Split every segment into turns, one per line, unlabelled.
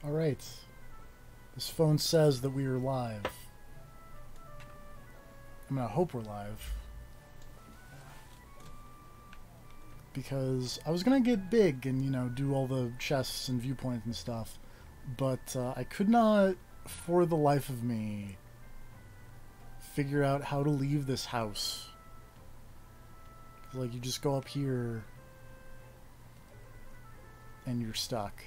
Alright. This phone says that we are live. I mean, I hope we're live. Because I was gonna get big and, you know, do all the chests and viewpoints and stuff. But I could not, for the life of me, figure out how to leave this house. Like, you just go up here and you're stuck.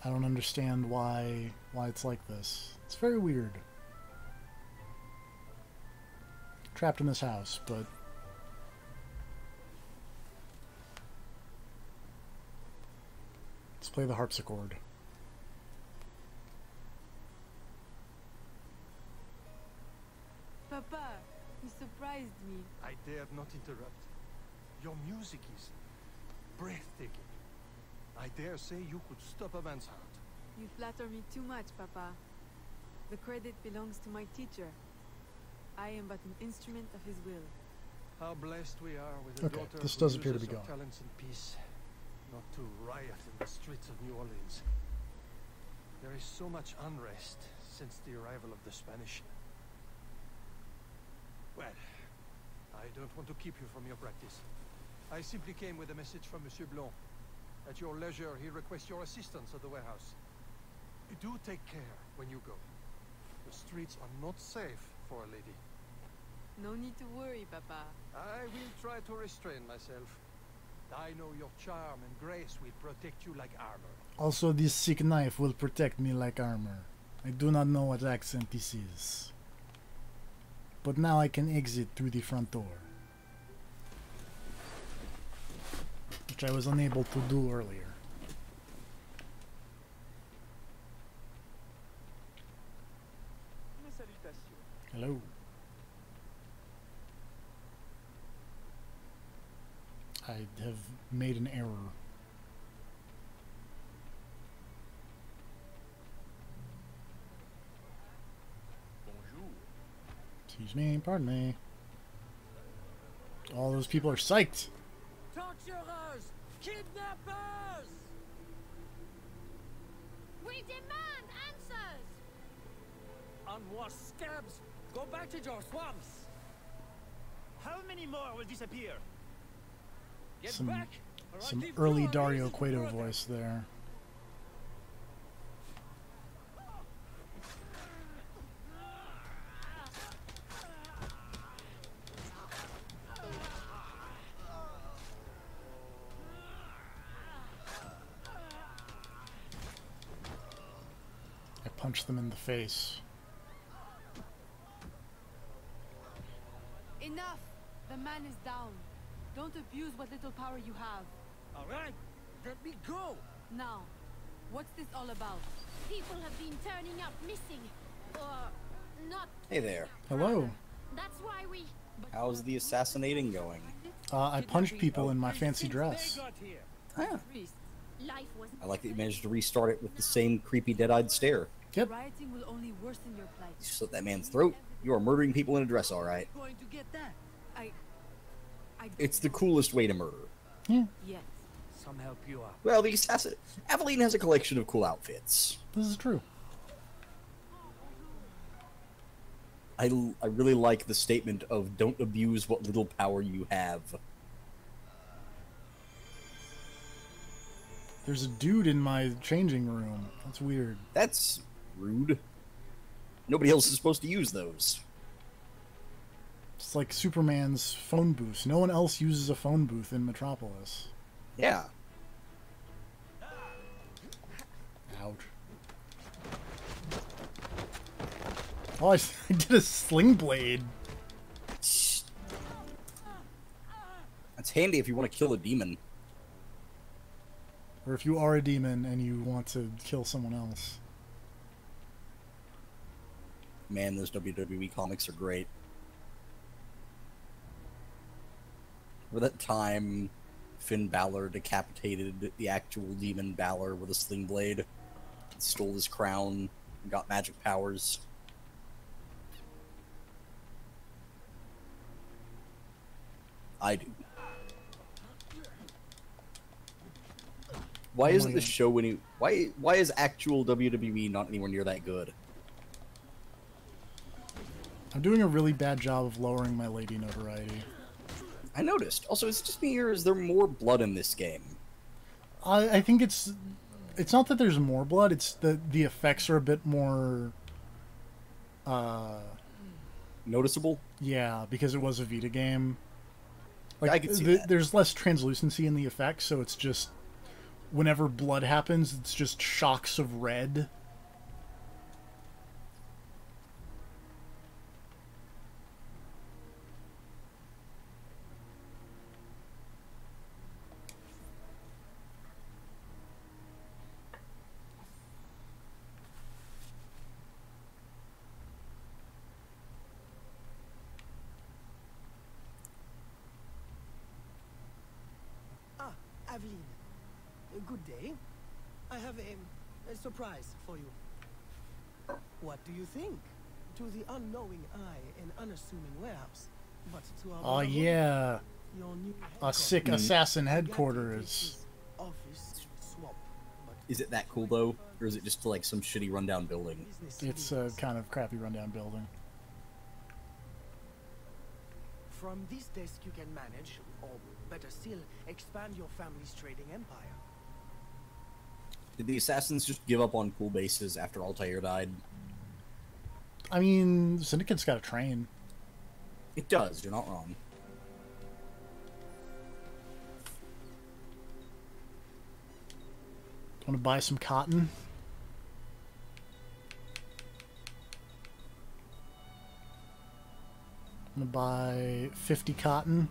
I don't understand why it's like this. It's very weird. Trapped in this house, but let's play the harpsichord.
Papa, you surprised me.
I dared not interrupt. Your music is breathtaking. I dare say you could stop a man's heart.
You flatter me too much, Papa. The credit belongs to my teacher. I am but an instrument of his will.
How blessed we are with a daughter
this
who
does appear to
uses
be
her
going.
talents in peace, not to riot in the streets of New Orleans. There is so much unrest since the arrival of the Spanish. Well, I don't want to keep you from your practice. I simply came with a message from Monsieur Blanc. At your leisure, he requests your assistance at the warehouse. Do take care when you go. The streets are not safe for a lady.
No need to worry, Papa.
I will try to restrain myself. I know your charm and grace will protect you like armor.
Also, this sick knife will protect me like armor. I do not know what accent this is. But now I can exit through the front door. Which I was unable to do earlier. Hello. I have made an error.
Bonjour.
Excuse me, pardon me. All those people are psyched.
Torturers! Kidnappers!
We demand answers!
Unwashed scabs! Go back to your swamps! How many more will disappear? Get
Some
back! or I'll
Some
give
early
you a
Dario
reason to
Cueto
murder.
voice there. I punched them in the face.
Enough! The man is down. Don't abuse what little power you have.
Alright, let me go!
Now, what's this all about?
People have been turning up missing. Or not.
Hey there.
Hello.
That's why we...
How's the assassinating going?
I punched people in my fancy dress.
They got here.
Ah,
Priests.
Life wasn't...
I like that you managed to restart it with the same creepy dead-eyed stare.
Yep.
Rioting will only worsen your plight.
You slit that man's throat. You are murdering people in a dress, alright.
Going to get that.
I
It's the coolest way to murder.
Yeah,
Yes.
Some help you out.
Well, the assassin... Aveline has a collection of cool outfits.
this is true.
I really like the statement of don't abuse what little power you have.
There's a dude in my changing room. That's weird.
That's rude. Nobody else is supposed to use those.
It's like Superman's phone booth. No one else uses a phone booth in Metropolis.
Yeah.
Ouch. Oh, I did a sling blade.
That's handy if you want to kill a demon.
Or if you are a demon and you want to kill someone else.
Man, those WWE comics are great. Remember that time Finn Balor decapitated the actual demon Balor with a sling blade? Stole his crown, got magic powers. I do. Why isn't the show any? Why is actual WWE not anywhere near that good?
I'm doing a really bad job of lowering my lady notoriety.
I noticed. Also, is it just me or is there more blood in this game?
I think it's not that there's more blood. It's the effects are a bit more.
Noticeable?
Yeah, because it was a Vita game. Like,
I can see that.
There's less translucency in the effects, so it's just whenever blood happens, it's just shocks of red.
Aveline, good day. I have a surprise for you. What do you think? To the unknowing eye, an unassuming warehouse. But to our
Oh yeah,
your new
a sick assassin headquarters.
office swap. But
Is it that cool though, or is it just like some shitty rundown building?
It's a kind of crappy rundown building.
From this desk you can manage, or better still, expand your family's trading empire.
Did the assassins just give up on cool bases after Altair died?
I mean, Syndicate's got a train.
It does, you're not wrong.
Want to buy some cotton? I'm gonna buy 50 cotton.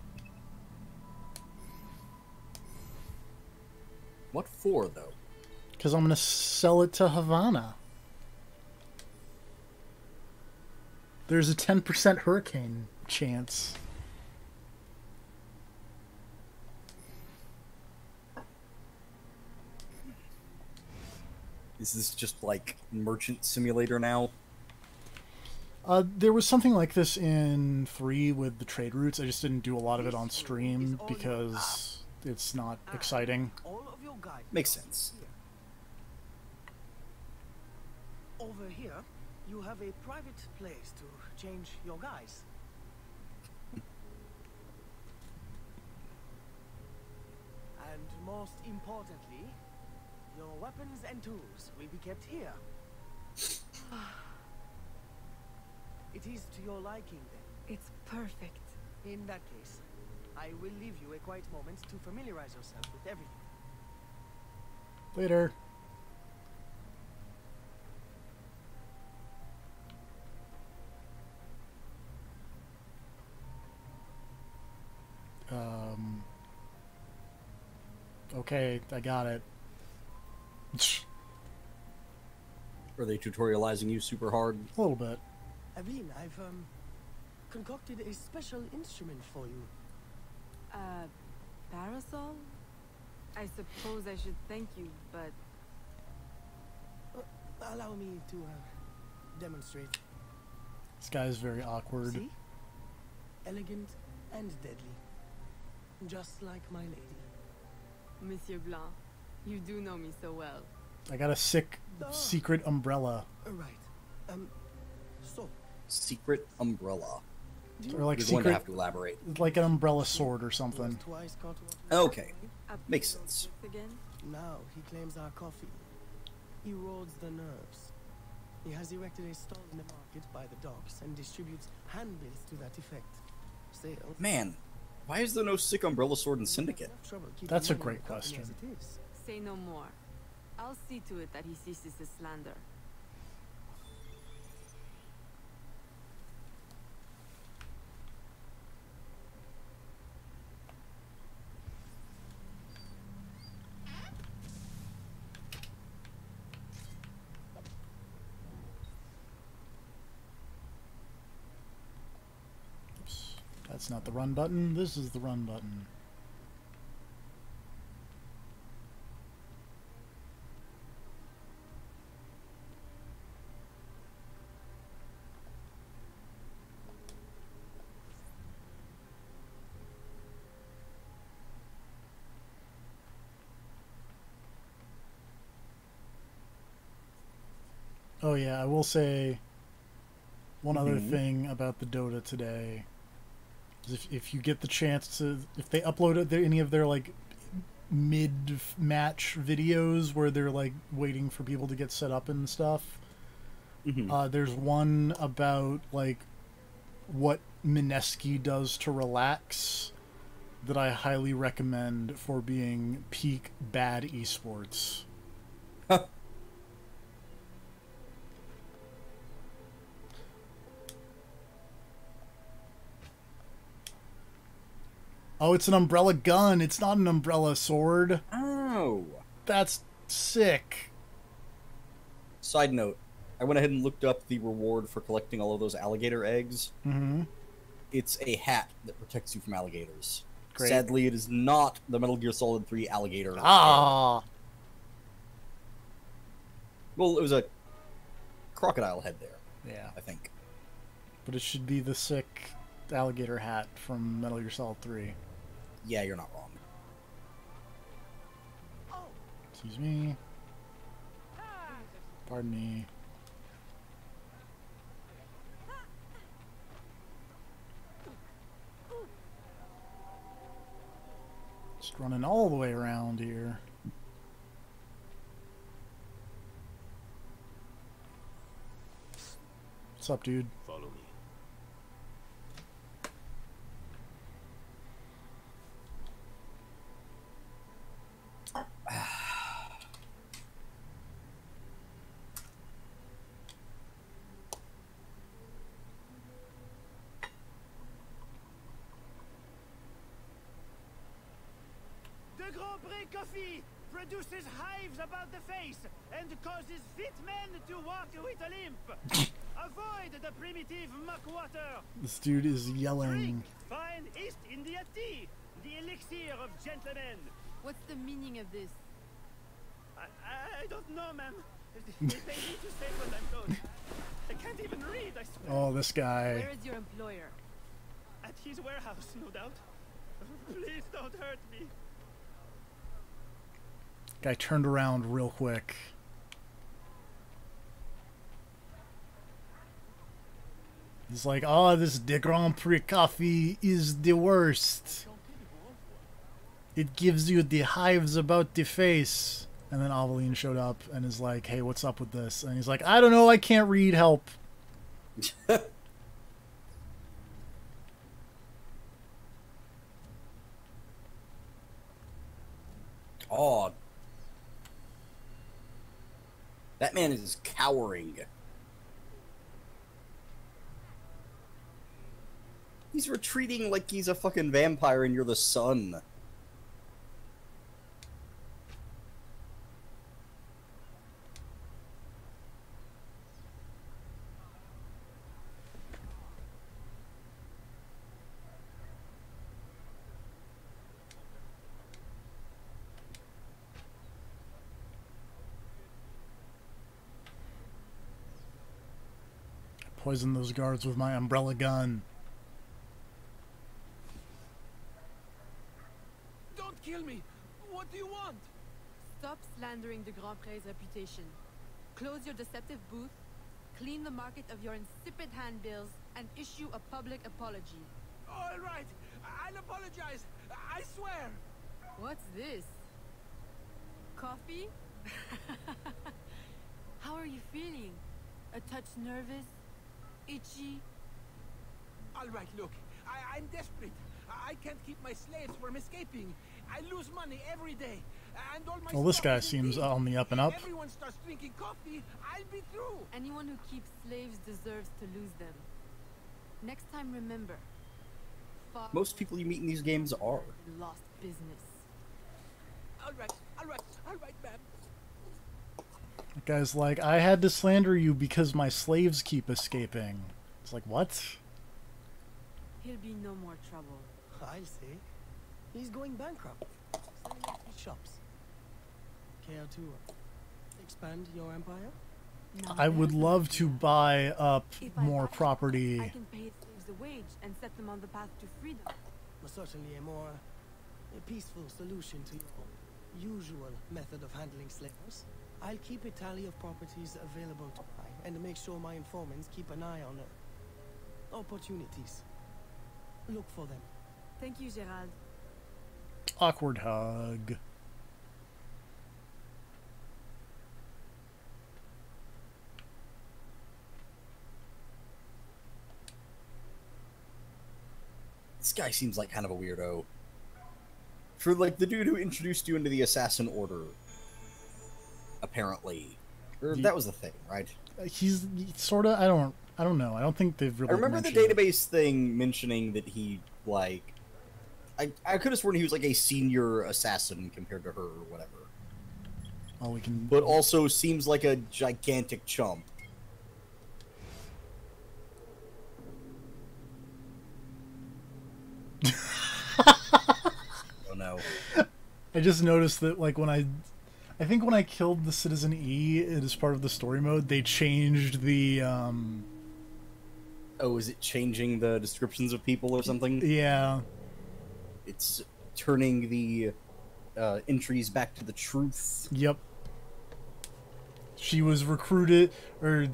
What for, though?
Because I'm gonna sell it to Havana. There's a 10% hurricane chance.
Is this just like Merchant Simulator now?
There was something like this in 3 with the trade routes. I just didn't do a lot of it on stream because it's not exciting.
All of your guys
Makes sense.
over here, you have a private place to change your guys. And most importantly, your weapons and tools will be kept here. It is to your liking then.
It's perfect.
In that case, I will leave you a quiet moment to familiarize yourself with everything.
Later. Okay, I got it.
Are they tutorializing you super hard?
A little bit.
Aveline, I've concocted a special instrument for you.
Parasol? I suppose I should thank you, but
Allow me to demonstrate.
This guy is very awkward.
See? Elegant and deadly. Just like my lady.
Monsieur Blanc, you do know me so well.
I got a sick secret umbrella.
Right. So,
Secret umbrella.
Or like
You're going to
secret,
have to elaborate.
like an umbrella sword or something.
twice caught
Okay.
Up
Makes
to your
sense.
tricks Again?
Now he claims our coffee erodes the nerves. He has erected a stall in the market by the docks and distributes handbills to that effect. Sales.
Man, why is there no sick umbrella sword in Syndicate?
Enough trouble keeping
That's a
money in
great
the company
question.
as it is.
Say no more. I'll see to it that he ceases his slander.
Oops. That's not the run button. This is the run button. Oh yeah, I will say one other
Mhm.
thing about the Dota today is if you get the chance to, if they uploaded any of their like mid-match videos where they're like waiting for people to get set up and stuff, there's one about like what Mineski does to relax that I highly recommend for being peak bad esports. Oh, it's an umbrella gun. It's not an umbrella sword.
Oh.
That's sick.
Side note, I went ahead and looked up the reward for collecting all of those alligator eggs.
Mm-hmm.
It's a hat that protects you from alligators.
Great.
Sadly, it is not the Metal Gear Solid 3 alligator.
Ah.
Head. Well, it was a crocodile head there.
Yeah.
I think.
But it should be the sick alligator hat from Metal Gear Solid 3.
Yeah, you're not wrong.
Excuse me. Pardon me. Just running all the way around here. What's up, dude?
Follow me.
The Grand Prix coffee produces hives about the face and causes fit men to walk with a limp. Avoid the primitive muck water.
This dude is yelling.
Drink fine East India tea, the elixir of gentlemen.
What's the meaning of this?
I don't know, ma'am. They pay me to say what I'm told. I can't even read, I swear.
Oh, this guy.
Where is your employer?
At his warehouse, no doubt. Please don't hurt me.
Guy turned around real quick. He's like, oh, this De Grand Prix coffee is the worst. It gives you the hives about the face. And then Aveline showed up and is like, hey, what's up with this? And he's like, I don't know, I can't read, help.
Oh. That man is cowering. He's retreating like he's a fucking vampire and you're the sun.
Poison those guards with my umbrella gun.
Don't kill me! What do you want?
Stop slandering the Grand Prix reputation. Close your deceptive booth, clean the market of your insipid handbills, and issue a public apology.
All right, I'll apologize. I swear.
What's this? Coffee? How are you feeling? A touch nervous? Itchy?
All right, look, I'm desperate. I can't keep my slaves from escaping. I lose money every day, and all my
Well, this
stuff
guy
is in
seems
debt.
on the up and up.
If everyone starts drinking coffee, I'll be through.
Anyone who keeps slaves deserves to lose them. Next time, remember. Far
Most people you meet in these games are.
lost business.
All right, ma'am.
The guy's like, I had to slander you because my slaves keep escaping. It's like, what?
He'll be no more trouble.
I'll say. He's going bankrupt. Selling out his shops. Care to expand your empire?
Now
I would
there's
love
an
to
idea.
buy up
If I
more
buy I
property.
can pay slaves a wage and set them on the path to freedom.
But certainly a more peaceful solution to your usual method of handling slaves. I'll keep a tally of properties available to buy and make sure my informants keep an eye on opportunities. Look for them.
Thank you, Gerald.
Awkward hug.
This guy seems like kind of a weirdo. For, like, the dude who introduced you into the Assassin Order. Apparently. Or that was the thing, right?
He's sort of... I don't know. I don't think they've really
I remember the
mentioned it.
database thing mentioning that he, like... I could have sworn he was, like, a senior assassin compared to her or whatever.
Oh, we can...
But also seems like a gigantic chump. Oh no.
I just noticed that, like, when I think when I killed the Citizen E as part of the story mode, they changed the,
Oh, is it changing the descriptions of people or something?
Yeah.
It's turning the entries back to the truth.
Yep. She was recruited, or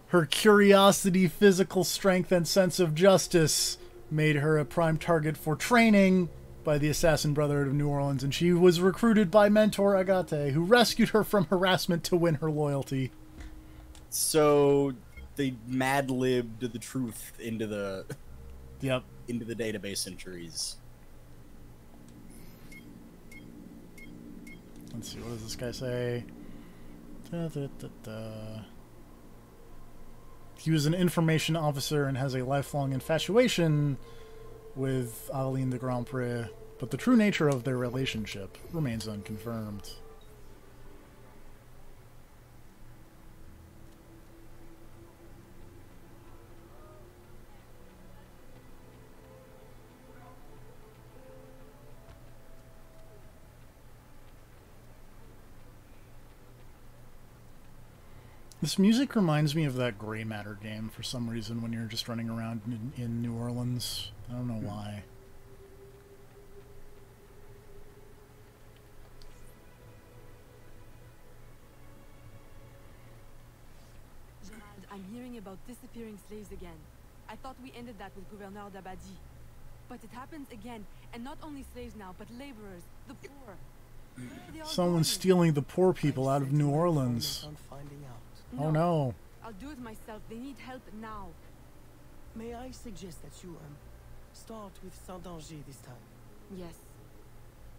her curiosity, physical strength, and sense of justice made her a prime target for training by the Assassin Brotherhood of New Orleans, and she was recruited by mentor Agate, who rescued her from harassment to win her loyalty.
So they mad-libbed the truth into the
Yep.
into the database entries.
Let's see, what does this guy say? Da, da, da, da. He was an information officer and has a lifelong infatuation with Aveline de Grand Pré, but the true nature of their relationship remains unconfirmed. This music reminds me of that Gray Matter game for some reason when you're just running around in New Orleans. I don't know why.
Gerald, I'm hearing about disappearing slaves again. I thought we ended that with Gouverneur d'Abadie. But it happens again, and not only slaves now, but laborers, the poor. Where are they all
Someone's
going?
stealing the poor people out of New Orleans.
On finding out.
Oh no.
I'll do it myself. They need help now.
May I suggest that you start with Saint Danger this time?
Yes.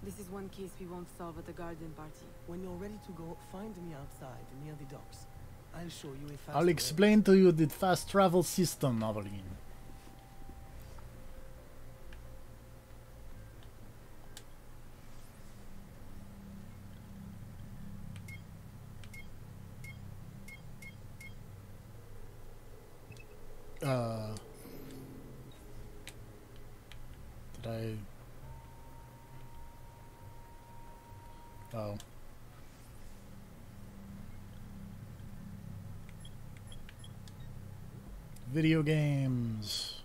This is one case we won't solve at the garden party.
When you're ready to go, find me outside near the docks. I'll show you a fast
I'll
way.
explain to you the fast travel system, Aveline. Did I... Oh. Video games.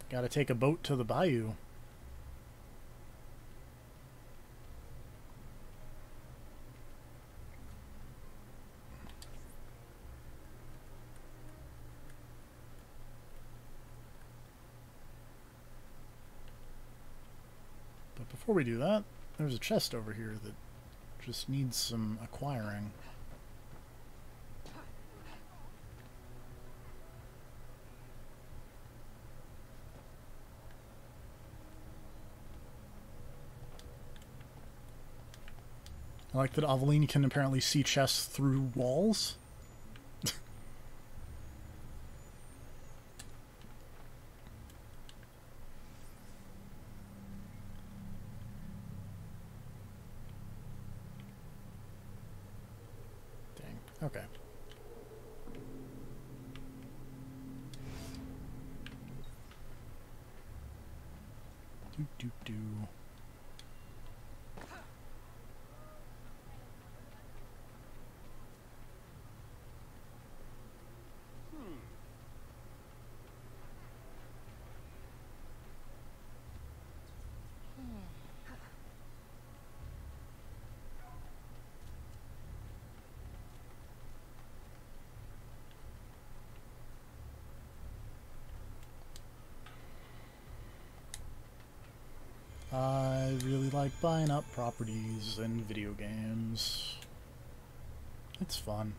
Gotta take a boat to the bayou. But before we do that, there's a chest over here that just needs some acquiring. I like that Aveline can apparently see chests through walls. Dang. Okay. Do do do. I really like buying up properties in video games. It's fun.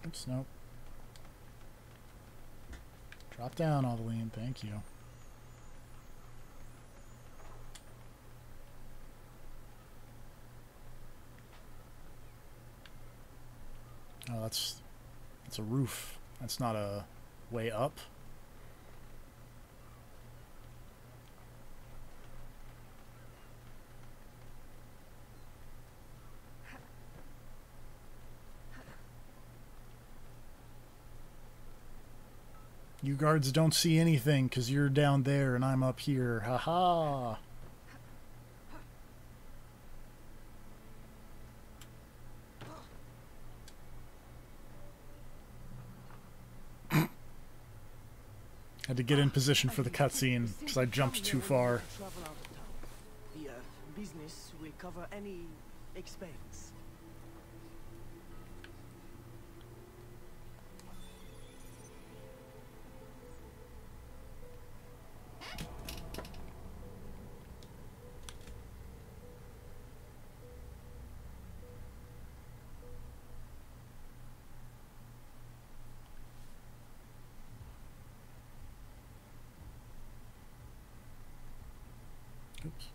Oops, nope. Drop down, Aveline, thank you. Oh, that's a roof. That's not a way up. You guards don't see anything because you're down there and I'm up here. Haha. Had to get in position for the cutscene because I jumped too far.
Travel out of town. The business will cover any expense.
Oops.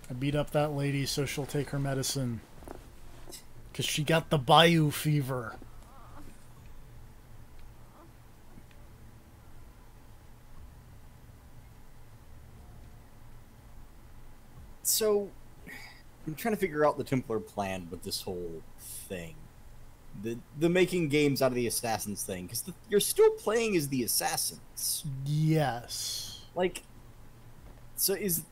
I beat up that lady so she'll take her medicine. Because she got the bayou fever.
So, I'm trying to figure out the Templar plan with this whole thing. The making games out of the assassins thing. Because you're still playing as the assassins.
Yes.
Like, so is...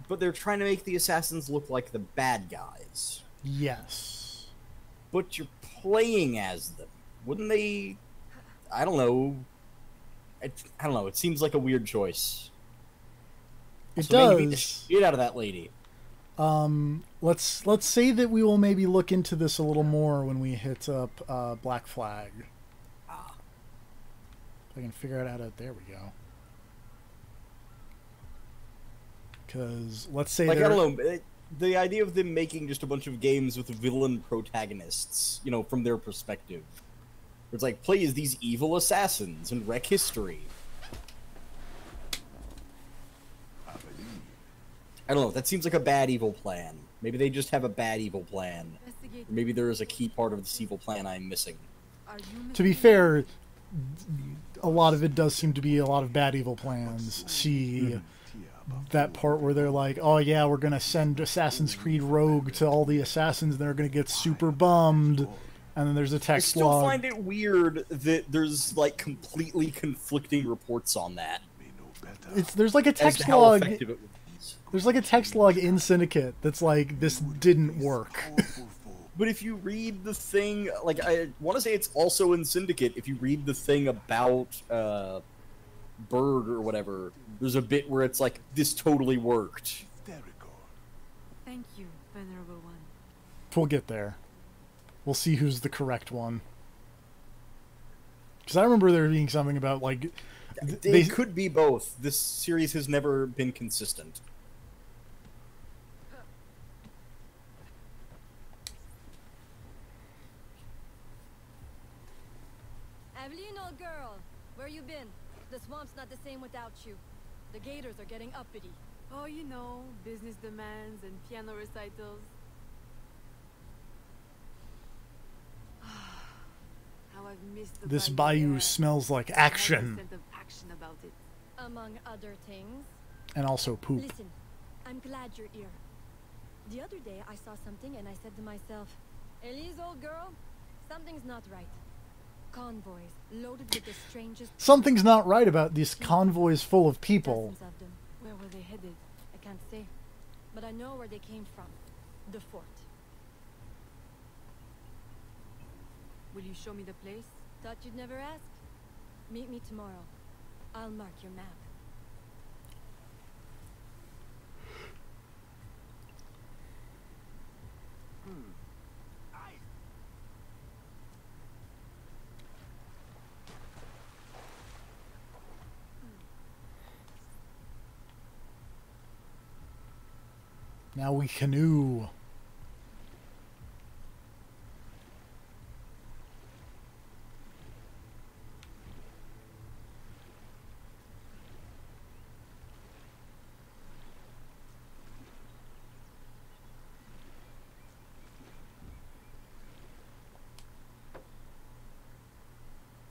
But they're trying to make the assassins look like the bad guys.
Yes.
But you're playing as them. Wouldn't they... I don't know. I don't know. It seems like a weird choice.
It
So maybe beat the
does.
shit out of that lady.
Let's say that we will maybe look into this a little more when we hit up Black Flag.
Ah.
If I can figure out how to... There we go. Because let's say
Like, I don't know. The idea of them making just a bunch of games with villain protagonists, you know, from their perspective. Where it's like, play as these evil assassins and wreck history. I don't know. That seems like a bad evil plan. Maybe they just have a bad evil plan.
Investigate.
Or maybe there is a key part of this evil plan I'm missing.
Are you
To be fair, a lot of it does seem to be a lot of bad evil plans. See that part where they're like, oh yeah, we're going to send Assassin's Creed Rogue to all the assassins, and they're going to get super bummed. And then there's a
I
text
still
log.
find it weird that there's, like, completely conflicting reports on that.
There's like a
As to
text
how
log.
effective it was.
There's like a text log in Syndicate that's like, this didn't work.
But if you read the thing, like, I want to say it's also in Syndicate, if you read the thing about Bird or whatever, there's a bit where it's like, this totally worked.
Thank you, venerable one.
We'll get there. We'll see who's the correct one. Because I remember there being something about, like...
They could be both. This series has never been consistent.
Aveline, old girl, where you been? The swamp's not the same without you. The gators are getting uppity.
Oh, you know, business demands and piano recitals. How I've missed the
This bayou
air.
smells like
I have a
action.
scent of action about it.
Among other things.
And also poop.
Listen, I'm glad you're here. The other day, I saw something and I said to myself, Elise, old girl, something's not right. Convoys loaded with the strangest...
Something's not right about these convoys full of people.
Dozens of them. Where were they headed? I can't say. But I know where they came from. The fort.
Will you show me the place?
Thought you'd never ask? Meet me tomorrow. I'll mark your map.
Now we canoe.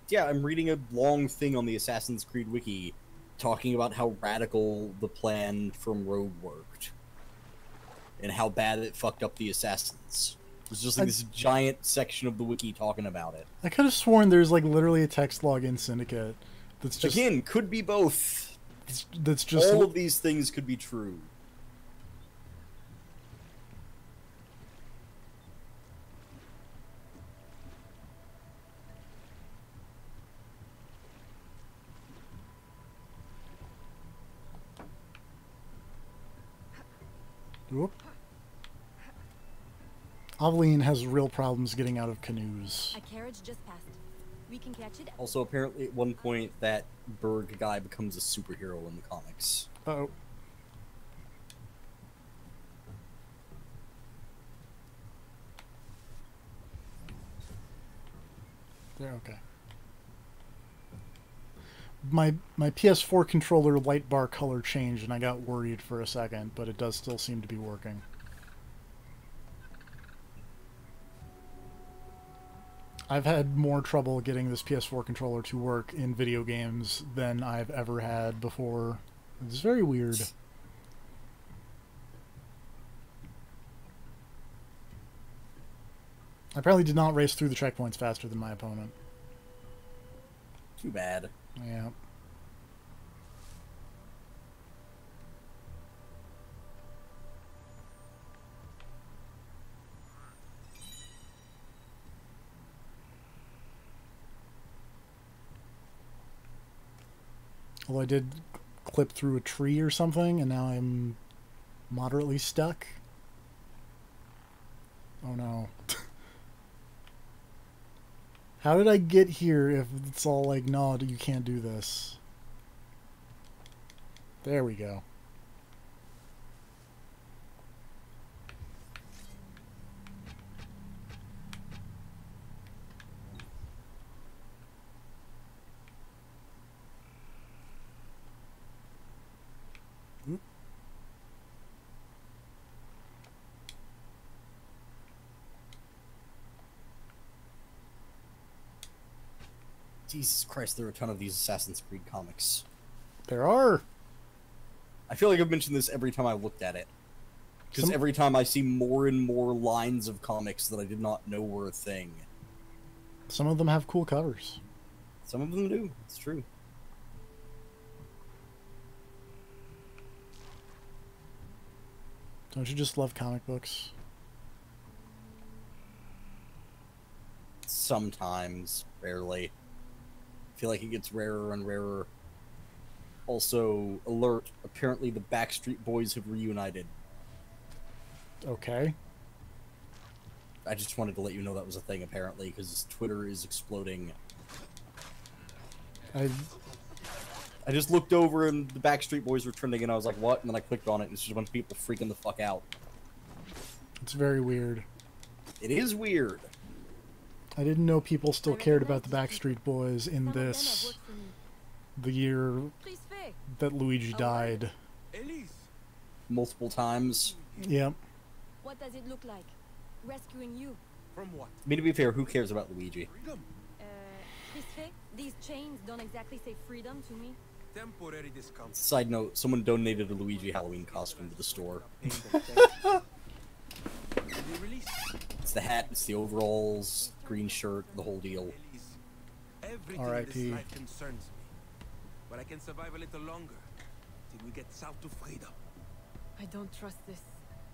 Yeah, I'm reading a long thing on the Assassin's Creed wiki talking about how radical the plan from Rogue worked. And how bad it fucked up the Assassins. There's just like this giant section of the wiki talking about it.
I could have sworn there's like literally a text log in Syndicate that's just...
Again, could be both.
That's just...
All of these things could be true.
Whoop. Aveline has real problems getting out of canoes.
A carriage just passed. We can catch it.
Also, apparently at one point, that Berg guy becomes a superhero in the comics.
Uh-oh. There, okay. My PS4 controller light bar color changed and I got worried for a second, but it does still seem to be working. I've had more trouble getting this PS4 controller to work in video games than I've ever had before. It's very weird. I apparently did not race through the checkpoints faster than my opponent.
Too bad.
Yeah. Although I did clip through a tree or something, and now I'm moderately stuck. Oh no. How did I get here if it's all like, no, you can't do this? There we go.
Jesus Christ, there are a ton of these Assassin's Creed comics.
There are.
I feel like I've mentioned this every time I looked at it. Because every time I see more and more lines of comics that I did not know were a thing.
Some of them have cool covers.
Some of them do. It's true.
Don't you just love comic books?
Sometimes. Rarely. I feel like it gets rarer and rarer. Also, alert, apparently the Backstreet Boys have reunited.
Okay.
I just wanted to let you know that was a thing, apparently, because Twitter is exploding. I just looked over and the Backstreet Boys were trending and I was like, what? And then I clicked on it and it's just a bunch of people freaking the fuck out.
It's very weird.
It is weird.
I didn't know people still cared about the Backstreet Boys in this... the year that Luigi died.
Multiple times.
Yep.
What does it look like? Rescuing you.
From what?
I mean, to be fair, who cares about Luigi?
These chains don't exactly say freedom to me.
Temporary discount.
Side note, someone donated a Luigi Halloween costume to the store. It's the hat, it's the overalls, green shirt, the whole deal.
Everything in this life concerns me. But I can survive a little longer till we get south to freedom.
I don't trust this.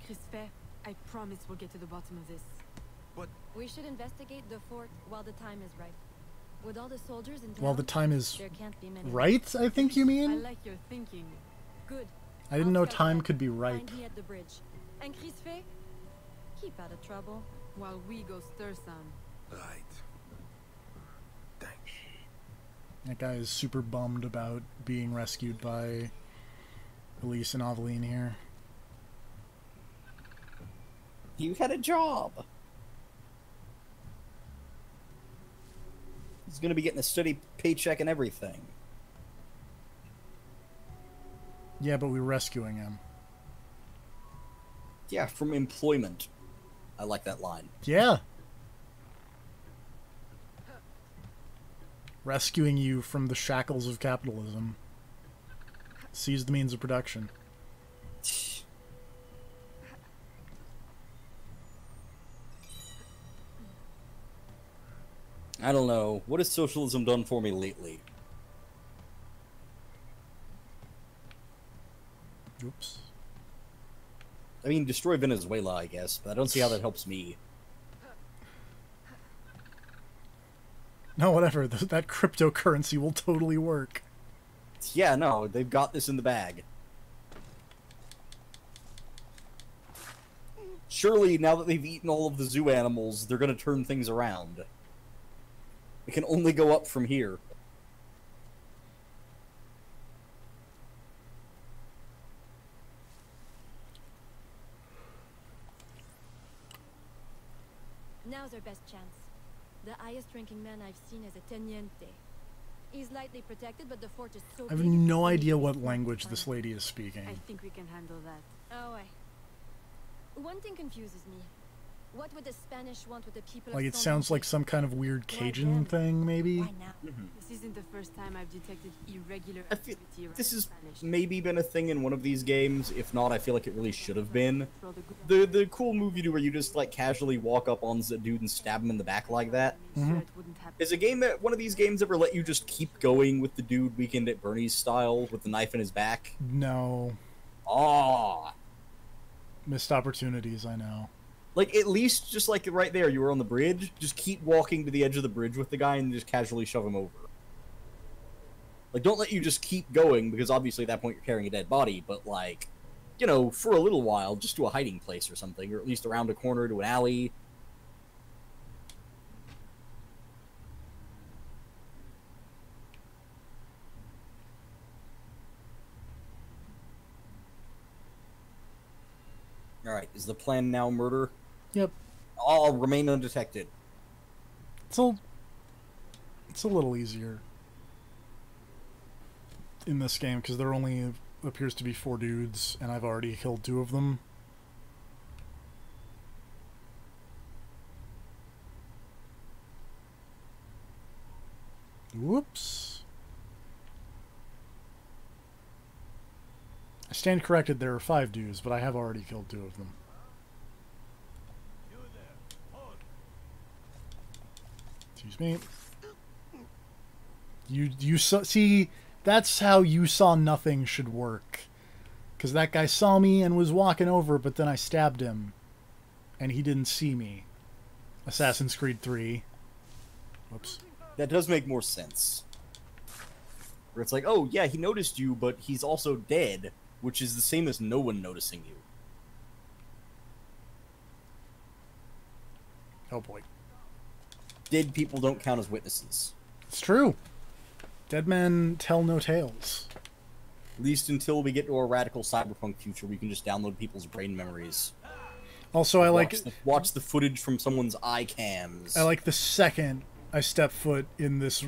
Crispet, I promise we'll get to the bottom of this.
But
We should investigate the fort while the time is right. With all the soldiers in town,
While the time is
there can't be many.
right, I think you
I
mean?
like your thinking.
Good.
I didn't
I'll
know
scout
time
ahead.
could be
Find
ripe.
me at the bridge. And Crispet, keep out of trouble.
While we go stir some.
right. Thanks.
That guy is super bummed about being rescued by Elise and Aveline here.
You had a job. He's gonna be getting a steady paycheck and everything.
Yeah, but we're rescuing him.
Yeah, from employment. I like that line.
Yeah. Rescuing you from the shackles of capitalism. Seize the means of production.
I don't know. What has socialism done for me lately?
Oops.
I mean, destroy Venezuela, I guess, but I don't see how that helps me.
No, whatever. That cryptocurrency will totally work.
Yeah, no, they've got this in the bag. Surely, now that they've eaten all of the zoo animals, they're gonna turn things around. It can only go up from here.
Now's our best chance. The highest ranking man I've seen is a teniente. He's lightly protected, but the fort is so
I have
big it's
no
easy
idea
to
what
spot
language
fire.
this lady is
I
speaking.
think we can handle that.
Oh, one thing confuses me. What would the Spanish want with the people
Like,
of
it sounds like some kind of weird
Why
Cajun
them?
thing, maybe?
Why now?
This isn't the first time I've detected irregular
I feel
activity around
this has
Spanish.
maybe been a thing in one of these games. If not, I feel like it really should have been.
Control the good-
The cool movie where you just like casually walk up on the dude and stab him in the back like that.
Make sure it wouldn't happen.
Is a game that one of these games ever let you just keep going with the dude Weekend at Bernie's style with the knife in his back?
No.
Ah,
Missed opportunities, I know.
like at least just like right there, you were on the bridge. Just keep walking to the edge of the bridge with the guy and just casually shove him over. Like, don't let you just keep going because obviously at that point you're carrying a dead body. But like, you know, for a little while, just to a hiding place or something, or at least around a corner to an alley. Alright, is the plan now murder?
Yep.
I'll remain undetected.
It's a little easier in this game because there only appears to be 4 dudes, and I've already killed 2 of them. Whoops. I stand corrected, there are 5 dudes, but I have already killed 2 of them. Excuse me. You saw, see, that's how you saw nothing should work. Because that guy saw me and was walking over, but then I stabbed him. And he didn't see me. Assassin's Creed 3. Whoops.
That does make more sense. Where it's like, oh yeah, he noticed you, but he's also dead, which is the same as no one noticing you.
Oh boy.
Dead people don't count as witnesses.
It's true. Dead men tell no tales.
At least until we get to a radical cyberpunk future where you can just download people's brain memories.
Also, I like
Watch the footage from someone's eye cams.
I like the second I step foot in this.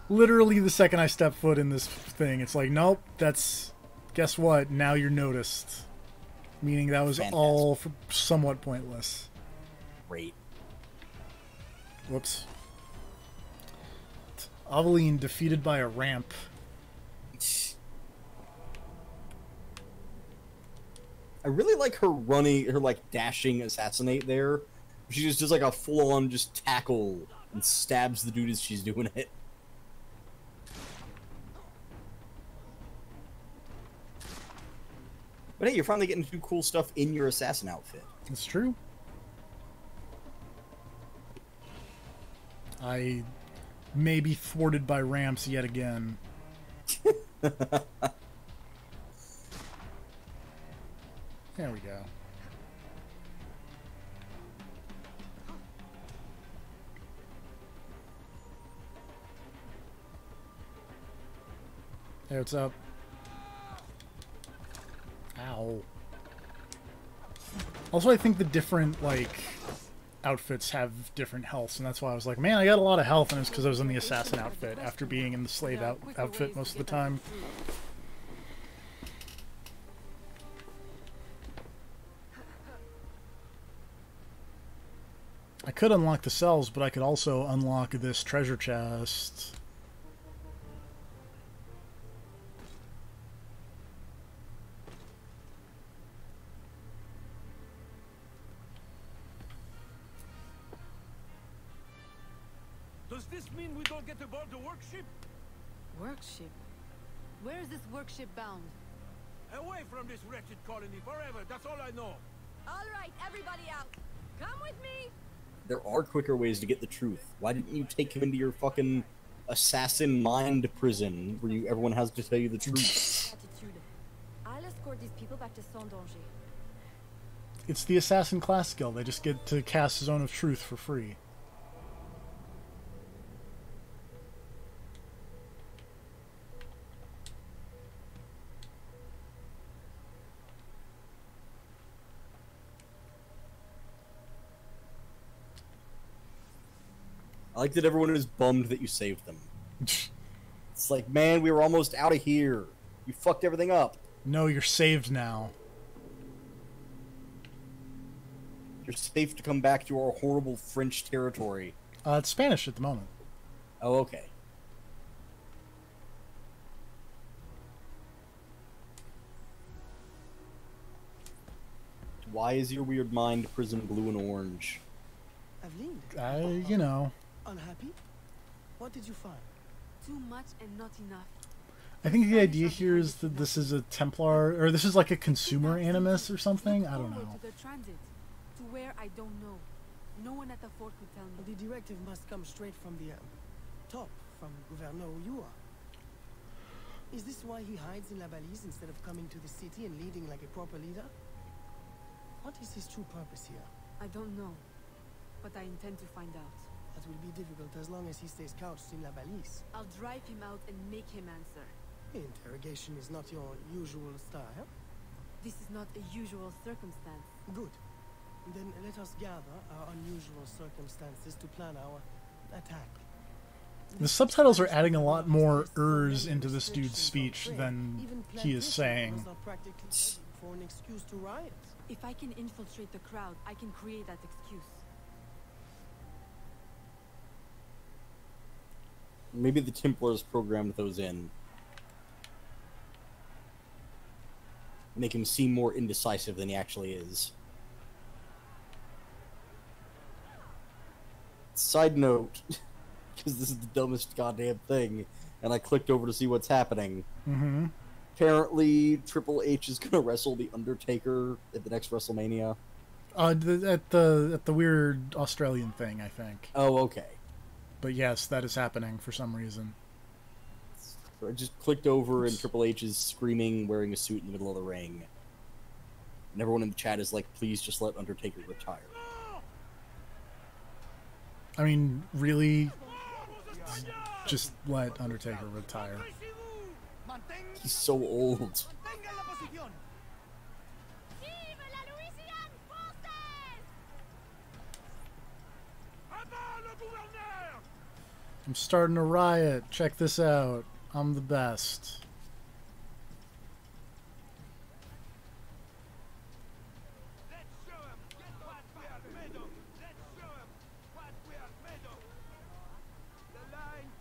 Literally, the second I step foot in this thing, it's like, nope. That's. Guess what? Now you're noticed. Meaning that was
Fantastic.
all somewhat pointless.
Great.
Whoops. Aveline defeated by a ramp.
I really like her running, her like dashing assassinate there. She just does like a full-on just tackle and stabs the dude as she's doing it. But hey, you're finally getting to do cool stuff in your assassin outfit.
It's true. I may be thwarted by ramps yet again. There we go. Hey, what's up? Ow. Also, I think the different, like, outfits have different healths, and that's why I was like, man, I got a lot of health, and it's because I was in the assassin outfit after being in the slave outfit most of the time. I could unlock the cells, but I could also unlock this treasure chest.
Does this mean we don't get aboard the workship?
Workship? Where is this workship bound?
Away from this wretched colony forever, that's all I know.
All right, everybody out. Come with me.
There are quicker ways to get the truth. Why didn't you take him into your fucking assassin mind prison where everyone has to tell you the truth?
Attitude. I'll escort these people back to Sans Danger.
It's the assassin class skill. They just get to cast Zone of Truth for free.
I like that everyone is bummed that you saved them. It's like, man, we were almost out of here. You fucked everything up.
No, you're saved now.
You're safe to come back to our horrible French territory.
It's Spanish at the moment.
Oh, okay. Why is your weird mind prison blue and orange?
Aveline,
You know.
unhappy? What did you find?
Too much and not enough.
I think the idea here is that this is a Templar, or this is like a consumer animus or something. I don't know.
To the transit, to where I don't know. No one at the fort could tell me.
The directive must come straight from the top, from Gouverneur Uyua. Is this why he hides in La Balise instead of coming to the city and leading like a proper leader? What is his true purpose here?
I don't know, but I intend to find out.
That will be difficult as long as he stays couched in La Balise.
I'll drive him out and make him answer.
Interrogation is not your usual style.
This is not a usual circumstance.
Good. Then let us gather our unusual circumstances to plan our attack.
The subtitles are adding a lot more ers into this dude's speech than he is saying.
For an excuse to riot.
If I can infiltrate the crowd, I can create that excuse.
Maybe the Templars programmed those in. Make him seem more indecisive than he actually is. Side note, because this is the dumbest goddamn thing, and I clicked over to see what's happening.
Mm-hmm.
Apparently, Triple H is gonna wrestle the Undertaker at the next WrestleMania.
At the weird Australian thing, I think.
Oh, okay.
But yes, that is happening for some reason.
So I just clicked over, and Triple H is screaming, wearing a suit in the middle of the ring. And everyone in the chat is like, please just let Undertaker retire.
I mean, really? Just let Undertaker retire.
He's so old. I'm starting a riot. Check this out. I'm the best.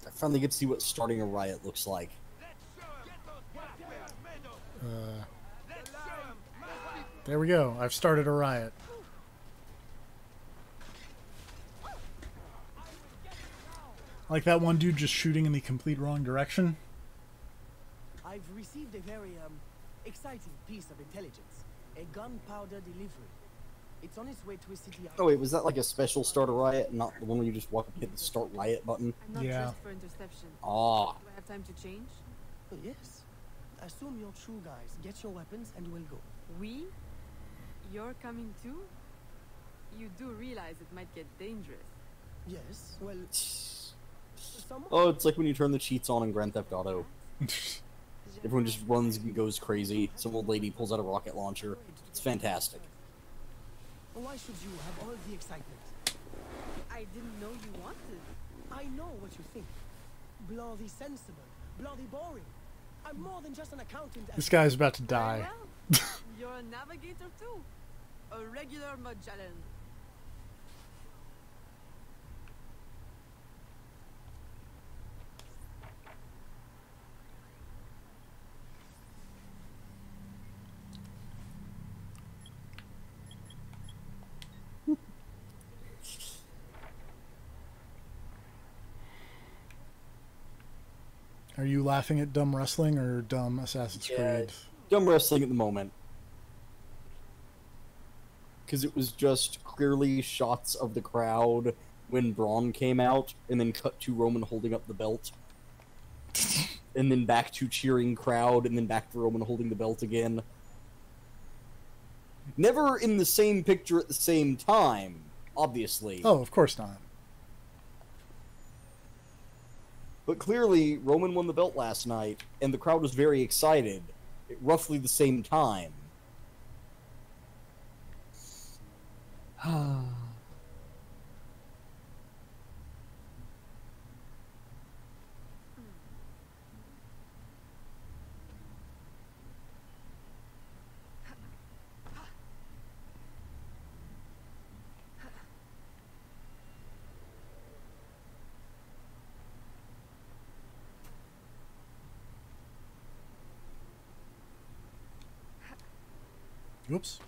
I finally get to see what starting a riot looks like.
There we go. I've started a riot. Like that one dude just shooting in the complete wrong direction.
I've received a very, exciting piece of intelligence. A gunpowder delivery. It's on its way to a city...
Oh wait, was that like a special start a riot, not the one where you just walk up and hit the start riot button?
I'm not
Yeah.
dressed for interception.
Ah.
Do I have time to change?
Oh, yes. Assume you're true, guys. Get your weapons and we'll go.
We? You're coming too? You do realize it might get dangerous.
Yes, well... someone...
Oh, it's like when you turn the cheats on in Grand Theft Auto. Everyone just runs and goes crazy. Some old lady pulls out a rocket launcher. It's fantastic.
Why should you have all the excitement?
I didn't know you wanted.
I know what you think. Bloody sensible. Bloody boring. I'm more than just an accountant.
This guy's about to
Very
die.
well. You're a navigator too. A regular Magellan.
Are you laughing at dumb wrestling or dumb Assassin's Creed?
Dumb wrestling at the moment. Because it was just clearly shots of the crowd when Braun came out, and then cut to Roman holding up the belt. And then back to cheering crowd, and then back to Roman holding the belt again. Never in the same picture at the same time, obviously.
Oh, of course not.
But clearly, Roman won the belt last night, and the crowd was very excited at roughly the same time.
Whoops.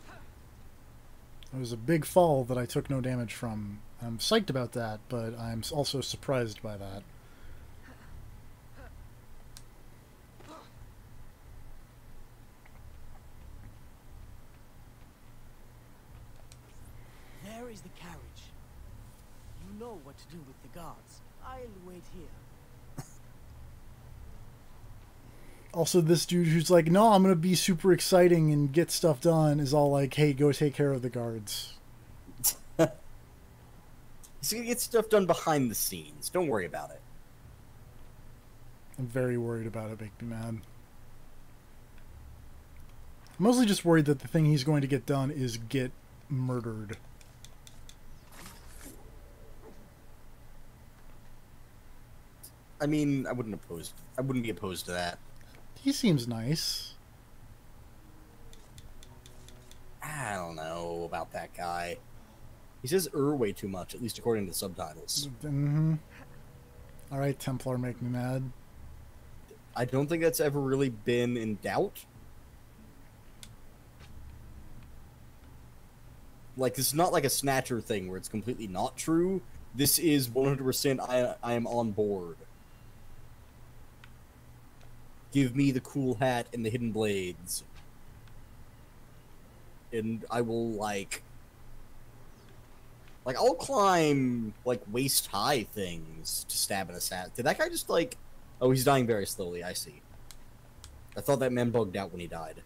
It was a big fall that I took no damage from. I'm psyched about that, but I'm also surprised by that.
There is the carriage. You know what to do with the guards. I'll wait here.
Also, this dude who's like, no, I'm going to be super exciting and get stuff done is all like, hey, go take care of the guards.
He's gonna get stuff done behind the scenes. Don't worry about it.
I'm very worried about it. Make me mad. I'm mostly just worried that the thing he's going to get done is get murdered.
I mean, I wouldn't be opposed to that.
He seems nice.
I don't know about that guy. He says way too much, at least according to the subtitles.
Mm-hmm. Alright, Templar, make me mad.
I don't think that's ever really been in doubt. Like, this is not like a Snatcher thing where it's completely not true. This is 100% I am on board. Give me the cool hat and the hidden blades. And I will, like, I'll climb, like, waist-high things to stab an assassin. Did that guy just, like... Oh, he's dying very slowly, I see. I thought that man bugged out when he died.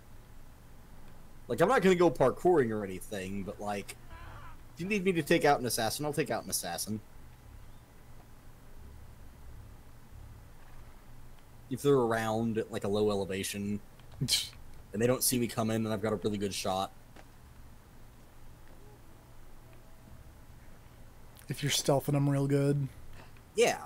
Like, I'm not gonna go parkouring or anything, but, like... If you need me to take out an assassin, I'll take out an assassin. If they're around at, like, a low elevation, and they don't see me come in, and I've got a really good shot.
If you're stealthing them real good.
Yeah.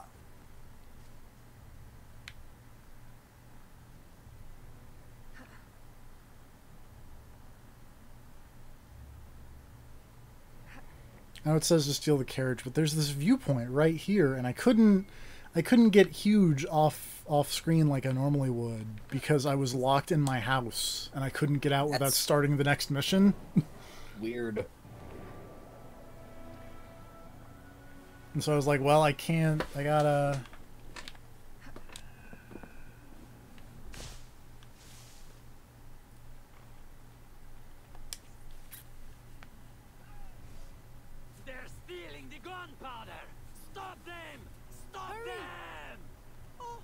Now it says to steal the carriage, but there's this viewpoint right here, and I couldn't get huge off off screen like I normally would because I was locked in my house and I couldn't get out without starting the next mission.
Weird.
And so I was like, well, I can't. I gotta.
They're stealing the gunpowder! Stop them! Stop them! Oh.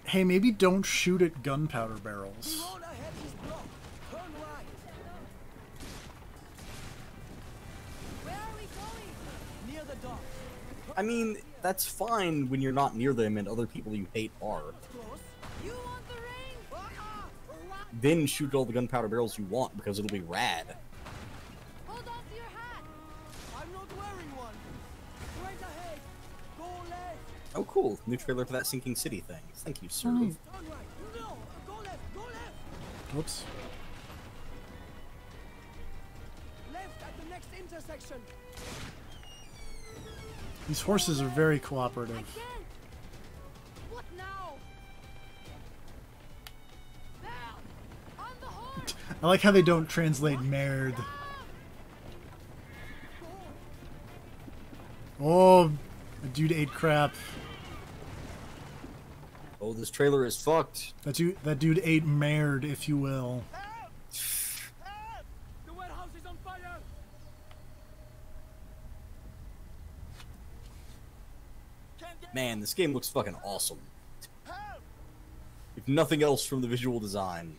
Hey, maybe don't shoot at gunpowder barrels.
Road ahead is blocked. Turn right.
Where are we going?
Near the dock.
I mean, that's fine when you're not near them and other people you hate are.
Close.
You want the ring?
Then shoot all the gunpowder barrels you want because it'll be rad.
Hold on to your hat.
I'm not wearing one. Straight ahead. Go left.
Oh, cool. New trailer for that sinking city thing. Thank you, sir.
Turn right. No. Go left. Go left.
Whoops.
Left at the next intersection.
These horses are very cooperative.
I can't. What now? Down. On the horse.
I like how they don't translate merde. Oh, the dude ate crap.
Oh, this trailer is fucked.
That dude ate merde, if you will.
The warehouse is on fire.
Man, this game looks fucking awesome. If nothing else from the visual design.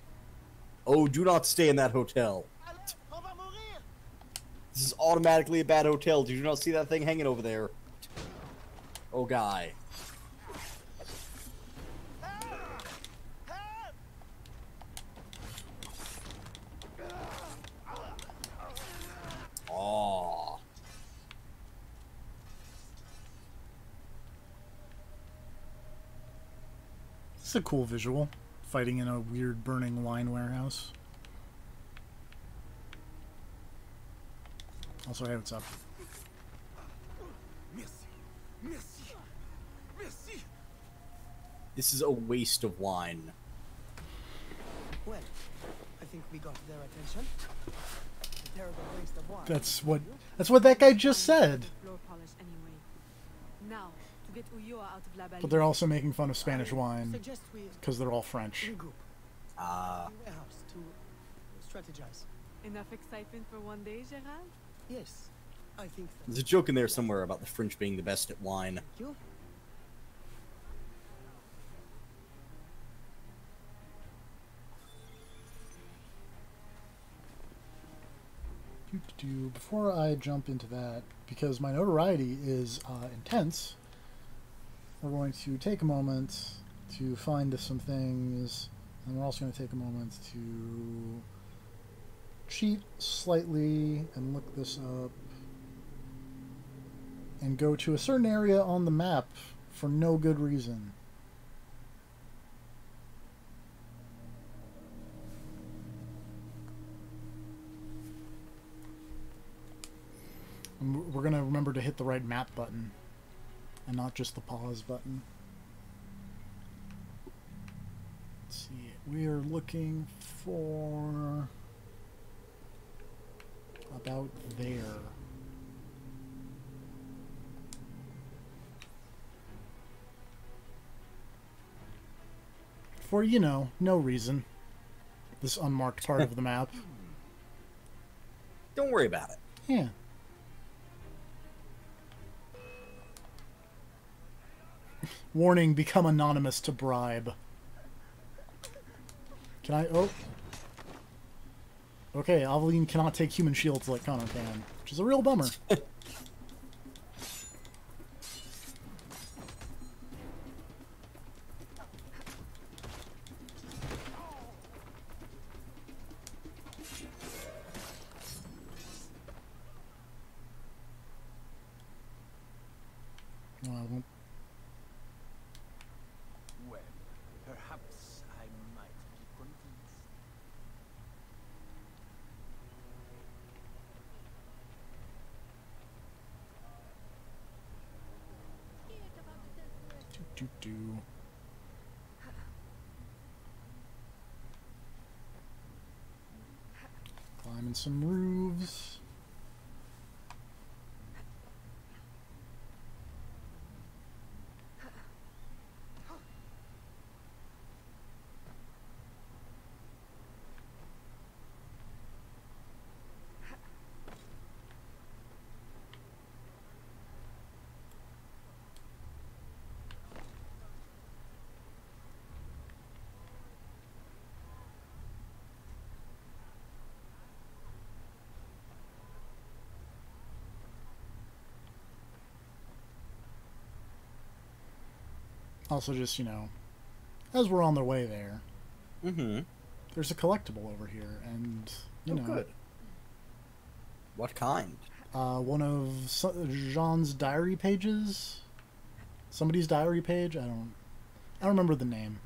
Oh, do not stay in that hotel. This is automatically a bad hotel. Did you not see that thing hanging over there? Oh, guy. Aww.
This is a cool visual. Fighting in a weird burning wine warehouse. Also, hey, what's up?
Merci. Merci. Merci.
This is a waste of wine.
Well, I think we got their attention. A terrible waste of wine.
That's what that guy just said.
Floor polish anyway. Now, to get Ulloa out of La Balie.
But they're also making fun of Spanish wine
Suggest we
because they're all French.
regroup.
Ah.
The warehouse to strategize.
Enough excitement for one day, Gerard?
Yes, I think that.
There's a joke in there somewhere about the French being the best at wine.
Thank you.
Before I jump into that, because my notoriety is intense, we're going to take a moment to find some things, and we're also going to take a moment to cheat slightly and look this up and go to a certain area on the map for no good reason. And we're going to remember to hit the right map button and not just the pause button. Let's see. We are looking for about there. For, you know, no reason. This unmarked part of the map.
Don't worry about it.
Yeah. Warning, become anonymous to bribe. Can I... Oh. Okay, Aveline cannot take human shields like Connor can, which is a real bummer. No, I won't.
Well, perhaps I might be convinced.
Scared about the
Do. Climbing some roofs. Also, just, you know, as we're on the way there, there's a collectible over here, and, you know...
Good. What kind?
One of Jean's diary pages? Somebody's diary page? I don't remember the name.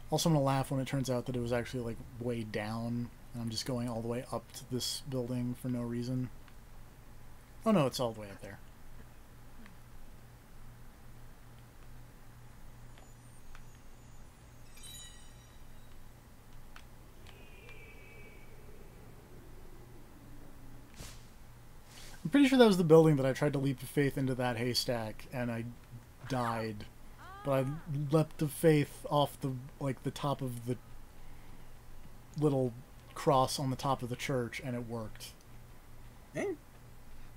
Also, I'm gonna laugh when it turns out that it was actually, like, way down, and I'm just going all the way up to this building for no reason. Oh no, it's all the way up there. I'm pretty sure that was the building that I tried to leap of faith into that haystack, and I died. But I leapt of faith off the, like, the top of the little cross on the top of the church, and it worked.
Eh?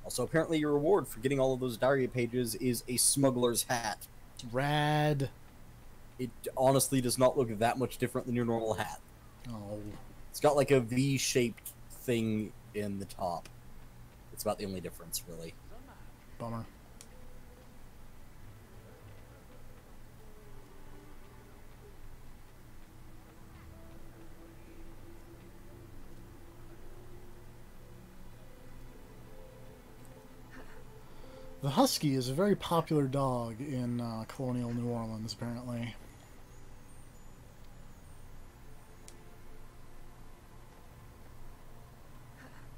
Also, apparently your reward for getting all of those diary pages is a smuggler's hat.
Rad.
It honestly does not look that much different than your normal hat.
Oh.
It's got like a V-shaped thing in the top. It's about the only difference, really.
Bummer. The Husky is a very popular dog in colonial New Orleans, apparently.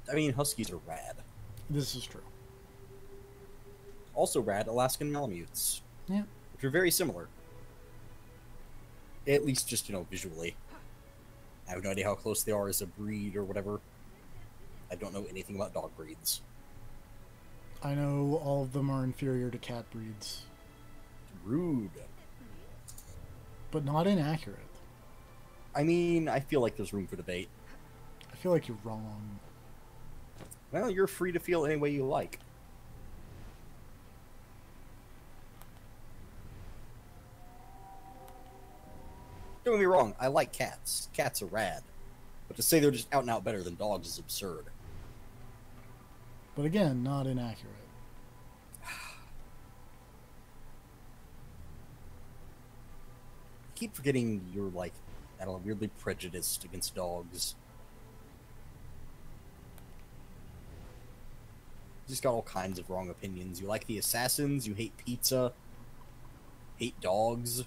I mean, Huskies are rad.
This is true.
Also rad, Alaskan Malamutes.
Yeah.
Which are very similar. At least just, you know, visually. I have no idea how close they are as a breed or whatever. I don't know anything about dog breeds.
I know all of them are inferior to cat breeds.
Rude.
But not inaccurate.
I mean, I feel like there's room for debate.
I feel like you're wrong.
Well, you're free to feel any way you like. Don't get me wrong, I like cats. Cats are rad. But to say they're just out and out better than dogs is absurd.
But again, not inaccurate.
I keep forgetting you're, like, I don't know, weirdly prejudiced against dogs. You just got all kinds of wrong opinions. You like the assassins, you hate pizza, hate dogs.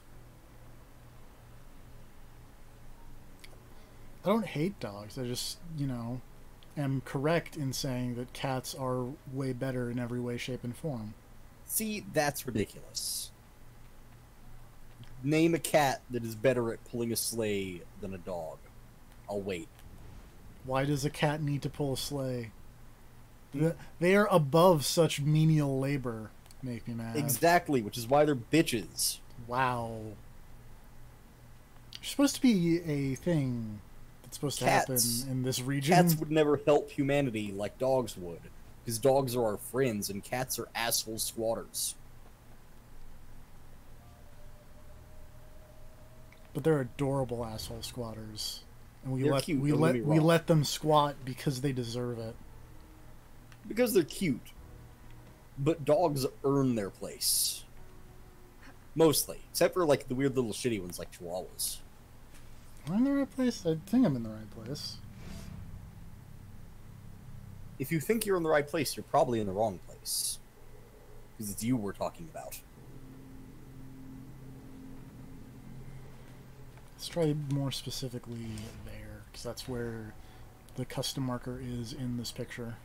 I don't hate dogs. I just, you know, am correct in saying that cats are way better in every way, shape, and form.
See, that's ridiculous. Name a cat that is better at pulling a sleigh than a dog. I'll wait.
Why does a cat need to pull a sleigh? They are above such menial labor. Make me mad.
Exactly, which is why they're bitches.
Wow. There's supposed to be a thing that's supposed to happen in this region.
Cats would never help humanity like dogs would. Because dogs are our friends, and cats are asshole squatters.
But they're adorable asshole squatters. And we
They're
let
cute,
we
don't get me
let we
wrong.
let them squat because they deserve it.
Because they're cute. But dogs earn their place. Mostly. Except for, like, the weird little shitty ones like chihuahuas.
Am I in the right place? I think I'm in the right place.
If you think you're in the right place, you're probably in the wrong place. Because it's you we're talking about.
Let's try more specifically there, because that's where the custom marker is in this picture.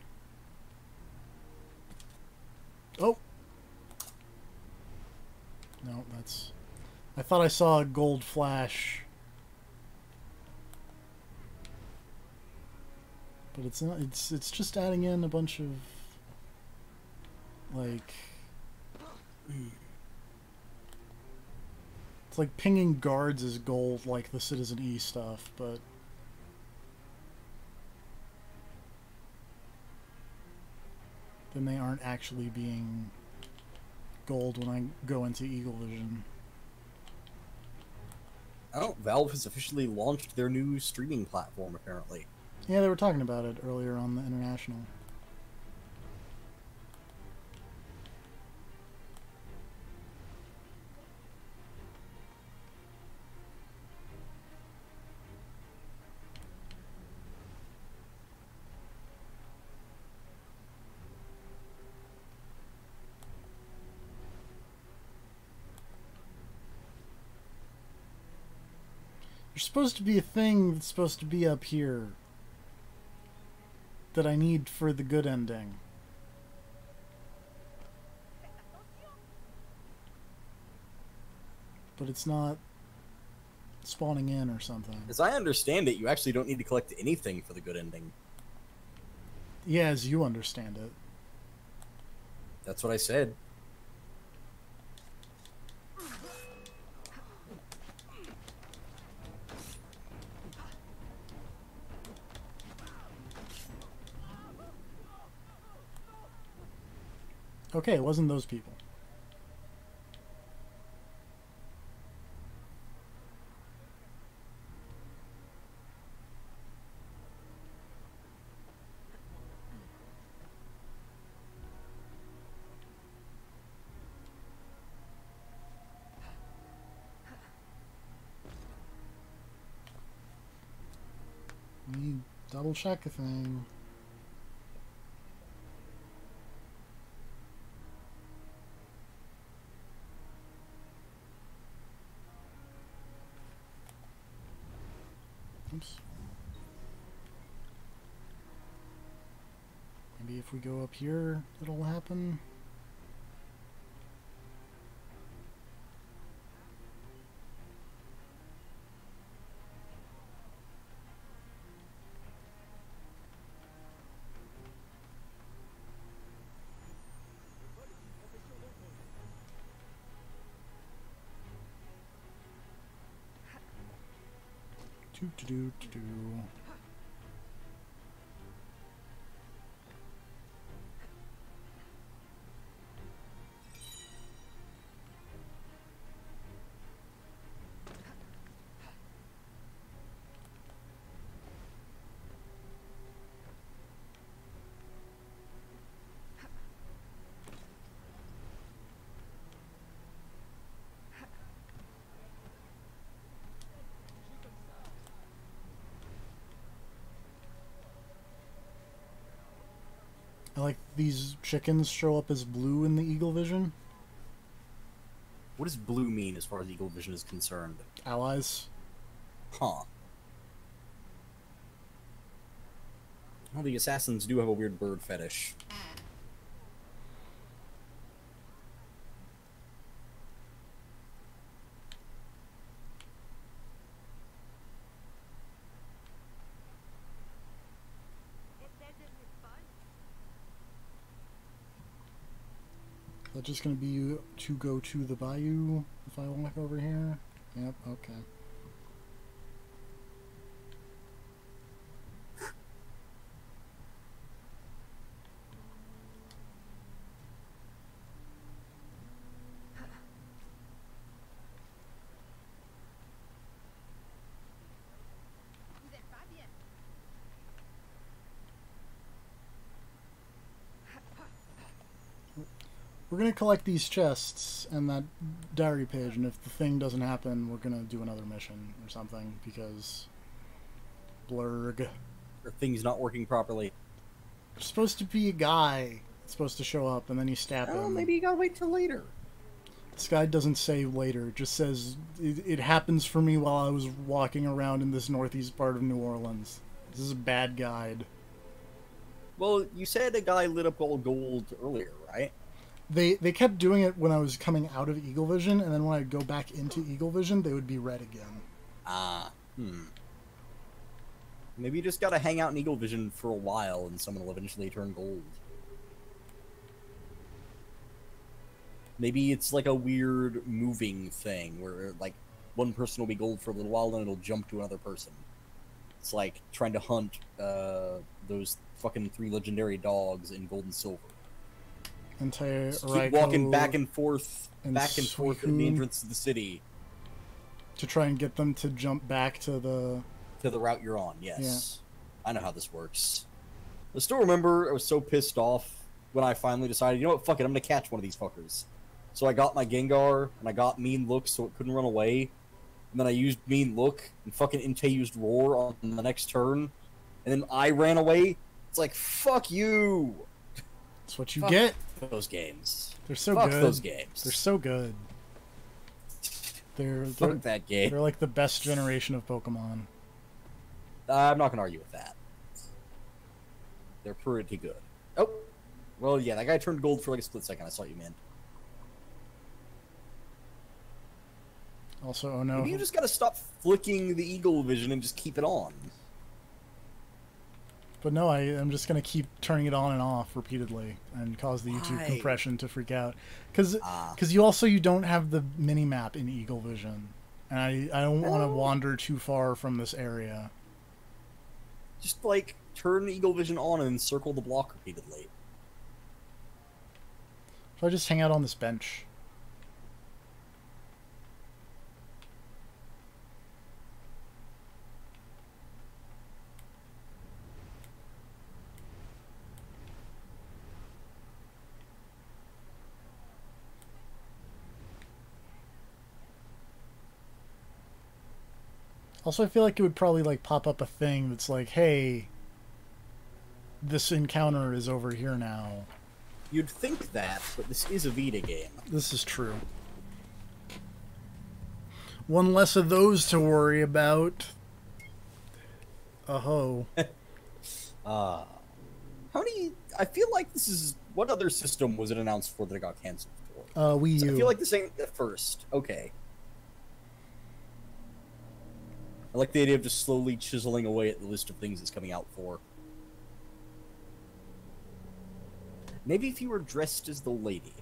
That's... I thought I saw a gold flash. But it's not... It's just adding in a bunch of... like... It's like pinging guards as gold, like the Citizen E stuff, but... then they aren't actually being gold when I go into Eagle Vision.
Oh, Valve has officially launched their new streaming platform, apparently.
Yeah, they were talking about it earlier on the International. There's supposed to be a thing that's supposed to be up here that I need for the good ending. But it's not spawning in or something.
As I understand it, you actually don't need to collect anything for the good ending.
Yeah, as you understand it.
That's what I said.
Okay, it wasn't those people. Let me double check a thing. Oops. Maybe if we go up here, it'll happen. Do. I like these chickens show up as blue in the Eagle Vision.
What does blue mean as far as Eagle Vision is concerned?
Allies.
Huh. Well, the assassins do have a weird bird fetish.
Is that just going to be to go to the bayou if I walk over here? Yep, okay. We're going to collect these chests and that diary page, and if the thing doesn't happen, we're going to do another mission or something, because... blurg.
Or things not working properly.
There's supposed to be a guy that's supposed to show up, and then you stab him.
Oh, maybe you gotta wait till later.
This guy doesn't say later, it just says, it happens for me while I was walking around in this northeast part of New Orleans. This is a bad guide.
Well, you said a guy lit up all gold earlier, right?
They kept doing it when I was coming out of Eagle Vision, and then when I'd go back into Eagle Vision, they would be red again.
Maybe you just gotta hang out in Eagle Vision for a while, and someone will eventually turn gold. Maybe it's like a weird moving thing, where, like, one person will be gold for a little while, then it'll jump to another person. It's like trying to hunt those fucking 3 legendary dogs in gold and silver.
Keep
walking back and forth at the
Suicune
entrance to the city.
to try and get them to jump back to the
route you're on, yes. Yeah. I know how this works. I still remember I was so pissed off when I finally decided, you know what, fuck it, I'm gonna catch one of these fuckers. So I got my Gengar, and I got Mean Look so it couldn't run away. And then I used Mean Look, and fucking Entei used Roar on the next turn. And then I ran away. It's like, fuck you!
That's what you get.
Those games.
They're so
fuck
good.
Those games.
They're so good.
Fuck that game.
They're like the best generation of Pokemon.
I'm not gonna argue with that. They're pretty good. Oh! Well, yeah, that guy turned gold for like a split second. I saw you, man.
Also, oh no.
Maybe you just gotta stop flicking the Eagle Vision and just keep it on.
But no, I'm just going to keep turning it on and off repeatedly and cause the YouTube compression to freak out. Because you don't have the mini-map in Eagle Vision. And I don't want to wander too far from this area.
Just, like, turn Eagle Vision on and circle the block repeatedly.
So I just hang out on this bench. Also, I feel like it would probably, like, pop up a thing that's like, hey, this encounter is over here now.
You'd think that, but this is a Vita game.
This is true. One less of those to worry about. Oh.
How many... I feel like this is... What other system was it announced for that it got canceled for?
Wii U.
I feel like this ain't the first. Okay. I like the idea of just slowly chiseling away at the list of things it's coming out for. Maybe if you were dressed as the lady.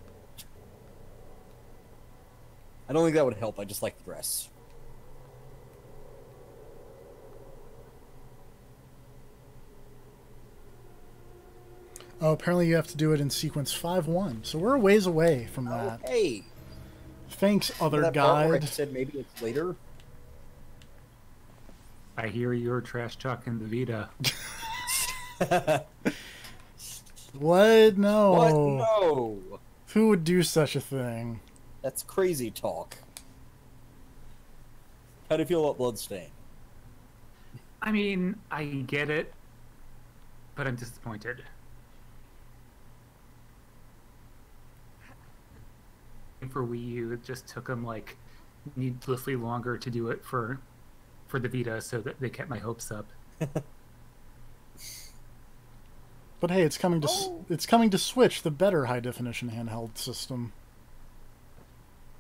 I don't think that would help, I just like the dress.
Oh, apparently you have to do it in sequence 5-1, so we're a ways away from that.
Hey!
Thanks, other
that part where I
guide.
said maybe it's later?
I hear you're trash talking the Vita.
What? No.
What? No!
Who would do such a thing?
That's crazy talk. How do you feel about Bloodstain?
I mean, I get it, but I'm disappointed. For Wii U, it just took them like needlessly longer to do it for the Vita, so that they kept my hopes up.
But hey, it's coming to Switch, the better high definition handheld system.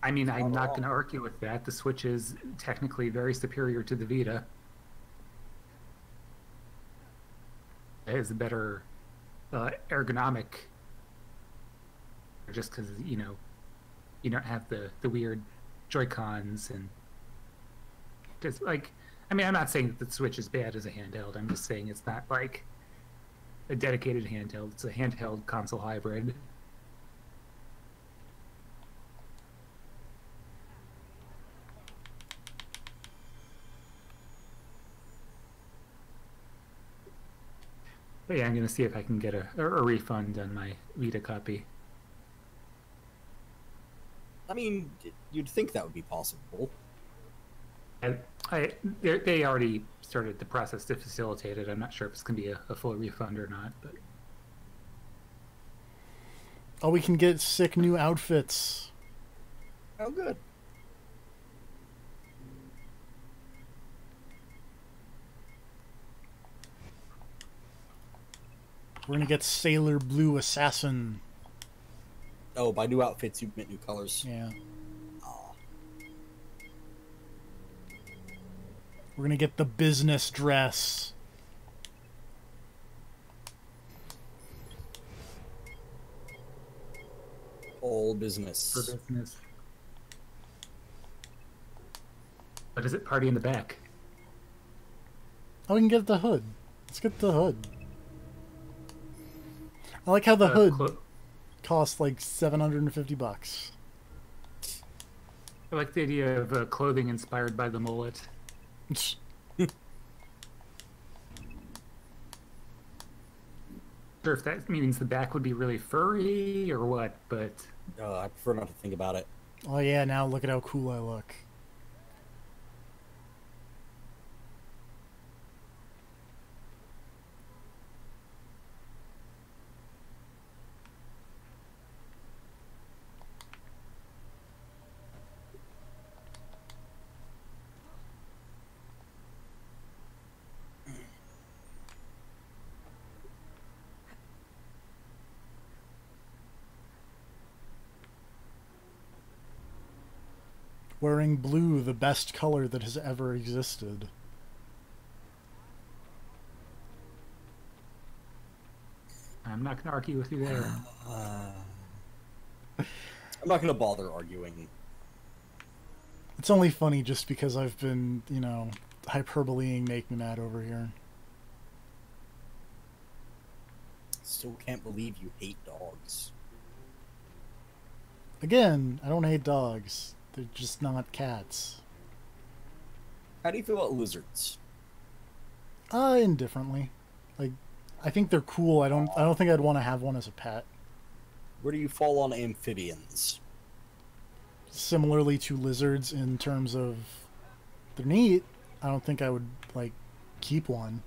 I mean, I'm not going to argue with that. The Switch is technically very superior to the Vita. It has a better ergonomic, just because you don't have the weird Joy-Cons and just like. I mean, I'm not saying that the Switch is bad as a handheld. I'm just saying it's not like a dedicated handheld. It's a handheld console hybrid. But yeah, I'm going to see if I can get a refund on my Vita copy.
I mean, you'd think that would be possible.
They already started the process to facilitate it. I'm not sure if it's going to be a full refund or not. But
Oh, we can get sick new outfits.
Oh, good.
We're gonna get Sailor Blue Assassin.
Oh, by new outfits, you meant new colors.
Yeah.
Aw.
We're gonna get the business dress.
All business.
For business. But is it party in the back?
Oh, we can get the hood. Let's get the hood. I like how the hood costs like $750.
I like the idea of clothing inspired by the mullet. Sure if that means the back would be really furry or what, but
I prefer not to think about it.
Oh yeah, now look at how cool I look. Wearing blue, the best color that has ever existed.
I'm not going to argue with you there.
I'm not going to bother arguing.
It's only funny just because I've been, you know, hyperboleing Make Me Mad over here.
Still can't believe you hate dogs.
Again, I don't hate dogs. They're just not cats.
How do you feel about lizards?
Indifferently. Like, I think they're cool. I don't think I'd want to have one as a pet.
Where do you fall on amphibians?
Similarly to lizards in terms of they're neat. I don't think I would like keep one.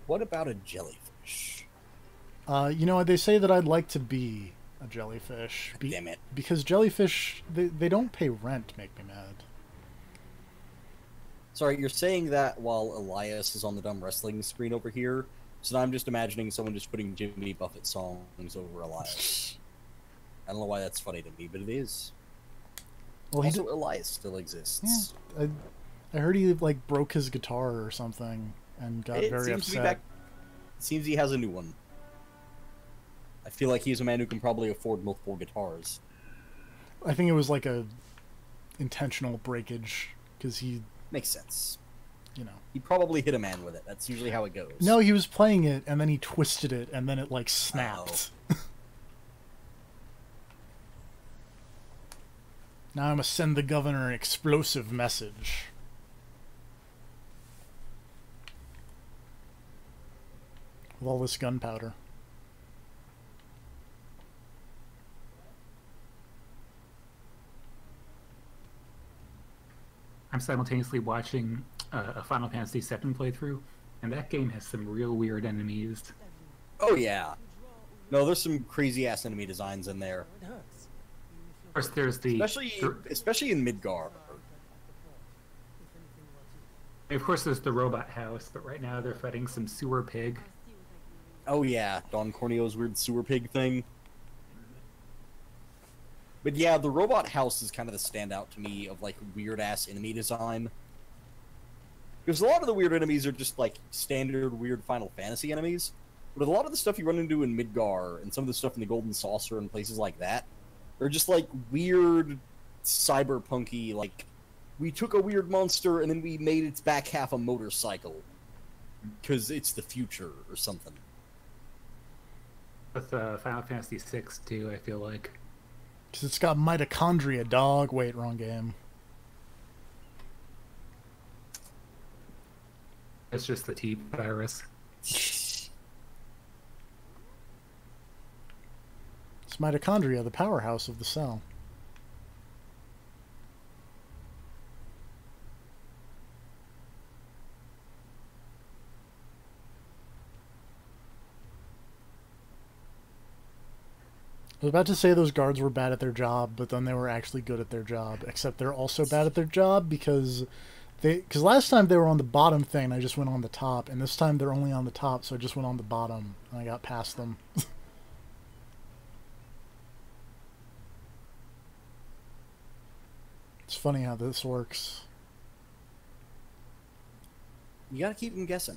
What about a jellyfish?
You know, they say that I'd like to be a jellyfish.
Damn it.
Because jellyfish, they don't pay rent, Make me mad.
Sorry, you're saying that while Elias is on the dumb wrestling screen over here, so now I'm just imagining someone just putting Jimmy Buffett songs over Elias. I don't know why that's funny to me, but it is. Well, also, Elias still exists.
Yeah, I heard he, like, broke his guitar or something and got very upset.
It seems he has a new one. I feel like he's a man who can probably afford multiple guitars.
I think it was like a intentional breakage because he
makes sense.
You know,
he probably hit a man with it. That's usually how it goes.
No, he was playing it and then he twisted it and then it like snapped. Oh. Now I must send the governor an explosive message. With all this gunpowder.
I'm simultaneously watching a Final Fantasy VII playthrough, and that game has some real weird enemies.
Oh yeah, no, there's some crazy ass enemy designs in there.
Of course, there's the
especially in Midgar.
Of course, there's the robot house, but right now they're fighting some sewer pig.
Oh yeah, Don Corneo's weird sewer pig thing. But yeah, the robot house is kind of the standout to me of like weird-ass enemy design. Because a lot of the weird enemies are just like standard weird Final Fantasy enemies. But a lot of the stuff you run into in Midgar and some of the stuff in the Golden Saucer and places like that are just like weird cyberpunky, like we took a weird monster and then we made its back half a motorcycle. Because it's the future or something.
With Final Fantasy VI too, I feel like.
Because it's got mitochondria, dog. Wait, wrong game.
It's just the T virus.
It's mitochondria, the powerhouse of the cell. I was about to say those guards were bad at their job, but then they were actually good at their job. Except they're also bad at their job because last time they were on the bottom thing, and I just went on the top, and this time they're only on the top, so I just went on the bottom, and I got past them. It's funny how this works.
You gotta keep them guessing.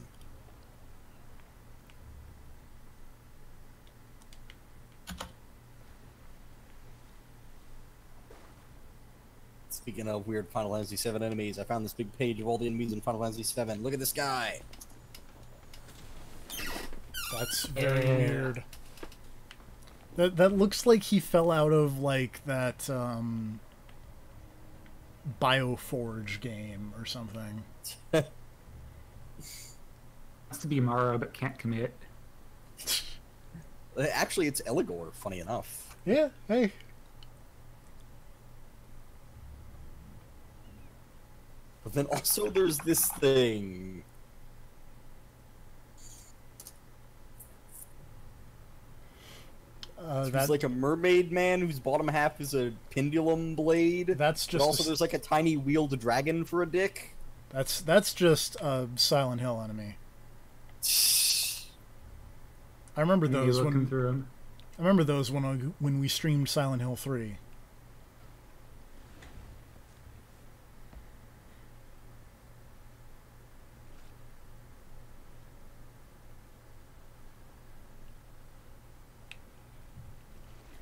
Speaking of weird Final Fantasy VII enemies, I found this big page of all the enemies in Final Fantasy VII. Look at this guy.
That's very weird. That looks like he fell out of like that Bioforge game or something.
Wants to be Mara but can't commit.
Actually, it's Eligor, funny enough.
Yeah, hey.
But then also there's this thing. He's like a mermaid man whose bottom half is a pendulum blade.
That's just.
But also, there's like a tiny wheeled dragon for a dick.
That's just a Silent Hill enemy. I remember those when.
Through him.
I remember those when we streamed Silent Hill 3.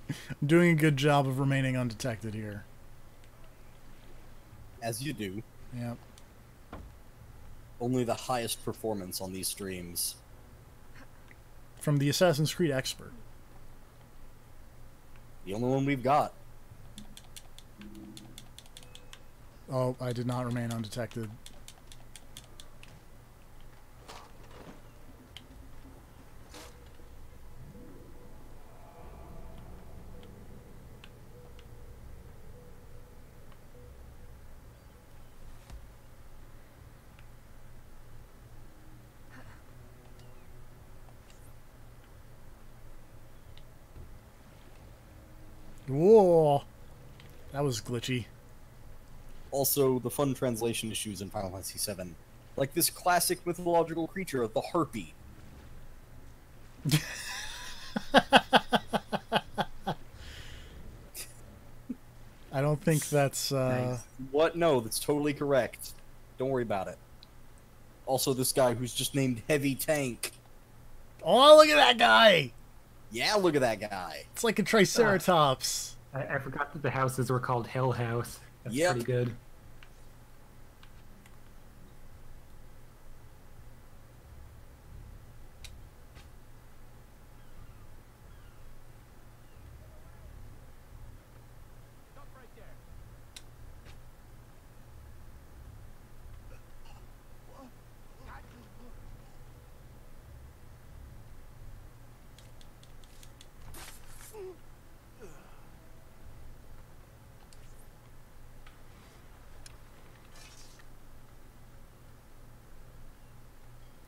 I'm doing a good job of remaining undetected here.
As you do.
Yep.
Only the highest performance on these streams.
From the Assassin's Creed expert.
The only one we've got.
Oh, I did not remain undetected. Whoa, that was glitchy.
Also, the fun translation issues in Final Fantasy VII. Like this classic mythological creature, the Harpy.
I don't think that's...
Nice. What? No, that's totally correct. Don't worry about it. Also, this guy who's just named Heavy Tank.
Oh, look at that guy!
Yeah, look at that guy.
It's like a Triceratops.
I forgot that the houses were called Hell House. That's
Yep.
pretty good.
Stop right there.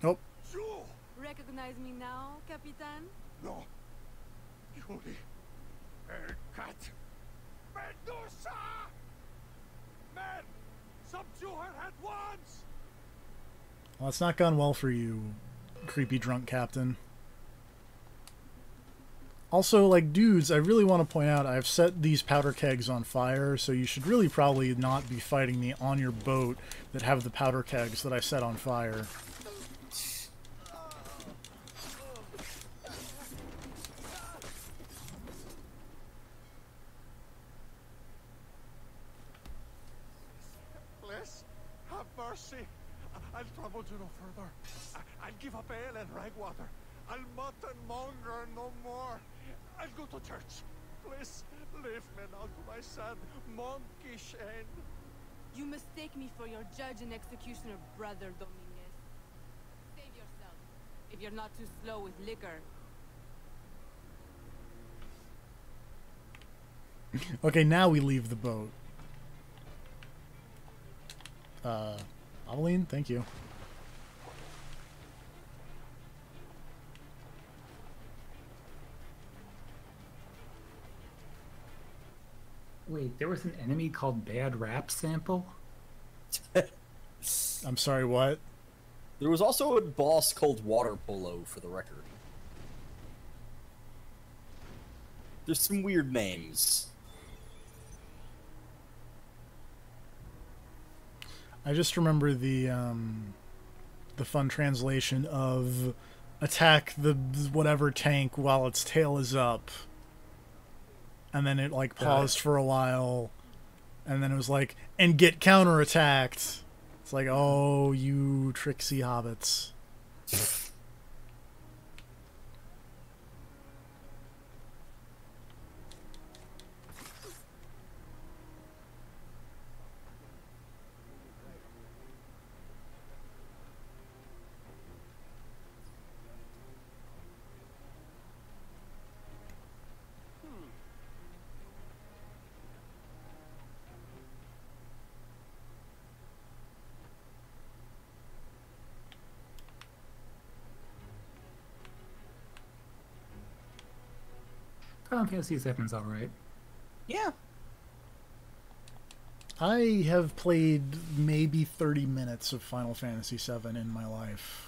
Nope.
You!
Recognize me now, Capitan?
No. Yuri. Cat. Medusa! Men! Subdue her at once!
Well, it's not gone well for you, creepy drunk captain. Also, like, dudes, I really want to point out I've set these powder kegs on fire, so you should really probably not be fighting me on your boat that have the powder kegs that I set on fire.
Please, have mercy. I'll travel to no further. I'll give up ale and rag water. I'll mutton monger no more. I'll go to church. Please, leave me now to my sad, monkish end.
You mistake me for your judge and executioner, Brother Dominguez. Save yourself, if you're not too slow with liquor.
Okay, now we leave the boat. Aveline, thank you.
Wait, there was an enemy called Bad Rap Sample?
I'm sorry, what?
There was also a boss called Water Polo, for the record. There's some weird names.
I just remember the fun translation of attack the whatever tank while its tail is up, and then it like paused for a while, and then it was like, and get counterattacked. It's like, oh, you tricksy hobbits.
Final Fantasy VII's alright.
Yeah.
I have played maybe 30 minutes of Final Fantasy VII in my life.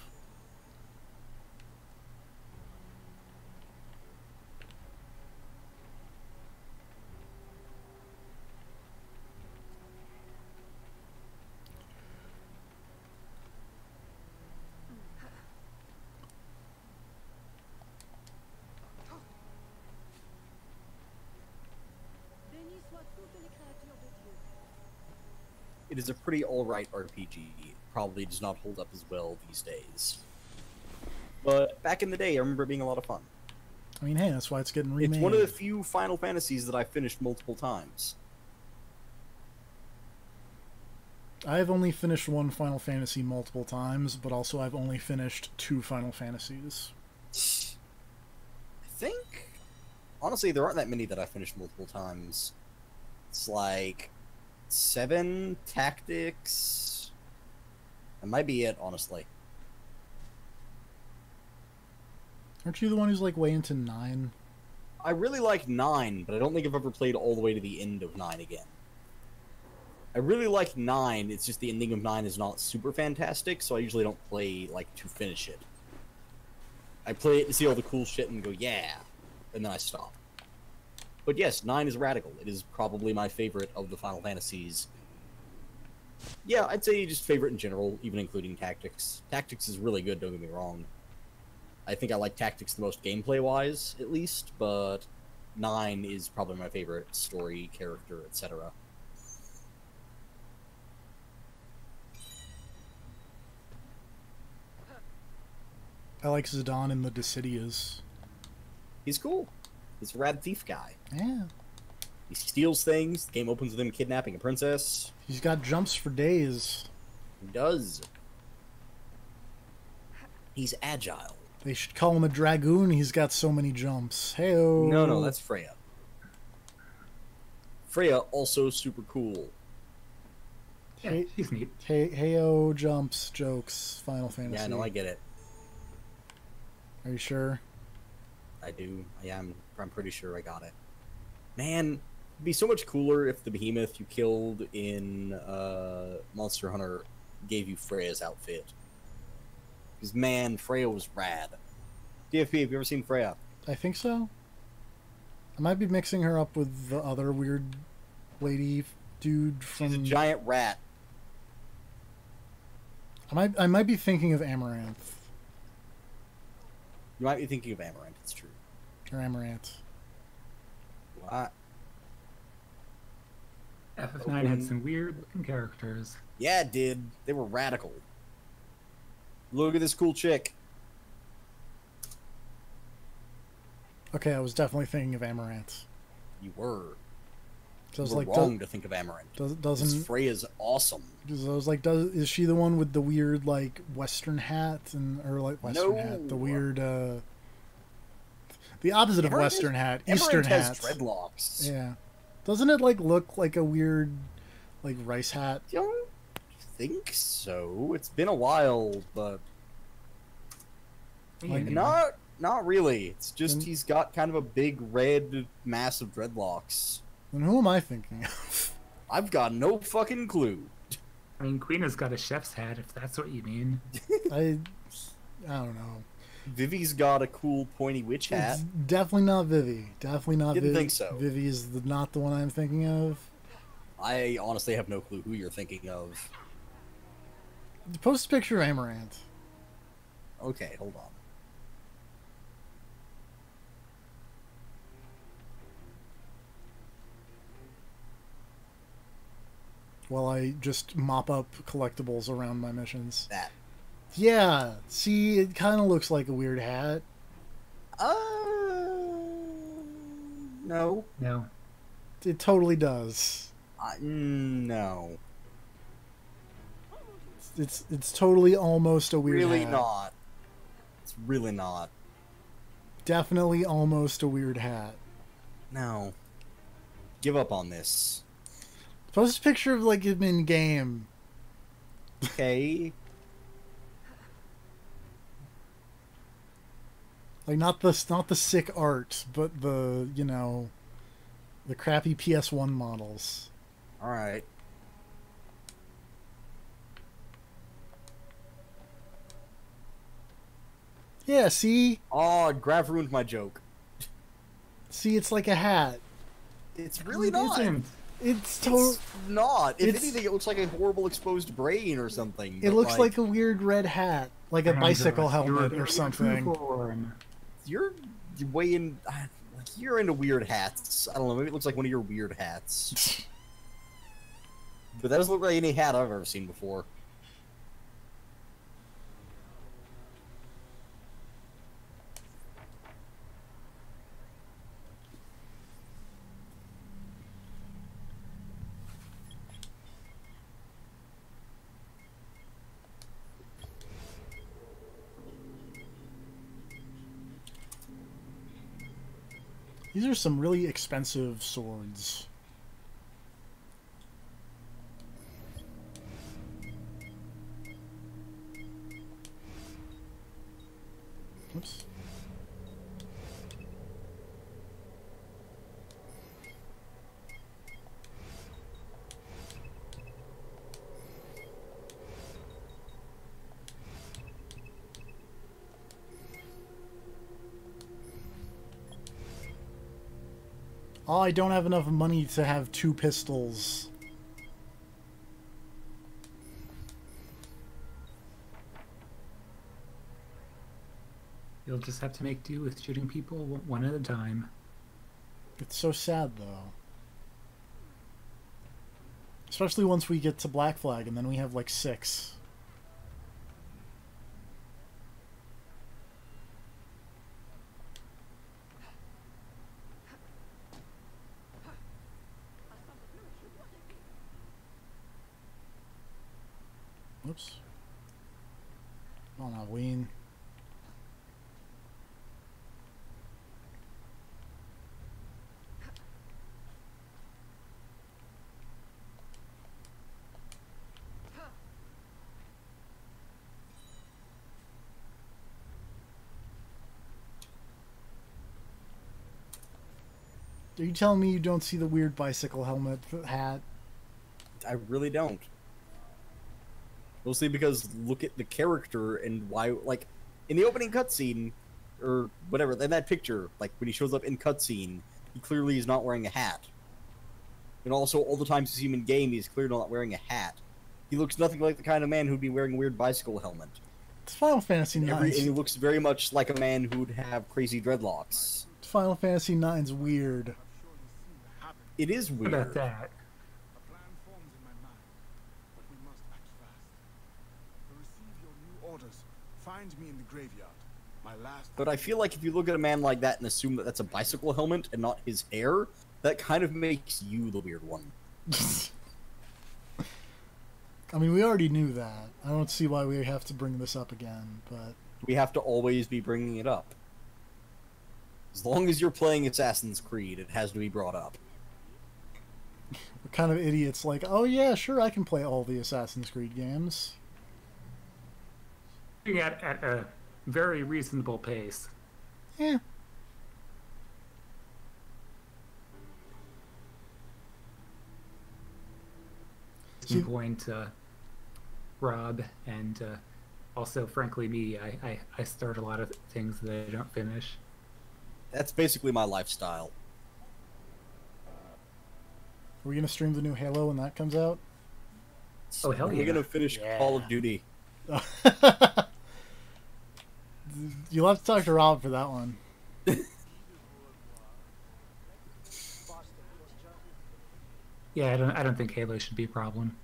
It is a pretty alright RPG. It probably does not hold up as well these days. But back in the day, I remember it being a lot of fun.
I mean, hey, that's why it's getting remade.
It's one of the few Final Fantasies that I finished multiple times.
I've only finished one Final Fantasy multiple times, but also I've only finished 2 Final Fantasies.
I think... Honestly, there aren't that many that I finished multiple times. It's like... 7 Tactics... That might be it, honestly.
Aren't you the one who's like way into 9?
I really like 9, but I don't think I've ever played all the way to the end of 9 again. I really like 9, it's just the ending of 9 is not super fantastic, so I usually don't play, like, to finish it. I play it to see all the cool shit and go, yeah, and then I stop. But yes, 9 is radical. It is probably my favorite of the Final Fantasies. Yeah, I'd say just favorite in general, even including Tactics. Tactics is really good, don't get me wrong. I think I like Tactics the most gameplay-wise, at least, but 9 is probably my favorite story, character, etc.
I like Zidane in the Dissidias.
He's cool. He's a rad thief guy.
Yeah.
He steals things. The game opens with him kidnapping a princess.
He's got jumps for days.
He does. He's agile.
They should call him a Dragoon. He's got so many jumps. Hey-oh.
No, that's Freya. Freya also super cool.
Yeah, she's neat.
Hey-oh, jumps, jokes, Final Fantasy.
Yeah, no, I get it.
Are you sure?
I do. Yeah, I'm pretty sure I got it. Man, it'd be so much cooler if the behemoth you killed in Monster Hunter gave you Freya's outfit. Because, man, Freya was rad. DFP, have you ever seen Freya?
I think so. I might be mixing her up with the other weird lady dude from...
She's a giant rat.
I might be thinking of Amaranth.
You might be thinking of Amaranth, it's true.
Or Amaranth.
What?
FF9 had some weird-looking characters.
Yeah, it did. They were radical. Look at this cool chick.
Okay, I was definitely thinking of Amaranth.
You were.
So I was
you were
like,
wrong to think of Amaranth.
Doesn't
Freya's awesome.
Because I was like, is she the one with the weird like Western hat or like Western hat? The weird, the opposite of Western hat, Eastern hat.
Has dreadlocks.
Yeah. Doesn't it like look like a weird, like rice hat?
Don't think so. It's been a while, but
Like,
not really. It's just he's got kind of a big red mass of dreadlocks.
Then who am I thinking of?
I've got no fucking clue.
I mean, Queen has got a chef's hat, if that's what you mean.
I don't know.
Vivi's got a cool pointy witch hat.
It's definitely not Vivi. Definitely not
Didn't
Vivi.
think so.
Vivi is not the one I'm thinking of.
I honestly have no clue who you're thinking of.
Post a picture of Amaranth.
Okay, hold on.
While I just mop up collectibles around my missions.
That.
Yeah, see, it kind of looks like a weird hat.
No.
No.
It totally does.
No.
It's totally almost a weird
Really
hat.
not. It's really not.
Definitely almost a weird hat.
No. Give up on this.
Post a picture of like him in game.
Okay.
Like not the sick art, but the, you know, the crappy PS1 models.
All right.
Yeah, see?
Oh, Grav ruined my joke.
See, it's like a hat.
It's really
It
not.
isn't.
It's
not. If
It's-
anything, it looks like a horrible exposed brain or something.
It
but,
looks like a weird red hat, like a bicycle helmet or something.
You're way in. Like you're into weird hats. I don't know. Maybe it looks like one of your weird hats. But that doesn't look like any hat I've ever seen before.
These are some really expensive swords. Oops. Oh, I don't have enough money to have 2 pistols.
You'll just have to make do with shooting people one at a time.
It's so sad, though. Especially once we get to Black Flag, and then we have, like, 6. Oops. Come on, Halloween. Are you telling me you don't see the weird bicycle helmet hat?
I really don't. Mostly because look at the character and why, like, in the opening cutscene, or whatever, in that picture, like, when he shows up in cutscene, he clearly is not wearing a hat. And also, all the times you see him in game, he's clearly not wearing a hat. He looks nothing like the kind of man who'd be wearing a weird bicycle helmet.
It's Final Fantasy IX.
And he looks very much like a man who'd have crazy dreadlocks.
Final Fantasy IX's weird.
It is
What
weird.
about that?
A plan forms in my mind, but we must act fast. To receive your new orders, find me in the graveyard. My last.
But I feel like if you look at a man like that and assume that that's a bicycle helmet and not his hair, that kind of makes you the weird one.
I mean, we already knew that. I don't see why we have to bring this up again, but...
We have to always be bringing it up. As long as you're playing Assassin's Creed, it has to be brought up.
We're kind of idiots like, oh yeah, sure, I can play all the Assassin's Creed games.
At a very reasonable pace.
Yeah.
At some point, Rob and also, frankly, me, I start a lot of things that I don't finish.
That's basically my lifestyle.
Are we gonna stream the new Halo when that comes out?
Oh, hell
We're
yeah.
gonna finish
Yeah.
Call of Duty.
You'll have to talk to Rob for that one.
Yeah, I don't think Halo should be a problem.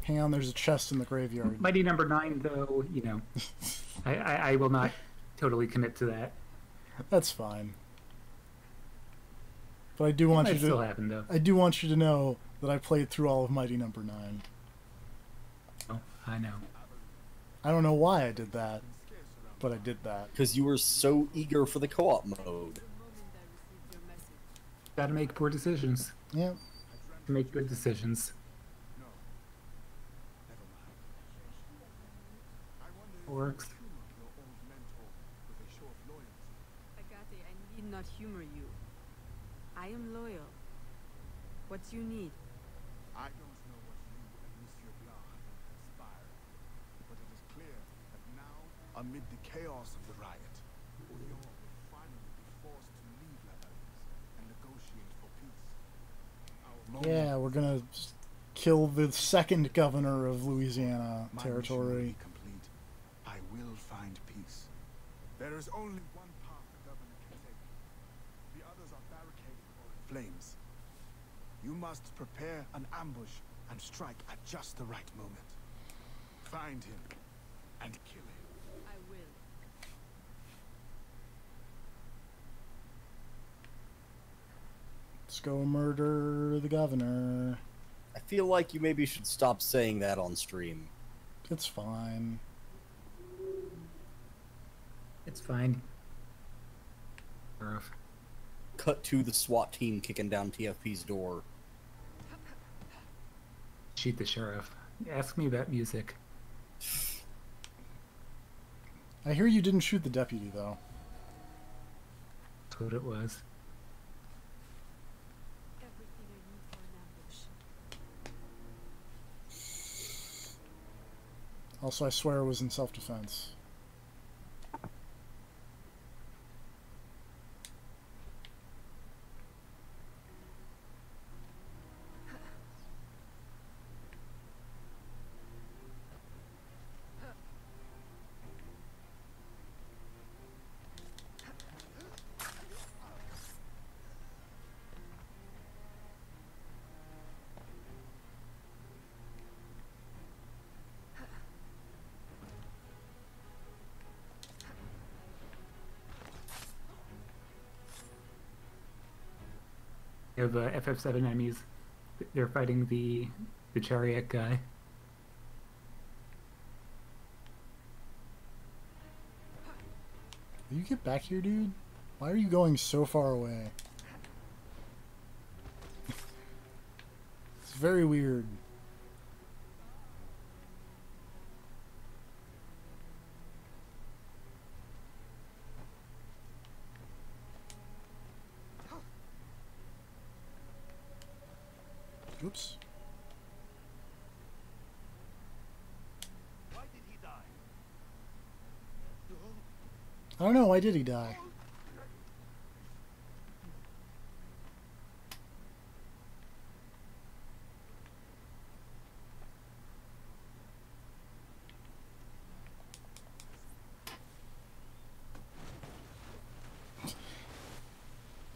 Hang on, there's a chest in the graveyard.
Mighty number 9, though, you know, I will not totally commit to that.
That's fine. But I do want you to
still happen, though.
I do want you to know that I played through all of Mighty Number 9.
Oh, I know.
I don't know why I did that, but I did that.
Because you were so eager for the co-op mode.
The moment I received your message.
Gotta make poor decisions.
Yeah.
To make good decisions.
No. Never mind. I wonder if
Works.
you humor your old mentor with a show of loyalty.
Agate, I need not humor you. I am loyal. What you need?
I don't know what you and Monsieur Blanc have conspired, but it is clear that now, amid the chaos of the riot, Orion will finally be forced to leave La Valise and negotiate for peace. Our moment
Yeah, we're gonna kill the second governor of Louisiana
My
territory.
mission will be complete. I will find peace. There is only one path the governor can take. The others are barricaded or in flames. You must prepare an ambush and strike at just the right moment. Find him and kill him.
I will.
Let's go murder the governor.
I feel like you maybe should stop saying that on stream.
It's fine.
It's fine. Sheriff.
Cut to the SWAT team kicking down TFP's door.
Shoot the sheriff. Ask me about music.
I hear you didn't shoot the deputy, though.
That's what it was.
Everything I need for an ambush.
Also, I swear it was in self-defense.
You have FF7 enemies. They're fighting the chariot guy.
Will you get back here, dude? Why are you going so far away? It's very weird. Oops.
Why did he die?
I don't know, why did he die?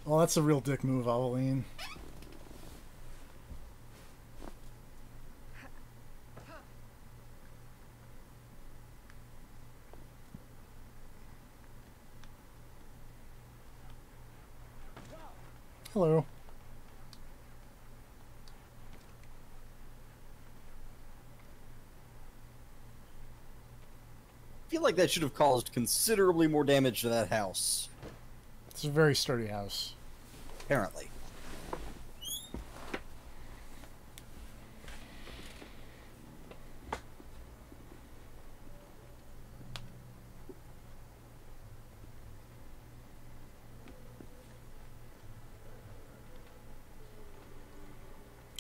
Well, that's a real dick move, Aveline. Hello.
I feel like that should have caused considerably more damage to that house.
It's a very sturdy house.
Apparently.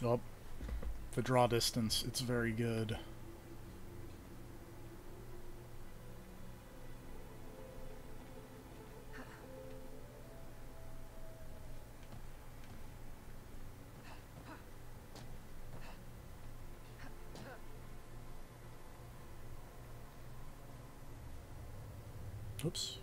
Oh, the draw distance, it's very good. Oops.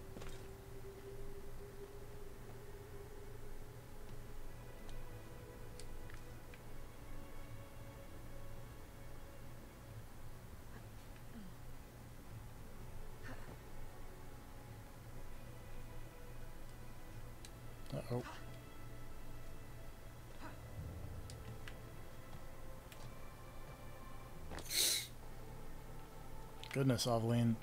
Uh-oh. Goodness, Aveline.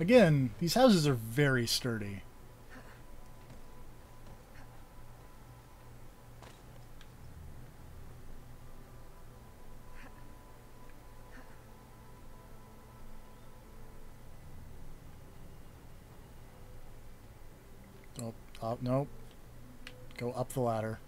Again, these houses are very sturdy. Oh, nope. Go up the ladder.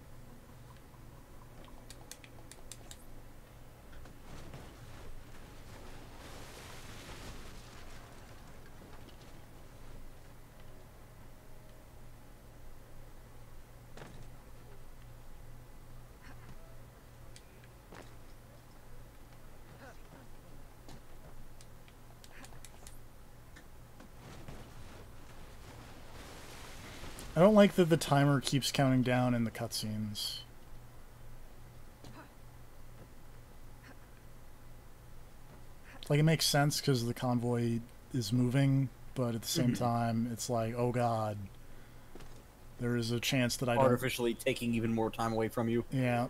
I don't like that the timer keeps counting down in the cutscenes. Like, it makes sense because the convoy is moving, but at the same time, it's like, oh god, there is a chance that I don't...
Artificially taking even more time away from you.
Yeah.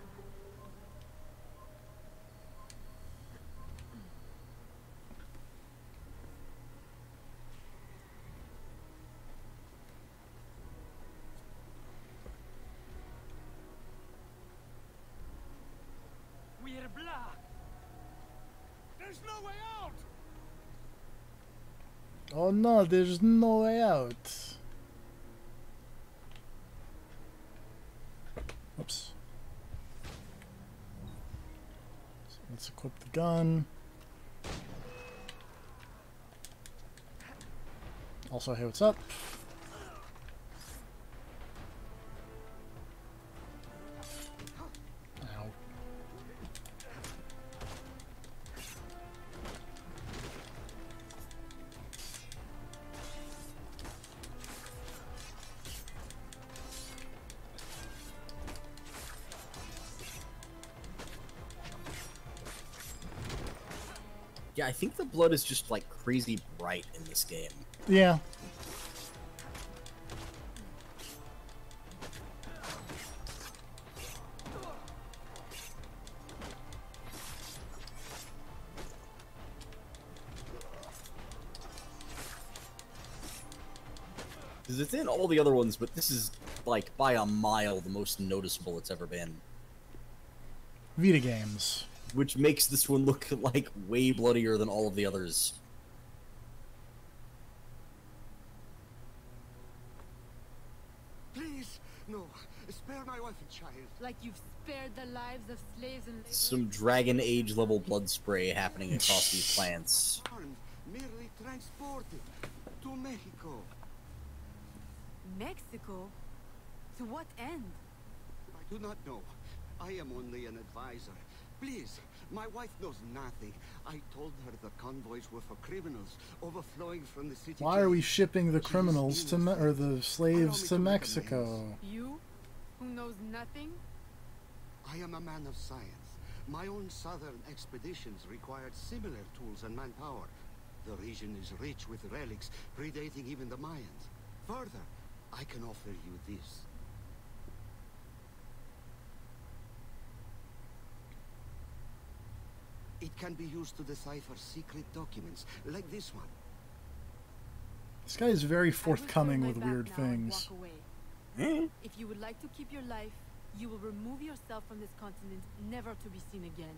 We're blocked. There's no way out.
Oh no, there's no way out. Oops. So let's equip the gun. Also, hey, what's up? Ow.
Yeah, I think the blood is just like crazy bright in this game.
Yeah.
Because it's in all the other ones, but this is, like, by a mile the most noticeable it's ever been.
Vita games.
Which makes this one look, like, way bloodier than all of the others.
Please, no. Spare my wife and child.
Like you've spared the lives of slaves and laborers.
Some Dragon Age level blood spray happening across these plants.
Harmed, merely transported to Mexico.
Mexico? To what end?
I do not know. I am only an advisor. Please, my wife knows nothing. I told her the convoys were for criminals overflowing from the city.
Why are we shipping the criminals to or the slaves to Mexico?
You, who knows nothing?
I am a man of science. My own southern expeditions required similar tools and manpower. The region is rich with relics predating even the Mayans. Further, I can offer you this. It can be used to decipher secret documents, like this one.
This guy is very forthcoming with weird things.
If you would like to keep your life, you will remove yourself from this continent, never to be seen again.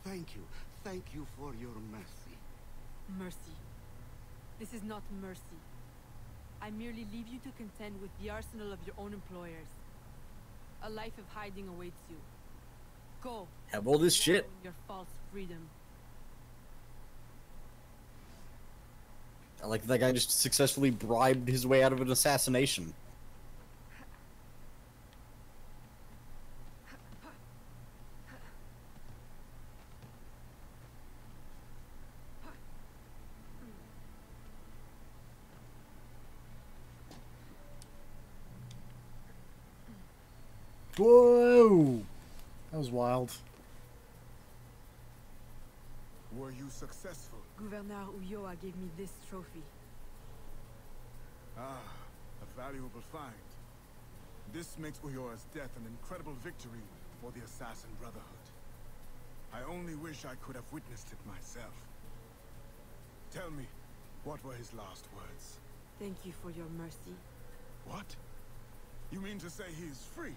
Thank you. Thank you for your mercy.
Mercy. This is not mercy. I merely leave you to contend with the arsenal of your own employers. A life of hiding awaits you. Go.
Have all this shit.
Your false freedom.
Like, that guy just successfully bribed his way out of an assassination.
Whoa! That was wild.
Were you successful?
Gouverneur Ulloa gave me this trophy.
Ah, a valuable find. This makes Ulloa's death an incredible victory for the Assassin Brotherhood. I only wish I could have witnessed it myself. Tell me, what were his last words?
Thank you for your mercy.
What? You mean to say he is free?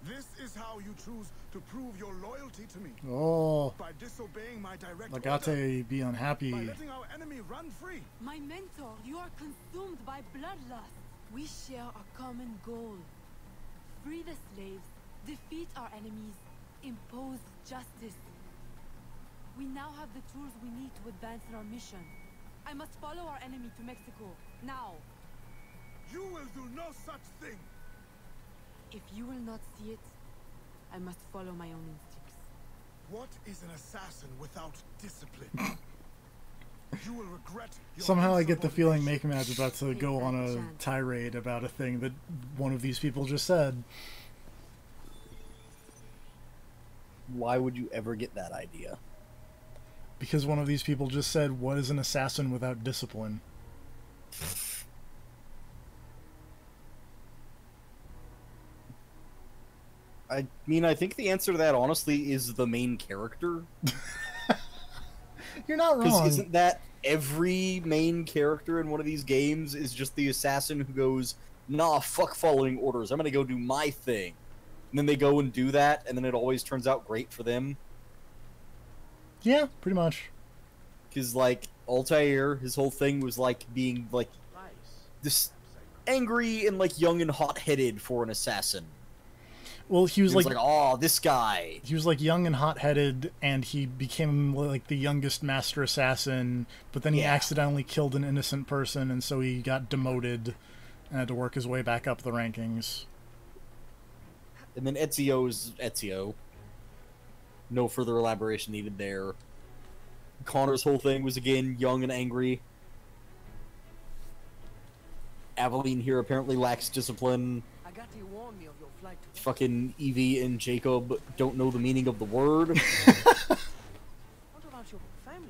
This is how you choose to prove your loyalty to me?
Oh,
By disobeying my direct order?
Lagate be unhappy.
By letting our enemy run free?
My mentor, you are consumed by bloodlust. We share a common goal. Free the slaves, defeat our enemies, impose justice. We now have the tools we need to advance in our mission. I must follow our enemy to Mexico, now.
You will do no such thing!
If you will not see it, I must follow my own instincts.
What is an assassin without discipline? You will regret your
Somehow I get the feeling
insubordination.
Makemad's about to go on a tirade about a thing that one of these people just said.
Why would you ever get that idea?
Because one of these people just said, what is an assassin without discipline?
I mean, I think the answer to that, honestly, is the main character.
You're not
Because
wrong.
isn't that every main character in one of these games is just the assassin who goes, nah, fuck following orders, I'm gonna go do my thing. And then they go and do that, and then it always turns out great for them.
Yeah, pretty much.
Because, like, Altair, his whole thing was, like, being, like, this angry and, like, young and hot-headed for an assassin.
Well, he was
He was like, oh, this guy.
he was like young and hot-headed, and he became like the youngest master assassin, but then he
Yeah.
accidentally killed an innocent person, and so he got demoted and had to work his way back up the rankings.
And then Ezio's Ezio. No further elaboration needed there. Connor's whole thing was, again, young and angry. Aveline here apparently lacks discipline.
I got you warn me of your flight to
Fucking Evie and Jacob don't know the meaning of the word.
What about your family?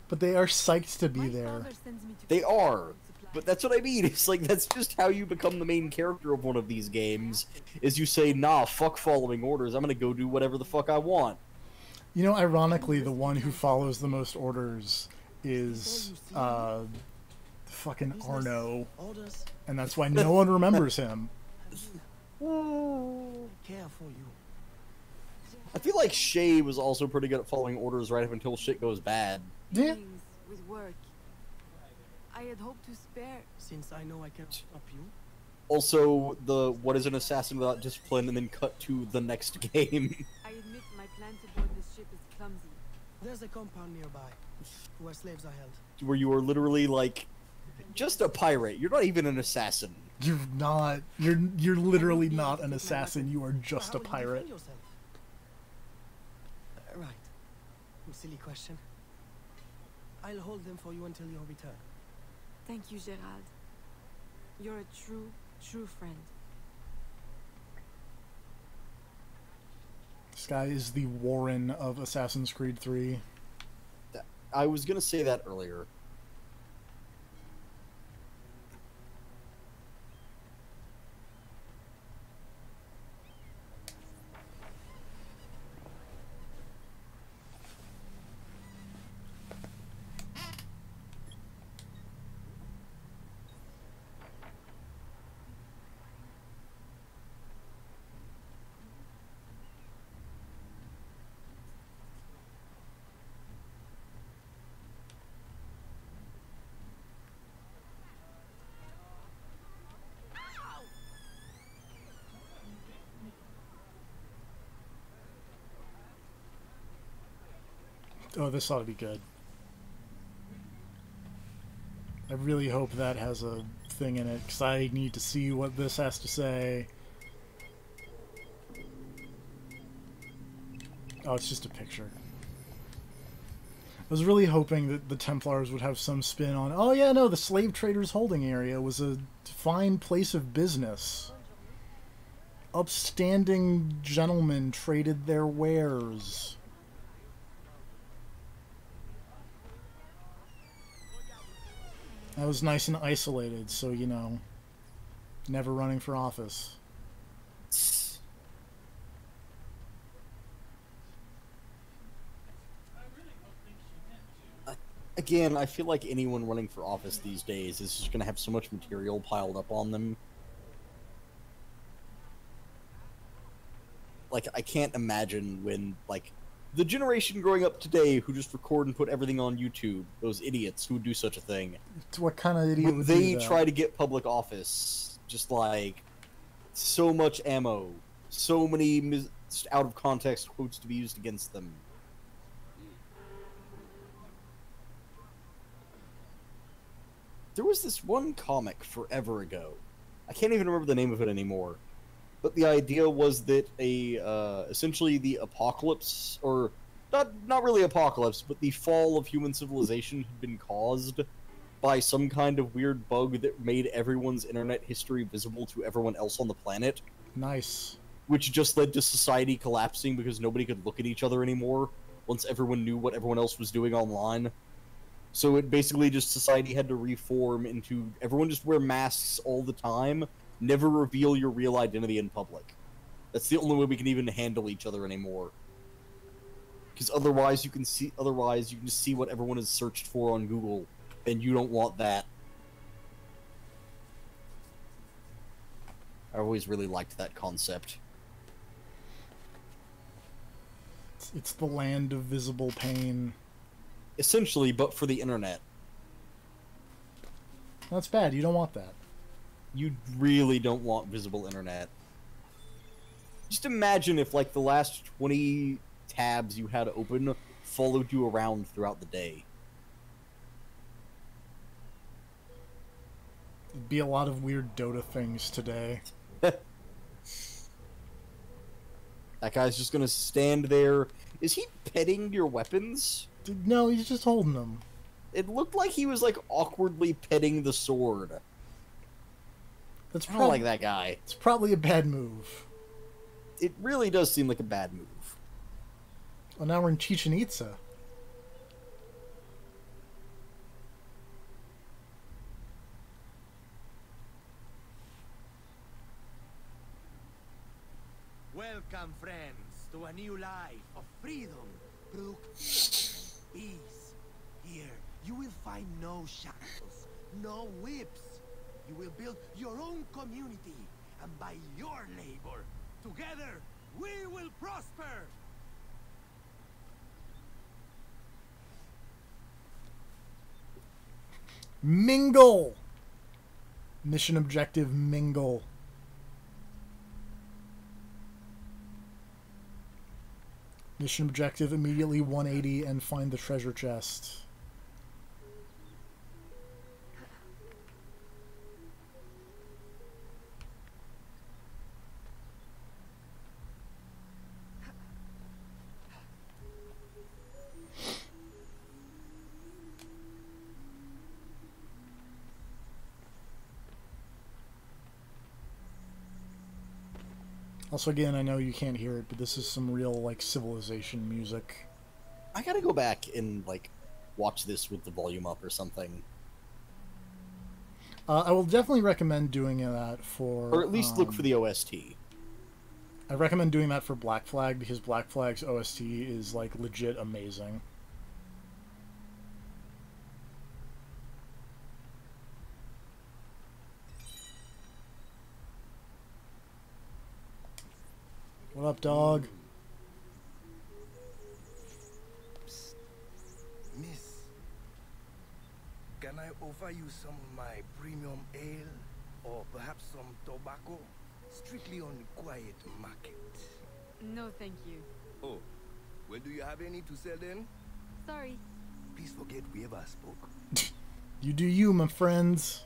But they are psyched to be
My
there.
father sends me to
They
collect
are.
food supplies.
But that's what I mean. It's like, that's just how you become the main character of one of these games. Is you say, nah, fuck following orders. I'm gonna go do whatever the fuck I want.
You know, ironically, the one who follows the most orders is fucking Arno,
Orders
and that's why no one remembers him.
care for you.
I feel like Shay was also pretty good at following orders right up until shit goes bad.
Yeah.
Dealings with work. I had hoped to spare.
Since I know I cannot stop you,
Also, the what is an assassin without discipline, and then cut to the next game.
I admit my plan to board this ship is clumsy.
there's a compound nearby where slaves are held.
Where you are literally like just a pirate. You're not even an assassin.
You're not. You're literally not an assassin. You are just
How
a
will you
pirate.
defend yourself? Right. Silly question. I'll hold them for you until your return.
Thank you, Gerald. You're a true friend.
This guy is the Warren of Assassin's Creed 3.
I was gonna say that earlier.
Oh, this ought to be good. I really hope that has a thing in it, because I need to see what this has to say. Oh, it's just a picture. I was really hoping that the Templars would have some spin on, oh yeah, no, the slave traders' holding area was a fine place of business. Upstanding gentlemen traded their wares. That was nice and isolated, so, you know, never running for office.
Again, I feel like anyone running for office these days is just going to have so much material piled up on them. Like, I can't imagine when, like, the generation growing up today who just record and put everything on YouTube, those idiots who would do such a thing.
What kind of idiot
When
would
they
do that?
try to get public office, just like, so much ammo, so many out of context quotes to be used against them. There was this one comic forever ago. I can't even remember the name of it anymore. But the idea was that essentially the apocalypse, or not really apocalypse, but the fall of human civilization had been caused by some kind of weird bug that made everyone's internet history visible to everyone else on the planet.
Nice.
Which just led to society collapsing because nobody could look at each other anymore once everyone knew what everyone else was doing online. So it basically just, society had to reform into, everyone just wear masks all the time, never reveal your real identity in public. That's the only way we can even handle each other anymore. Because otherwise you can just see what everyone has searched for on Google, and you don't want that. I always really liked that concept.
It's the land of visible pain.
Essentially, but for the internet.
That's bad. You don't want that.
You really don't want visible internet. Just imagine if, like, the last 20 tabs you had open followed you around throughout the day.
There'd be a lot of weird Dota things today.
That guy's just gonna stand there. Is he petting your weapons?
No, he's just holding them.
It looked like he was, like, awkwardly petting the sword.
That's
I don't like that guy.
It's probably a bad move.
It really does seem like a bad move.
Well, now we're in Chichen Itza.
Welcome, friends, to a new life of freedom, productivity, and peace. Here, you will find no shackles, no whips. You will build your own community, and by your labor, together, we will prosper!
Mingle! Mission objective, mingle. Mission objective, immediately 180 and find the treasure chest. Also, again, I know you can't hear it, but this is some real, like, Civilization music.
I gotta go back and, like, watch this with the volume up or something.
I will definitely recommend doing that for...
Or at least look for the OST.
I recommend doing that for Black Flag, because Black Flag's OST is, like, legit amazing. What up, dog?
Psst. Miss, can I offer you some of my premium ale? Or perhaps some tobacco? Strictly on the quiet market.
No, thank you.
Oh, well, do you have any to sell then?
Sorry.
Please forget we ever spoke.
You do you, my friends.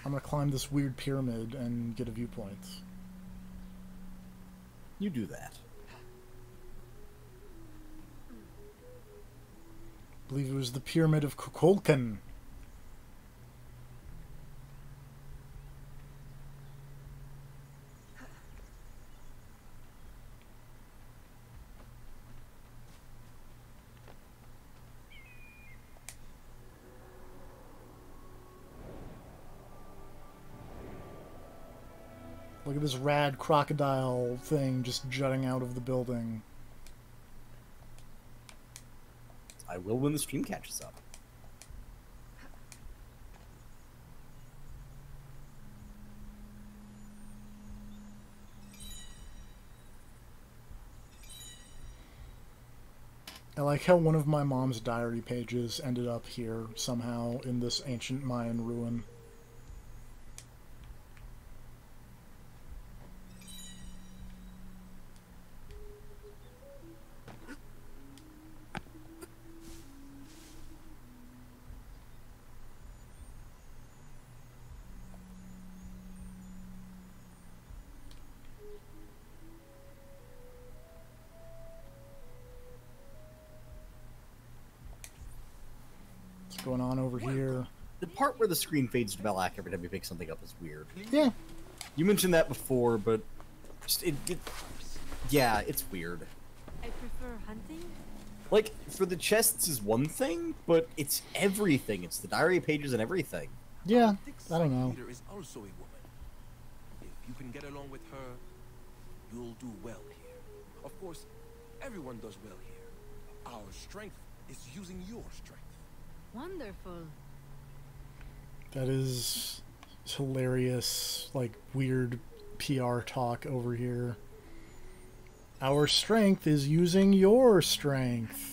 I'm gonna climb this weird pyramid and get a viewpoint.
You do that.
I believe it was the Pyramid of Kukulkan. Look at this rad crocodile thing just jutting out of the building.
I will when the stream catches up.
I like how one of my mom's diary pages ended up here somehow in this ancient Mayan ruin. What's going on over here?
The part where the screen fades to black every time you pick something up is weird.
Yeah.
You mentioned that before, but just, yeah, it's weird.
I prefer hunting.
Like, for the chests is one thing, but it's everything. It's the diary pages and everything.
Yeah, I don't know.
Leader is also a woman. If you can get along with her, you'll do well here. Of course, everyone does well here. Our strength is using your strength.
Wonderful.
That is hilarious, like, weird PR talk over here. Our strength is using your strength.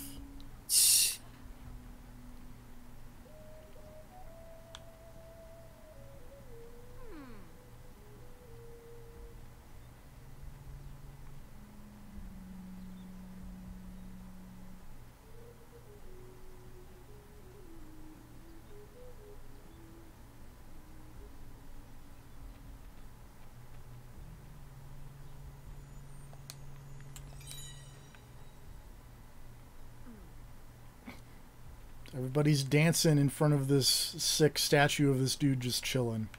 Everybody's dancing in front of this sick statue of this dude just chilling.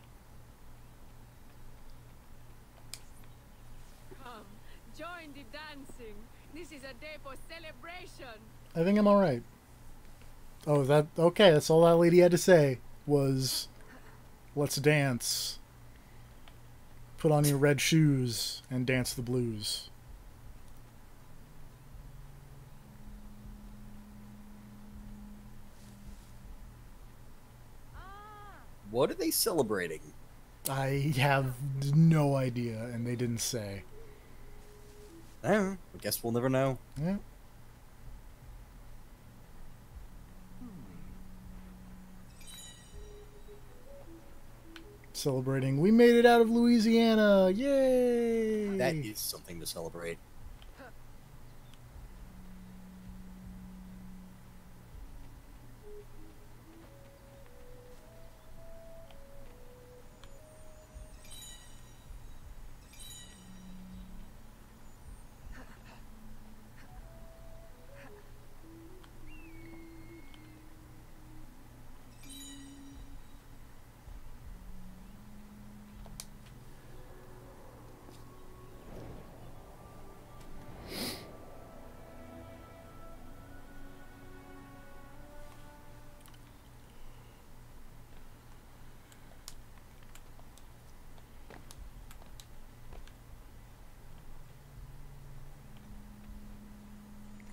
Come, join the dancing. This is a day for celebration.
I think I'm alright. Oh, that okay, that's all that lady had to say was, let's dance. Put on your red shoes and dance the blues.
What are they celebrating?
I have no idea, and they didn't say.
I guess we'll never know.
Yeah. Celebrating, we made it out of Louisiana! Yay!
That is something to celebrate.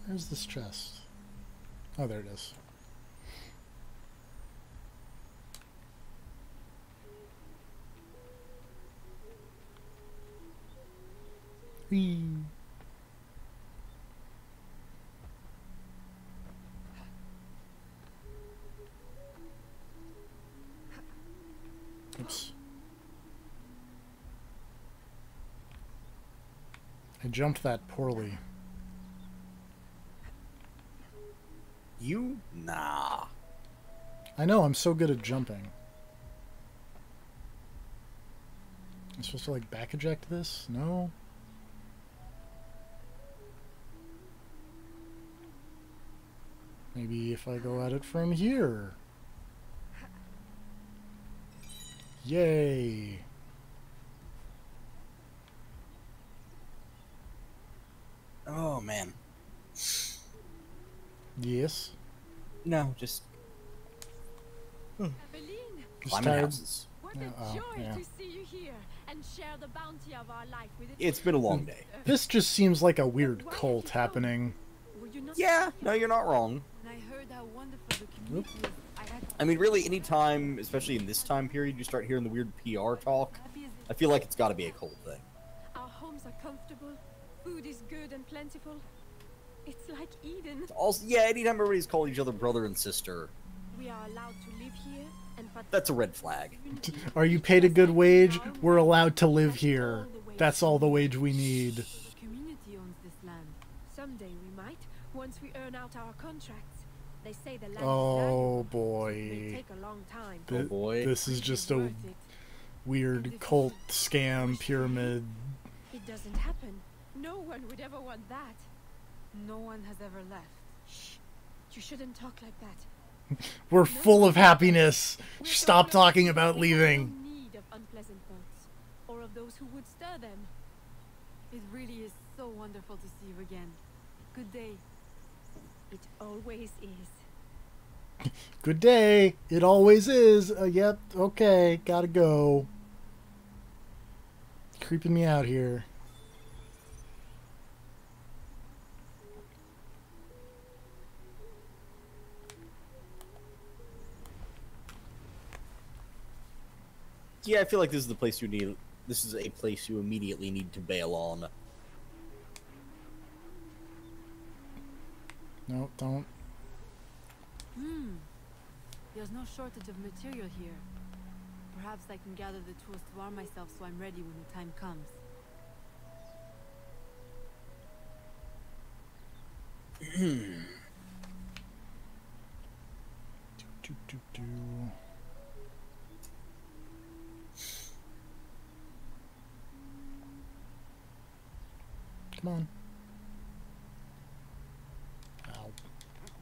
Where's this chest? Oh, there it is. Whee! Oops. I jumped that poorly.
you? Nah.
I know, I'm so good at jumping. I'm supposed to, like, back eject this? No? Maybe if I go at it from here. Yay!
Oh, man.
Yes?
No, just
Eveline,
Just
climbing
tired.
houses.
what
Yeah,
a
oh,
joy
yeah.
to see you here and share the bounty of our life with it.
It's been a long day.
This just seems like a weird cult happening.
Were you not
Yeah, no, you're not wrong.
When I heard how wonderful the community is,
I mean, really, any time, especially in this time period, you start hearing the weird PR talk,
happy as
I feel like it's got to be a cult thing.
our homes are comfortable, food is good and plentiful. It's like Eden.
Also, yeah, anytime everybody's calling each other brother and sister,
We are allowed to live here and
that's a red flag.
Are you paid a good wage? We're allowed to live here. That's all the wage we need.
The community owns this land. Someday we might, once we earn out our contracts. They say the land
Oh
is valuable, so it may
boy.
take a long time.
Oh boy.
This is just a
Worth it.
weird cult scam pyramid.
It doesn't happen. No one would ever want that. No one has ever left. Shh. You shouldn't talk like that.
We're full of happiness.
We're
Stop
so close.
talking about
We have
leaving.
no need of unpleasant thoughts, or of those who would stir them. It really is so wonderful to see you again. Good day. It always is.
Good day. It always is. Yep. Okay. Gotta go. Creeping me out here.
Yeah, I feel like this is the place you need. This is a place you immediately need to bail on.
No, don't.
There's no shortage of material here. Perhaps I can gather the tools to arm myself so I'm ready when the time comes.
Do. Come on. Ow.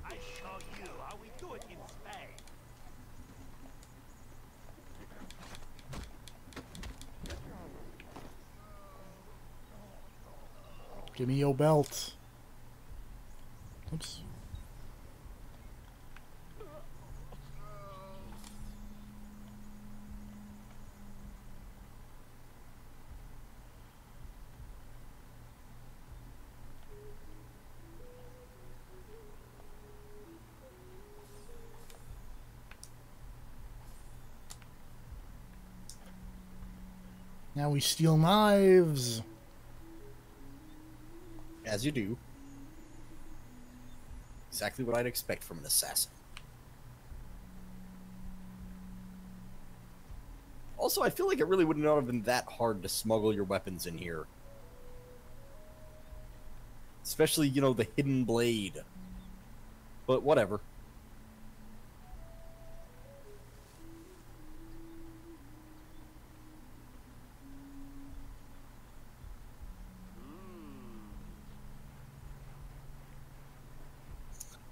I show you how we do it in Spain.
Give me your belt. Oops. Now we steal knives.
As you do. Exactly what I'd expect from an assassin. Also, I feel like it really would not have been that hard to smuggle your weapons in here. Especially, you know, the hidden blade. But whatever.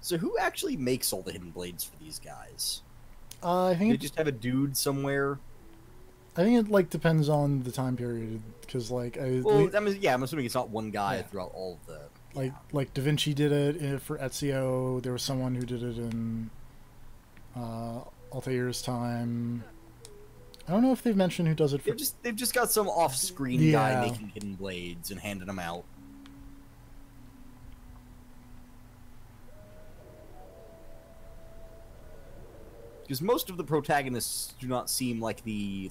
So who actually makes all the hidden blades for these guys?
I think
They
it,
just have a dude somewhere.
I think it like depends on the time period because like
Well, I mean, yeah, I'm assuming it's not one guy
Yeah.
throughout all of the.
like Da Vinci did it for Ezio. There was someone who did it in Altair's time. I don't know if they've mentioned who does it for.
They've just got some off-screen
Yeah.
guy making hidden blades and handing them out. Because most of the protagonists do not seem like the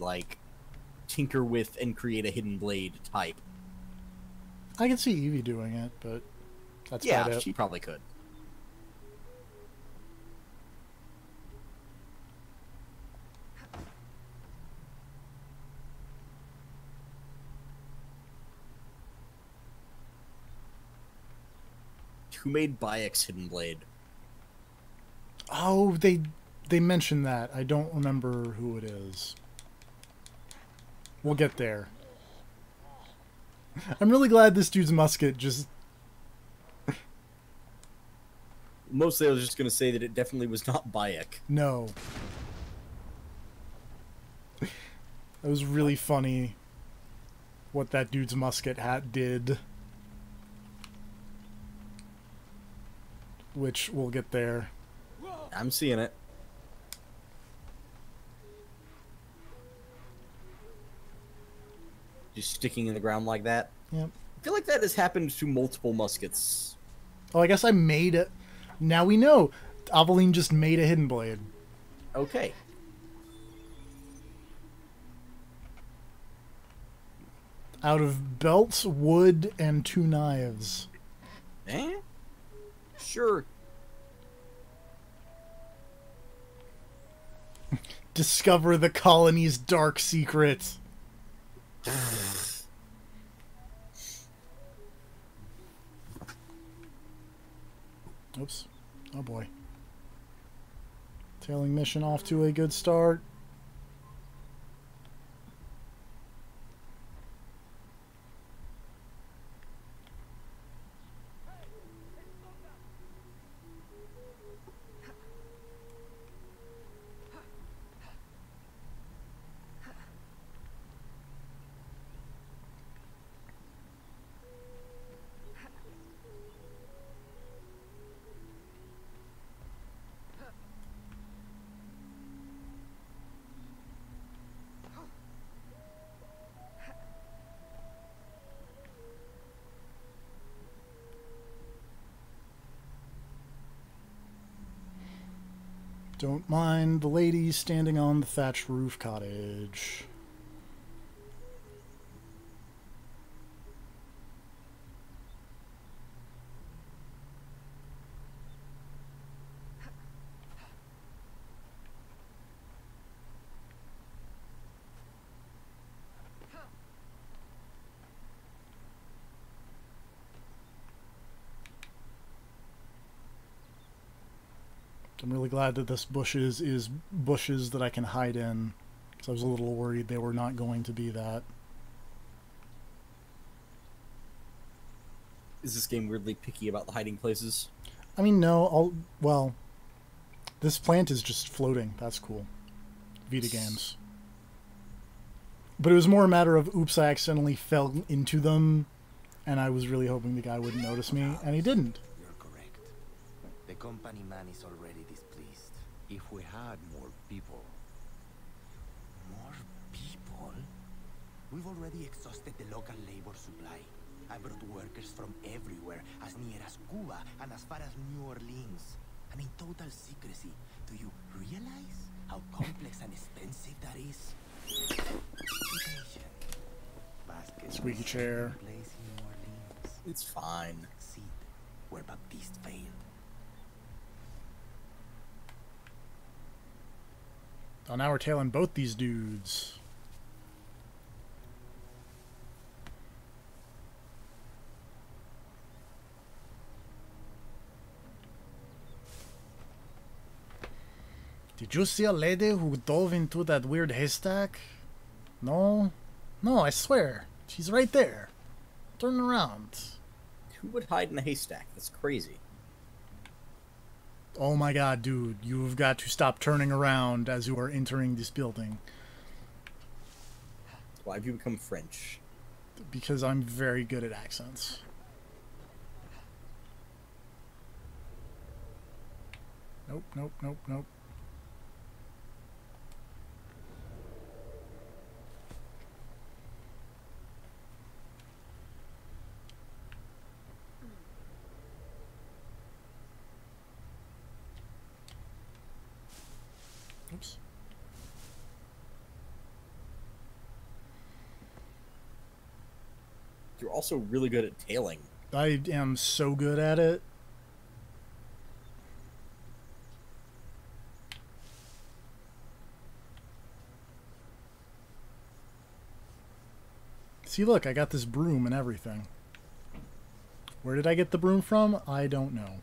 tinker with and create a hidden blade type.
I can see Evie doing it, but that's
Yeah,
about it.
she probably could. Who made Bayek's hidden blade?
Oh, they mentioned that. I don't remember who it is. We'll get there. I'm really glad this dude's musket just...
Mostly I was just going to say that it definitely was not Bayek.
No. That was really funny what that dude's musket hat did. Which we'll get there.
I'm seeing it. Just sticking in the ground like that.
Yep.
I feel like that has happened to multiple muskets.
Oh, I guess I made it. Now we know. Aveline just made a hidden blade.
Okay.
Out of belts, wood, and 2 knives.
Eh? Sure.
Discover the colony's dark secret. Oops. Oh boy. Tailing mission off to a good start. Don't mind the ladies standing on the thatched roof cottage. I'm really glad that this bushes is bushes that I can hide in, because I was a little worried they were not going to be that.
Is this game weirdly picky about the hiding places?
I mean, no, well, this plant is just floating. That's cool. Vita games. But it was more a matter of, oops, I accidentally fell into them, and I was really hoping the guy wouldn't notice me, and he didn't.
You're correct. The company man is already displeased.
If we had more people.
More people? We've already exhausted the local labor supply. I brought workers from everywhere, as near as Cuba and as far as New Orleans. And in total secrecy. Do you realize how complex and expensive that is?
Squeaky chair.
Place in New Orleans.
It's fine.
Succeed where Baptiste failed.
Oh, now we're tailing both these dudes. Did you see a lady who dove into that weird haystack? No? No, I swear. She's right there. Turn around.
Who would hide in a haystack? That's crazy.
Oh my god, dude. You've got to stop turning around as you are entering this building.
Why have you become French?
Because I'm very good at accents. Nope, nope, nope, nope. Oops.
You're also really good at tailing.
I am so good at it. See, look, I got this broom and everything. Where did I get the broom from? I don't know.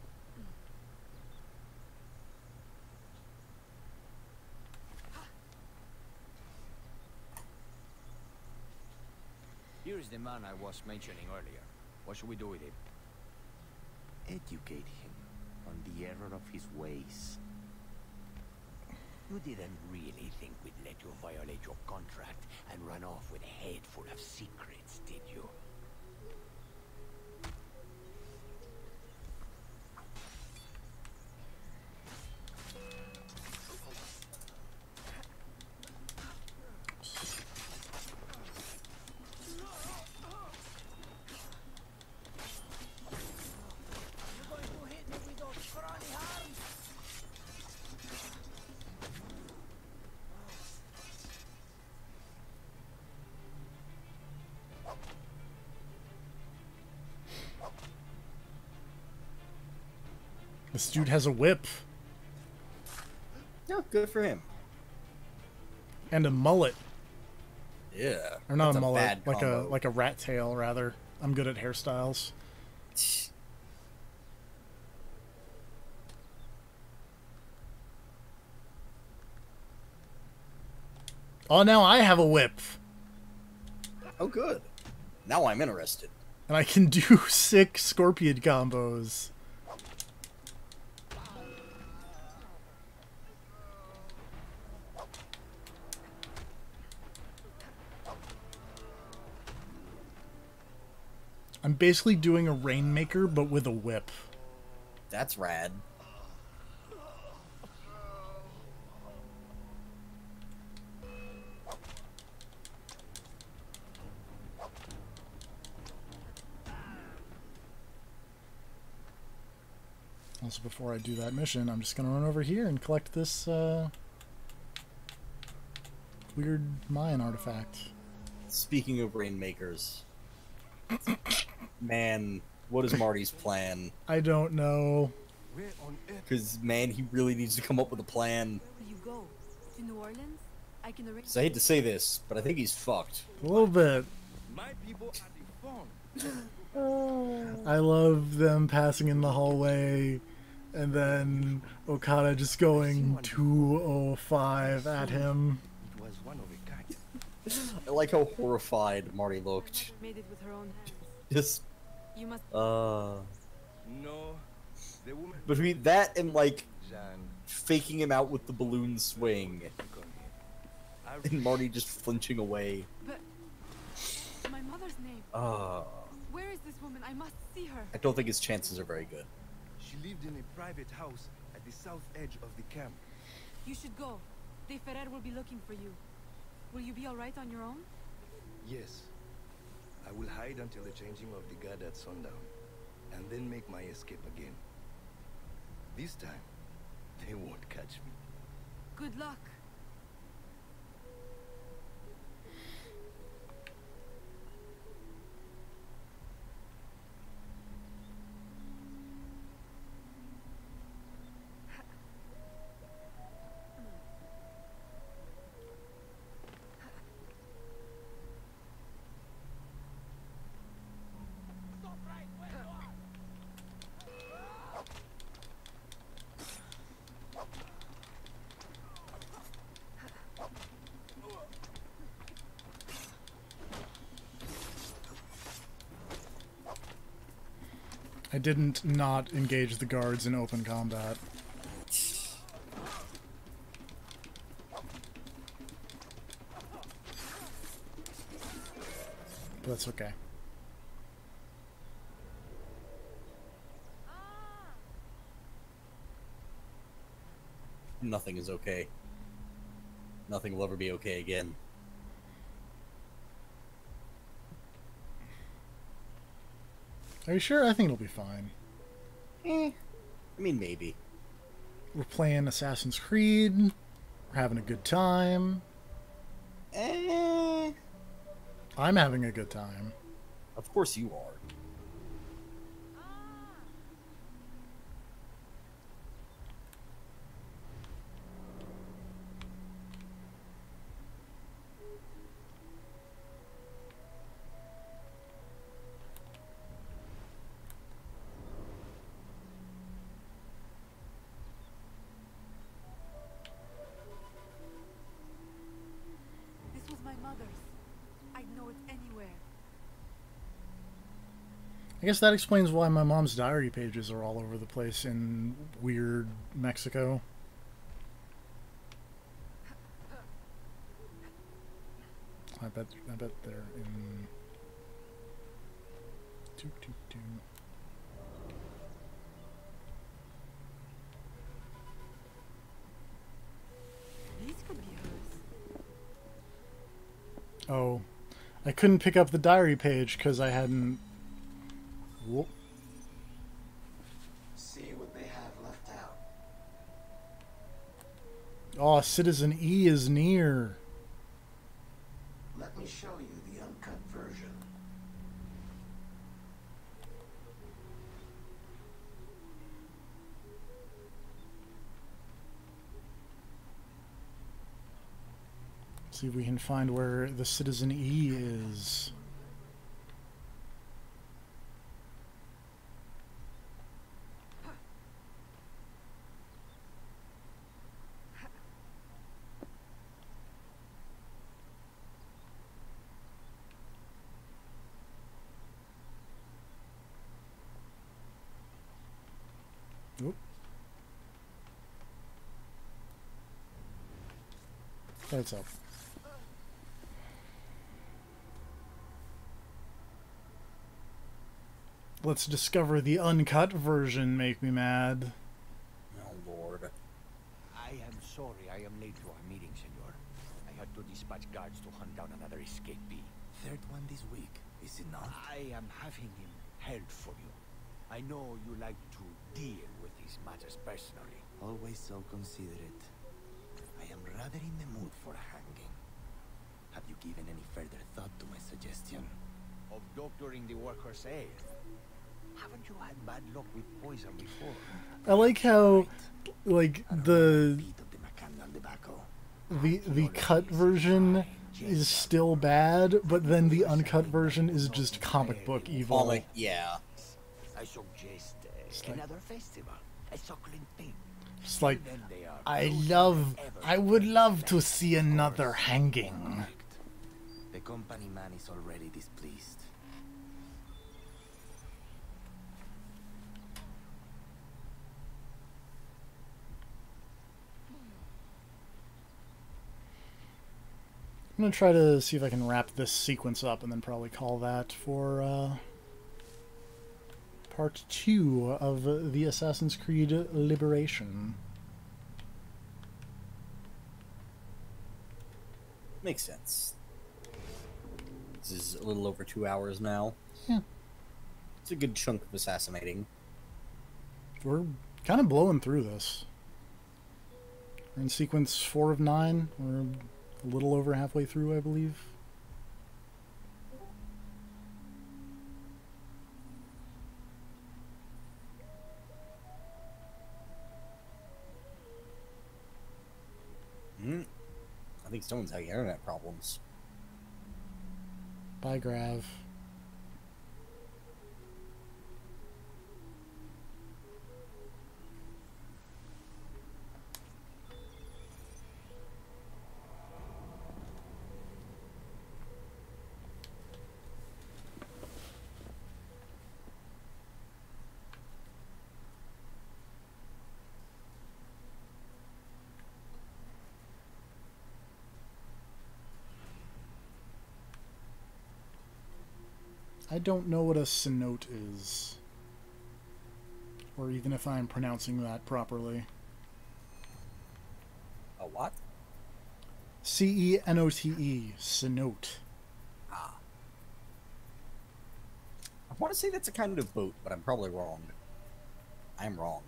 is the man I was mentioning earlier. What should we do with him?
Educate him on the error of his ways.
You didn't really think we'd let you violate your contract and run off with a head full of secrets, did you?
This dude has a whip
Yeah, good for him.
and a mullet,
Yeah.
or not
That's
a mullet,
bad combo.
like a rat tail rather. I'm good at hairstyles. Oh, now I have a whip,
Oh, good. Now I'm interested.
and I can do sick scorpion combos. I'm basically doing a Rainmaker, but with a whip.
That's rad.
Also, before I do that mission, I'm just going to run over here and collect this weird Mayan artifact.
Speaking of rainmakers, man, what is Marty's plan?
I don't know.
Where on earth?
Because, man, he really needs to come up with a plan.
Where will you go? To New Orleans? I can arrange.
So I hate to say this, but I think he's fucked.
A little bit.
My people are deformed.
I love them passing in the hallway and then Okada just going 205 at him.
It was one of a kind.
I like how horrified Marty
My
looked.
mother made it with her own hands.
Just,
You must.
No, the woman
between that and, like,
Jean.
faking him out with the balloon swing,
Come here. I
and Marty just flinching away.
But my mother's name. Where is this woman? I must see her.
I don't think his chances are very good.
She lived in a private house at the south edge of the camp.
You should go. De Ferrer will be looking for you. Will you be all right on your own?
Yes. I will hide until the changing of the guard at sundown, and then make my escape again. This time, they won't catch me.
Good luck.
I didn't not engage the guards in open combat. But that's okay.
Nothing is okay. Nothing will ever be okay again.
Are you sure? I think it'll be fine.
I mean, maybe.
We're playing Assassin's Creed. We're having a good time. I'm having a good time.
Of course you are.
This was my mother's. I'd know it anywhere.
I guess that explains why my mom's diary pages are all over the place in weird Mexico. I bet they're in...
These could be hers.
Oh, I couldn't pick up the diary page because I hadn't... Whoop.
See what they have left out.
Oh, Citizen E is near.
Let me show you the uncut version.
See if we can find where the Citizen E is. Oop. That's up. Let's discover the uncut version. Make me mad.
Oh, Lord.
I am sorry I am late to our meeting, senor. I had to dispatch guards to hunt down another escapee.
Third one this week, is it not?
I am having him held for you. I know you like to deal with these matters personally.
Always so considerate. I am rather in the mood for hanging. Have you given any further thought to my suggestion?
Of doctoring the workers' ale. Haven't you had bad luck with poison before?
I like how, like, the cut version is still bad, but then the uncut version is just comic book evil.
Comic, yeah.
I suggest another festival, a succulent thing.
It's like, I would love to see another hanging.
The company man is already displeased.
I'm gonna try to see if I can wrap this sequence up and then probably call that for part 2 of the Assassin's Creed Liberation.
Makes sense. This is a little over 2 hours now.
Yeah.
It's a good chunk of assassinating.
We're kind of blowing through this. We're in sequence 4 of 9. We're a little over halfway through, I believe.
I think someone's having internet problems.
Bye, Grav. I don't know what a cenote is, or even if I'm pronouncing that properly.
A what?
C-E-N-O-T-E, cenote.
Ah. I want to say that's a kind of boat, but I'm probably wrong. I'm wrong.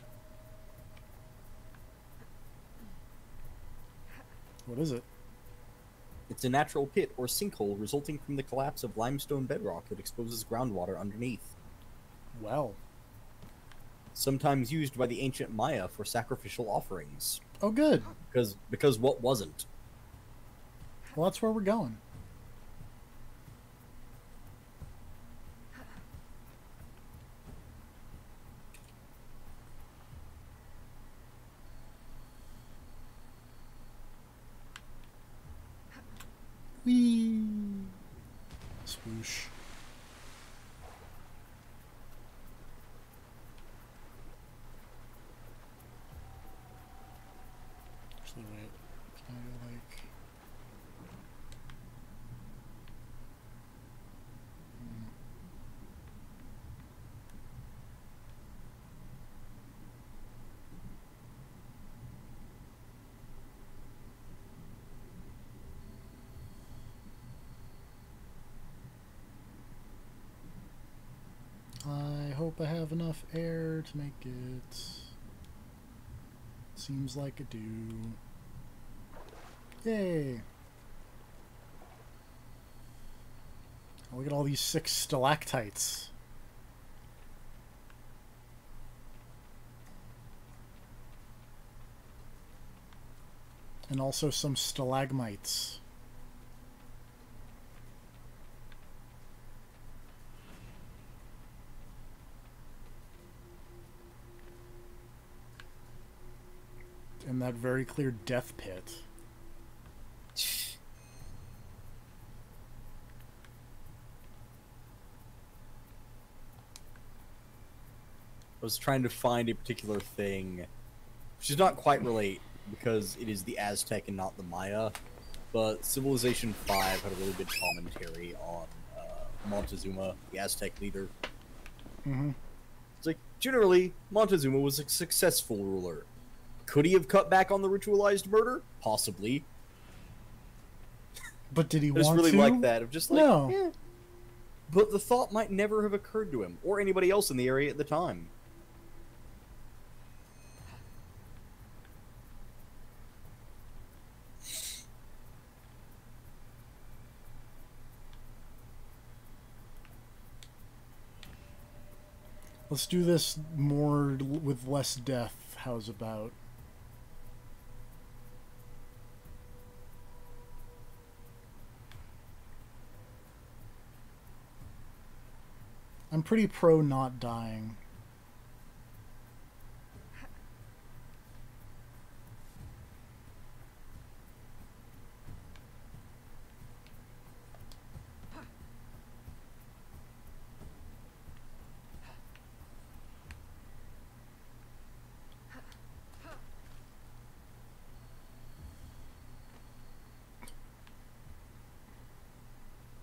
What is it?
It's a natural pit or sinkhole resulting from the collapse of limestone bedrock that exposes groundwater underneath.
Well.
Sometimes used by the ancient Maya for sacrificial offerings.
Oh, good.
Because what wasn't?
Well, that's where we're going. Whee! Swoosh. Actually, wait. Can I go like... I hope I have enough air to make it. Seems like I do. Yay! Oh, look at all these 6 stalactites. And also some stalagmites. And that very clear death pit.
I was trying to find a particular thing, which does not quite relate because it is the Aztec and not the Maya. But Civilization 5 had a really good commentary on Montezuma, the Aztec leader.
Mm-hmm.
It's like, generally, Montezuma was a successful ruler. Could he have cut back on the ritualized murder? Possibly.
But did he
I just
want
really
to?
like that. Of just like,
no.
eh. But the thought might never have occurred to him, or anybody else in the area at the time.
Let's do this more with less death. How's about? I'm pretty pro not dying.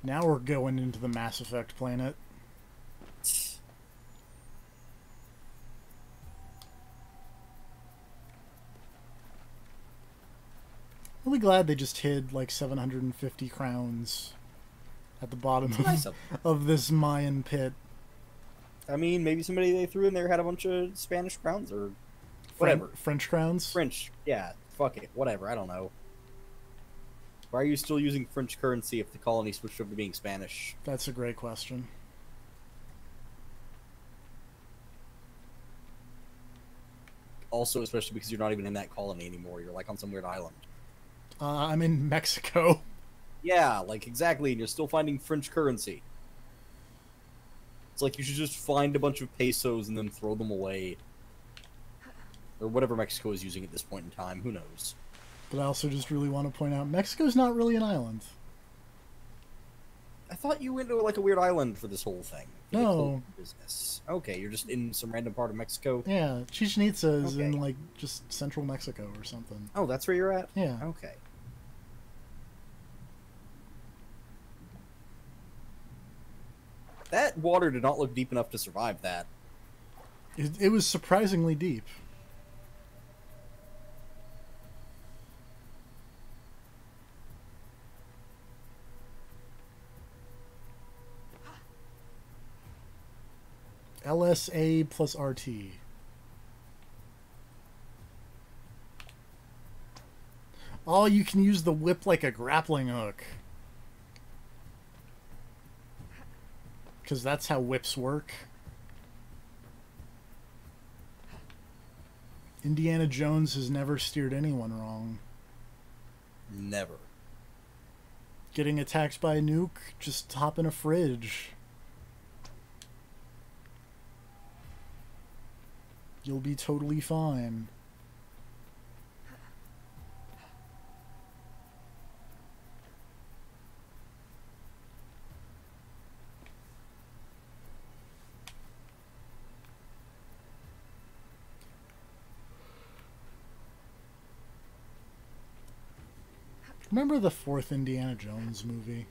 Now we're going into the Mass Effect planet. Really glad they just hid like 750 crowns at the bottom of this Mayan pit.
I mean, maybe somebody they threw in there had a bunch of Spanish crowns or whatever.
French crowns?
French, yeah. Fuck it. Whatever, I don't know. Why are you still using French currency if the colony switched over to being Spanish?
That's a great question.
Also, especially because you're not even in that colony anymore. You're like on some weird island.
I'm in Mexico.
Yeah, like exactly, and you're still finding French currency. It's like you should just find a bunch of pesos and then throw them away. Or whatever Mexico is using at this point in time, who knows.
But I also just really want to point out, Mexico's not really an island.
I thought you went to like a weird island for this whole thing.
No.
Business. Okay, you're just in some random part of Mexico?
Yeah, Chichen Itza is in like just central Mexico or something.
Oh, that's where you're at?
Yeah.
Okay. That water did not look deep enough to survive that.
It was surprisingly deep. LSA plus RT. Oh, you can use the whip like a grappling hook. Because that's how whips work. Indiana Jones has never steered anyone wrong.
Never.
Getting attacked by a nuke, just hop in a fridge. You'll be totally fine. Remember the fourth Indiana Jones movie?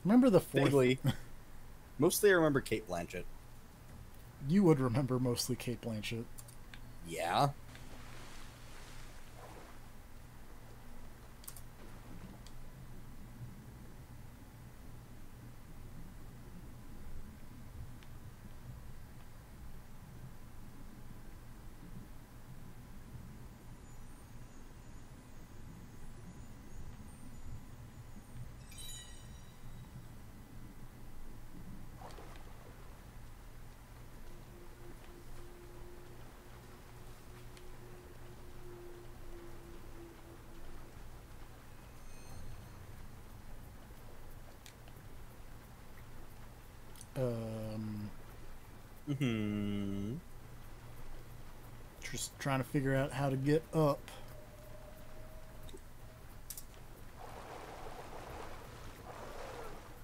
Remember the fourth?
Vaguely. Mostly I remember Kate Blanchett.
You would remember mostly Kate Blanchett.
Yeah.
Just trying to figure out how to get up.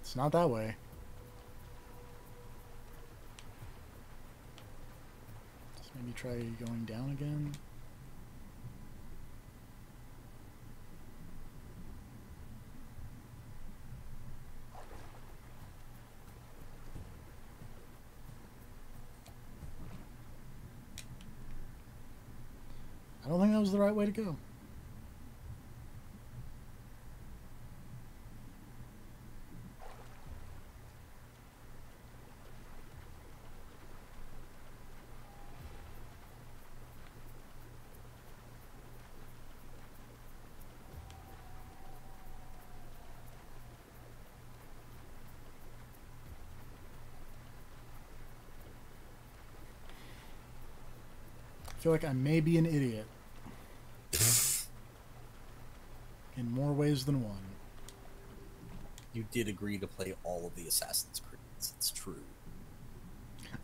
It's not that way. Just maybe try going down again. I don't think that was the right way to go. I feel like I may be an idiot. In more ways than one.
You did agree to play all of the Assassin's Creeds. It's true.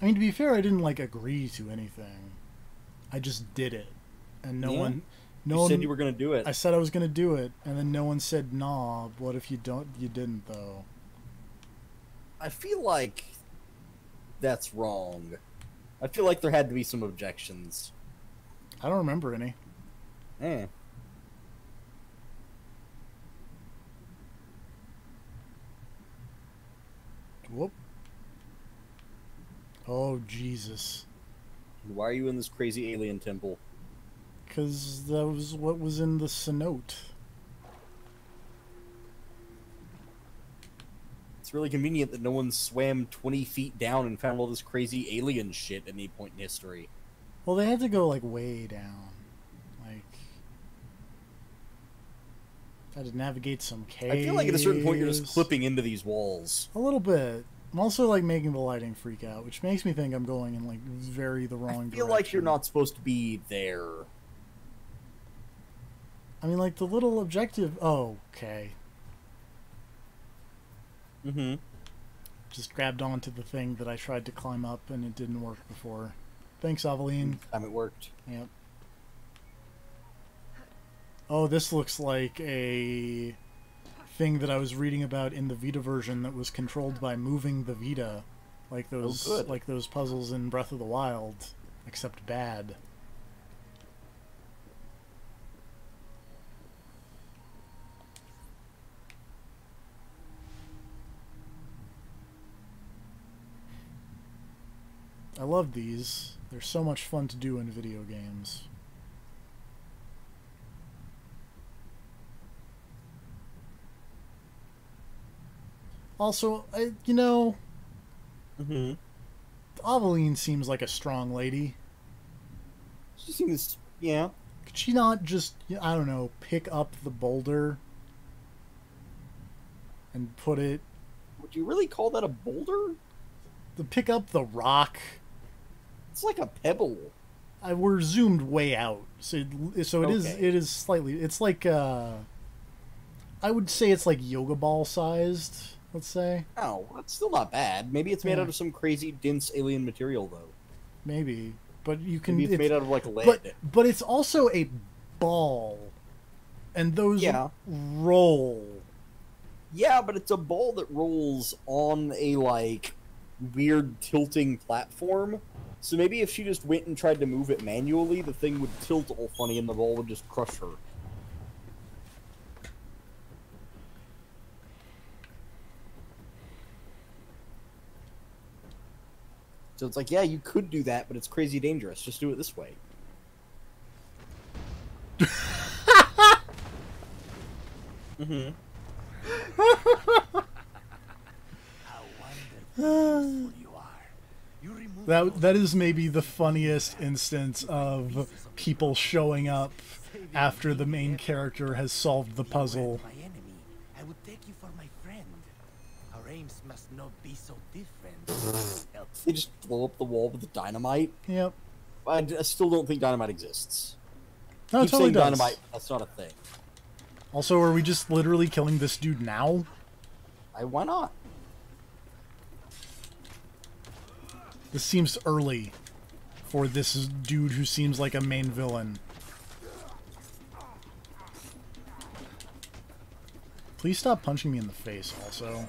I mean, to be fair, I didn't, like, agree to anything. I just did it. And no one...
You said you were going to do it.
I said I was going to do it, and then no one said, nah, what if you didn't, though?
I feel like that's wrong. I feel like there had to be some objections.
I don't remember any. Whoop. Oh, Jesus.
Why are you in this crazy alien temple?
Because that was what was in the cenote.
It's really convenient that no one swam 20 feet down and found all this crazy alien shit at any point in history.
Well, they had to go, like, way down. Like... had to navigate some caves.
I feel like at a certain point you're just clipping into these walls.
A little bit. I'm also, like, making the lighting freak out, which makes me think I'm going in, like, very the wrong direction.
I feel like you're not supposed to be there.
I mean, like, the little objective... Oh, okay. Just grabbed onto the thing that I tried to climb up, and it didn't work before. Thanks, Aveline.
It worked.
Yep. Oh, this looks like a thing that I was reading about in the Vita version that was controlled by moving the Vita, like those puzzles in Breath of the Wild, except bad. I love these. They're so much fun to do in video games. Also, you know, Aveline seems like a strong lady.
She seems, yeah.
Could she not just, I don't know, pick up the boulder and put it...
Would you really call that a boulder?
To pick up the rock.
It's like a pebble.
We're zoomed way out, so it is slightly. It's like I would say it's like yoga ball sized. Let's say.
Oh, that's still not bad. Maybe it's made out of some crazy dense alien material, though.
Maybe, but you can.
Maybe it's made out of like lead.
But it's also a ball, and those roll.
Yeah, but it's a ball that rolls on a like weird tilting platform. So maybe if she just went and tried to move it manually, the thing would tilt all funny and the ball would just crush her. So it's like, yeah, you could do that, but it's crazy dangerous. Just do it this way. Mm-hmm.
That is maybe the funniest instance of people showing up after the main character has solved the puzzle.
My enemy, I would take you for my friend. Our aims must not be so different.
They just blow up the wall with the dynamite.
Yep.
I still don't think dynamite exists.
No, it
Keep
totally
saying
does.
dynamite, that's not a thing.
Also, are we just literally killing this dude now?
Why not?
This seems early for this dude who seems like a main villain. Please stop punching me in the face, also.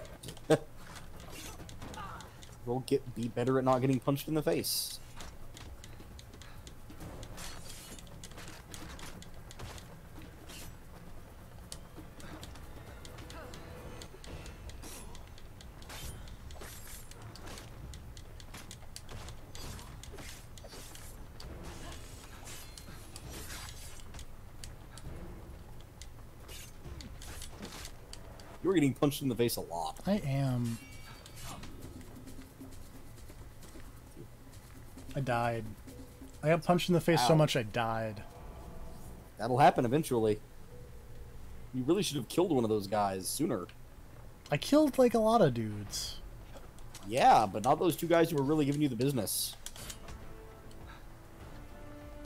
We'll be better at not getting punched in the face. You're getting punched in the face a lot.
I am. I died. I got punched in the face so much I died.
That'll happen eventually. You really should have killed one of those guys sooner.
I killed, like, a lot of dudes.
Yeah, but not those two guys who were really giving you the business.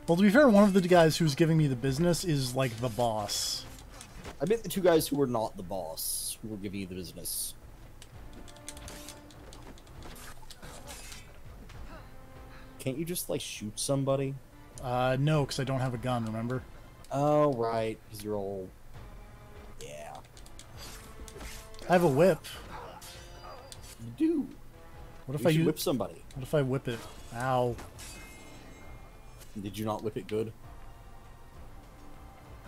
Well, to be fair, one of the guys who's giving me the business is, like, the boss.
I bet the two guys who were not the boss who were giving you the business. Can't you just, like, shoot somebody?
No, because I don't have a gun, remember?
Oh, right, because you're all... Yeah.
I have a whip.
You do.
What if
You
I
should whip somebody.
What if I whip it? Ow.
Did you not whip it good?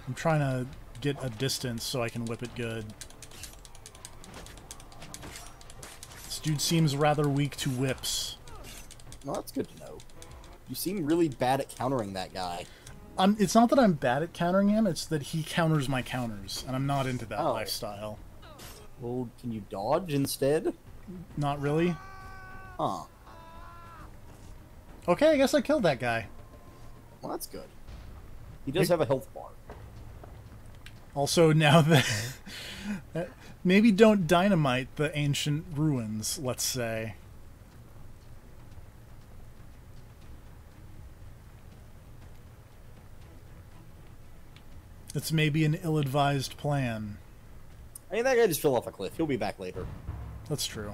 I'm trying to get a distance so I can whip it good. This dude seems rather weak to whips.
Well, that's good to know. You seem really bad at countering that guy.
It's not that I'm bad at countering him, it's that he counters my counters, and I'm not into that
Oh.
lifestyle.
Well, can you dodge instead?
Not really.
Huh.
Okay, I guess I killed that guy.
Well, that's good. He does have a health bar.
Also, now that... maybe don't dynamite the ancient ruins, let's say. It's maybe an ill-advised plan.
I mean, that guy just fell off a cliff. He'll be back later.
That's true.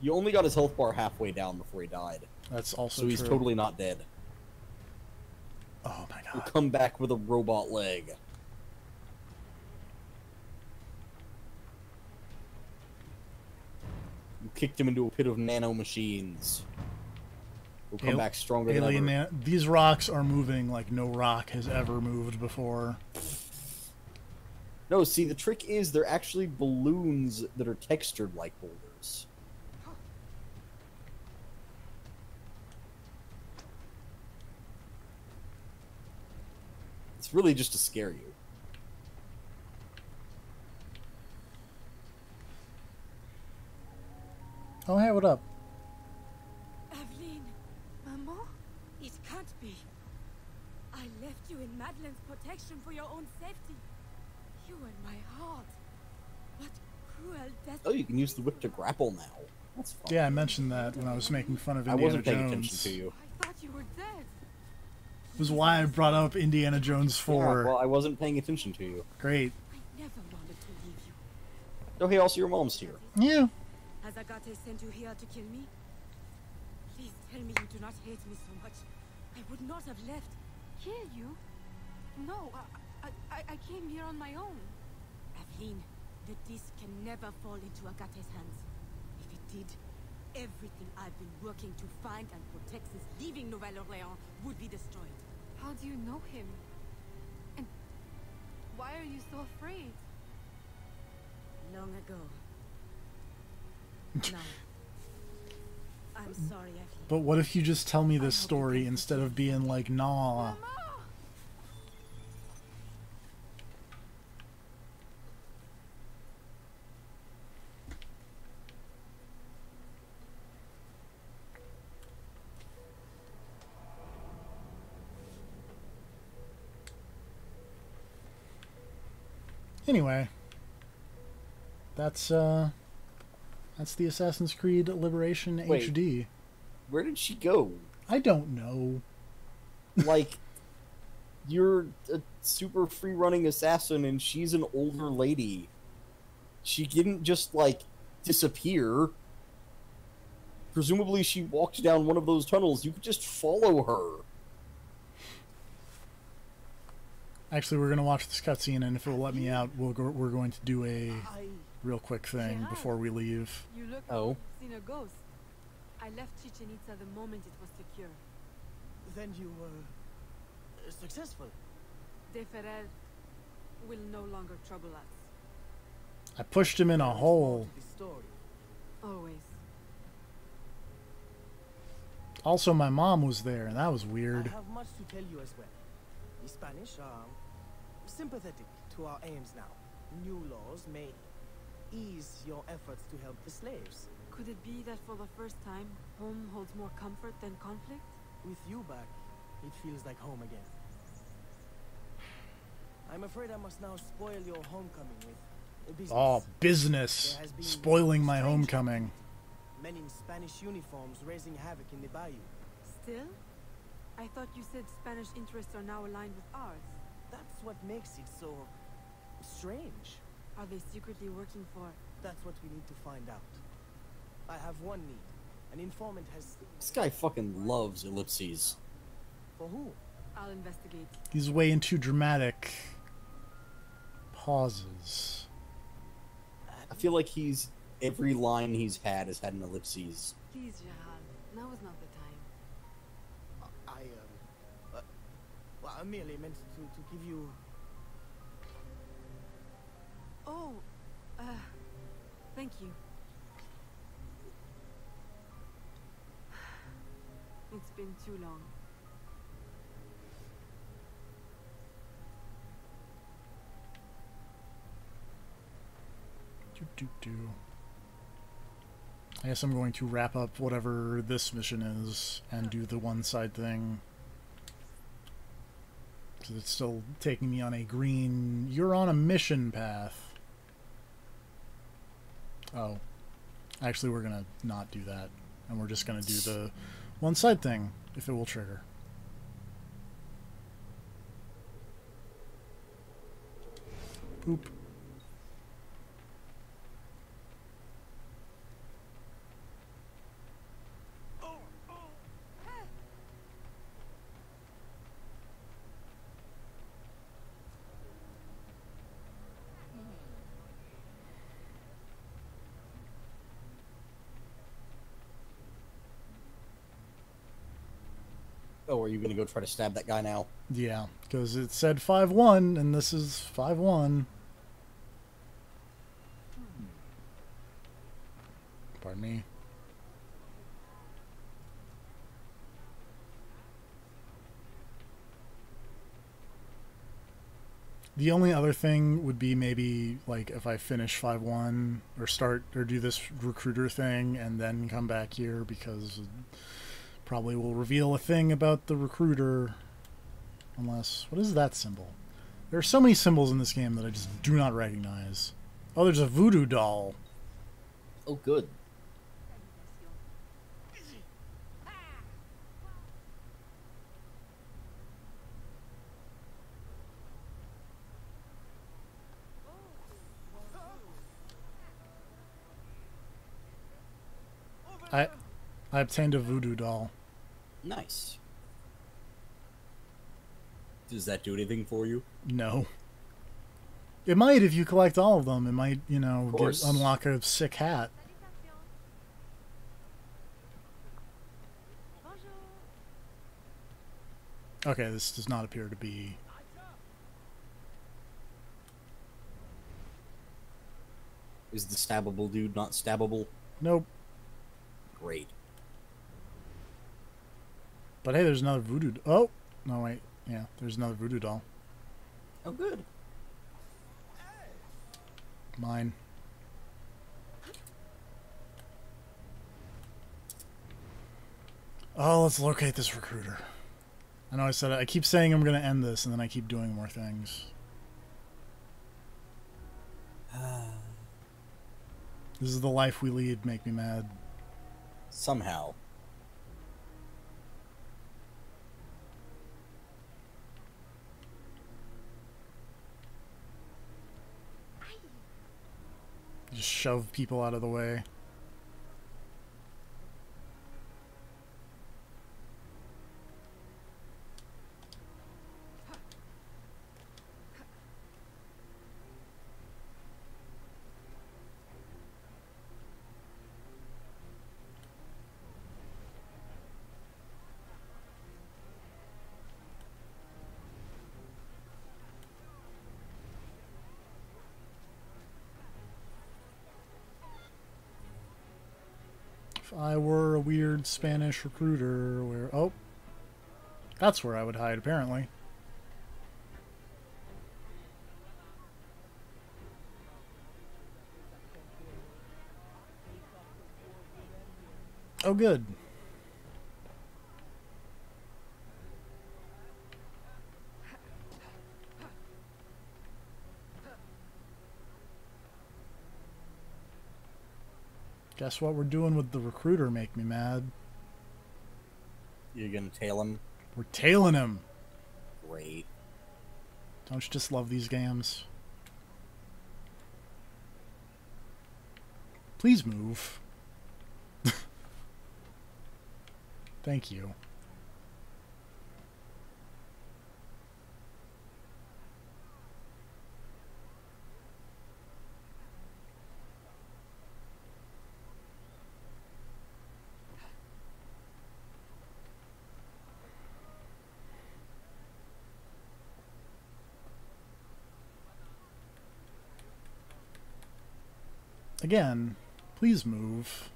You only got his health bar halfway down before he died.
That's also
So he's
true.
totally not dead.
Oh my god.
He'll come back with a robot leg. You kicked him into a pit of nanomachines. He'll come back stronger than ever.
These rocks are moving like no rock has ever moved before.
No, see, the trick is they're actually balloons that are textured like boulders. It's really just to scare you.
Oh, hey, what up?
Aveline, Maman? It can't be. I left you in Madeline's protection for your own safety. You and my heart. What cruel death.
Oh, you can use the whip to grapple now. That's fun.
Yeah, I mentioned that when I was making fun of
I
Indiana
wasn't paying
Jones.
attention to you.
I thought you were dead.
This is why I brought up Indiana Jones 4.
Yeah, well, I wasn't paying attention to you.
Great.
I never wanted to leave you.
Oh, hey, also your mom's here.
Yeah.
Has Agate sent you here to kill me? Please tell me you do not hate me so much. I would not have left.
Kill you? No, I came here on my own.
Aveline, the disc can never fall into Agate's hands. If it did, everything I've been working to find and protect since leaving Nouvelle-Orléans would be destroyed.
How do you know him? And why are you so afraid?
Long ago. No. I'm sorry, Evelyn.
But what if you just tell me this story instead of being like, nah?
Mama!
Anyway, that's the Assassin's Creed Liberation
Wait.
HD.
Where did she go?
I don't know.
Like, you're a super free-running assassin, and she's an older lady. She didn't just, like, disappear. Presumably she walked down one of those tunnels. You could just follow her.
Actually, we're going to watch this cutscene, and if it will let me out, we're going to do a real quick thing before we leave.
You look
Oh.
like you've seen a ghost. I left Chichen Itza the moment it was secure.
Then you were successful.
De Ferrer will no longer trouble us.
I pushed him in a hole.
The story.
Always.
Also, my mom was there, and that was weird.
I have much to tell you as well. The Spanish are sympathetic to our aims now. New laws may ease your efforts to help the slaves.
Could it be that for the first time, home holds more comfort than conflict?
With you back, it feels like home again. I'm afraid I must now spoil your homecoming with business.
Oh, business.
There has been
Spoiling my
strange
homecoming.
men in Spanish uniforms raising havoc in the bayou.
Still? I thought you said Spanish interests are now aligned with ours.
That's what makes it so strange.
Are they secretly working for...
That's what we need to find out. I have one need. An informant has...
This guy fucking loves ellipses.
For who?
I'll investigate.
He's way into dramatic pauses.
I feel like every line he's had has had an ellipses.
Please, Gerald. Now is not the time.
Well, I merely meant to give you...
Oh, thank you. It's been too long.
I guess I'm going to wrap up whatever this mission is and do the one side thing. Because it's still taking me on a green, you're on a mission path. Oh. Actually, we're going to not do that. And we're just going to do the one side thing, if it will trigger. Boop.
Oh, are you gonna go try to stab that guy now?
Yeah, because it said 5-1, and this is 5-1. Pardon me. The only other thing would be maybe, like, if I finish 5-1, or do this recruiter thing, and then come back here, because it probably will reveal a thing about the recruiter. Unless, what is that symbol? There are so many symbols in this game that I just do not recognize. Oh, there's a voodoo doll.
Oh, good.
I obtained a voodoo doll.
Nice. Does that do anything for you?
No. It might if you collect all of them. It might, you know,
Of course.
unlock a sick hat. Okay, this does not appear to be...
Is the stabbable dude not stabbable?
Nope.
Great.
But hey, there's another voodoo... Oh! No, wait. Yeah, there's another voodoo doll.
Oh, good.
Mine. Oh, let's locate this recruiter. I know I said it. I keep saying I'm going to end this, and then I keep doing more things. This is the life we lead. Make me mad.
Somehow.
Just shove people out of the way. If I were a weird Spanish recruiter, where... Oh. That's where I would hide, apparently. Oh, good. Guess what we're doing with the recruiter make me mad.
You're gonna tail him?
We're tailing him.
Great.
Don't you just love these games? Please move. Thank you. Again, please move.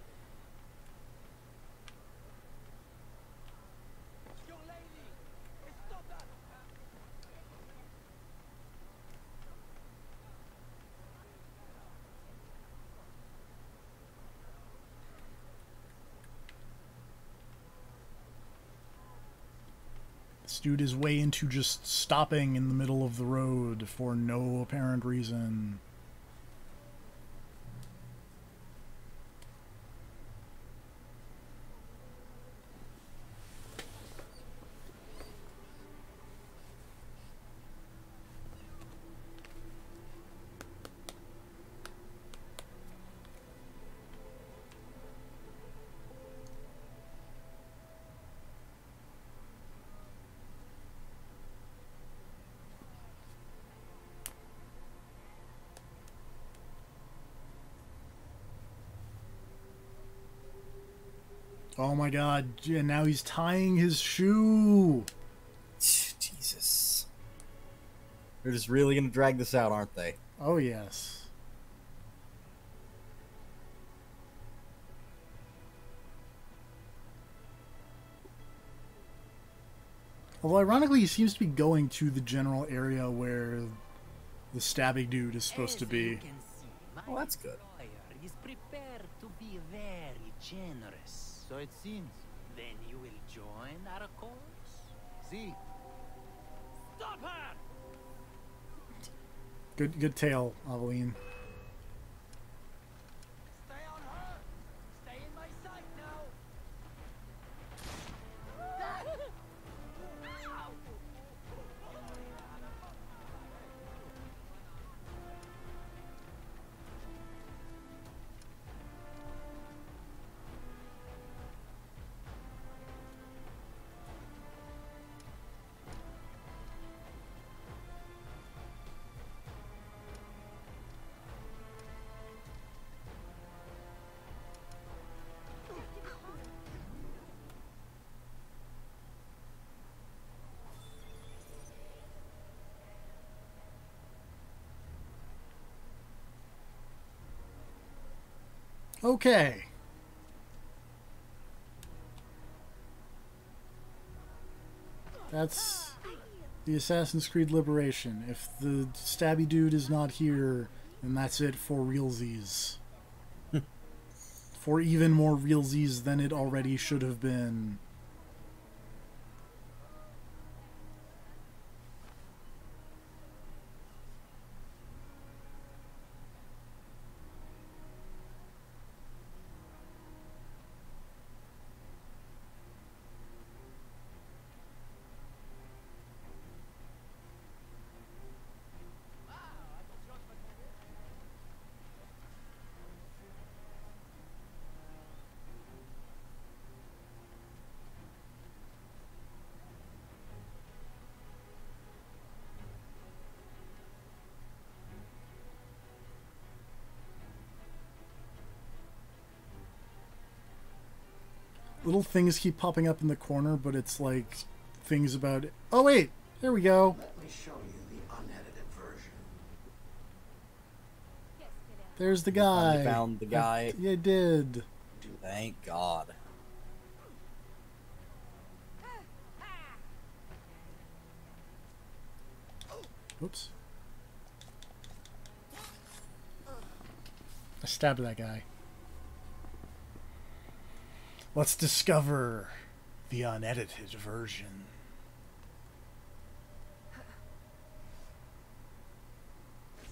This dude is way into just stopping in the middle of the road for no apparent reason. Oh my god, and now he's tying his shoe.
Jesus. They're just really gonna drag this out, aren't they?
Oh yes. Although ironically he seems to be going to the general area where the stabbing dude is supposed to be.
Oh, that's good.
Is prepared to be very generous. So it seems. Then you will join our cause? See? Stop her!
Good tale, Aveline.
Stay on her! Stay in my sight now! Ow!
Okay. That's the Assassin's Creed Liberation. If the stabby dude is not here, then that's it for realsies. For even more realsies than it already should have been. Little things keep popping up in the corner, but it's like things about... Oh, wait! There we go.
Let me show you the unedited version.
There's the guy.
You found the guy.
Yeah, I did.
Thank God.
Oops. I stabbed that guy. Let's discover the unedited version.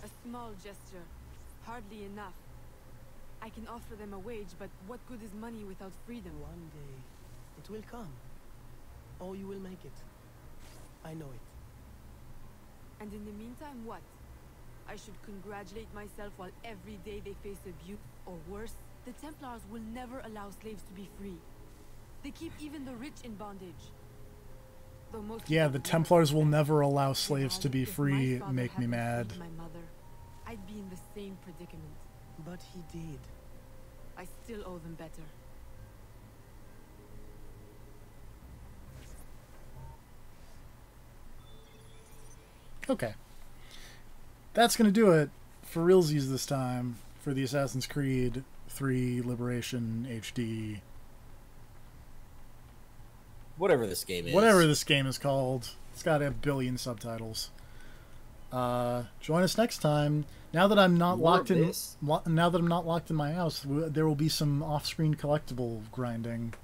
A small gesture. Hardly enough. I can offer them a wage, but what good is money without freedom?
One day, it will come. Or you will make it. I know it.
And in the meantime, what? I should congratulate myself while every day they face abuse, or worse. The Templars will never allow slaves to be free. They keep even the rich in bondage. Though most
Yeah,
people
the Templars will never allow
Dad,
slaves to be
if my
free.
father
Make me
hadn't
mad.
freed my mother, I'd be in the same predicament.
But he did.
I still owe them better.
Okay. That's going to do it for realsies this time for the Assassin's Creed 3 Liberation HD.
Whatever this game is.
Whatever this game is called. It's got a billion subtitles. Join us next time. Now that I'm not locked in, now that I'm not locked in my house, there will be some off-screen collectible grinding.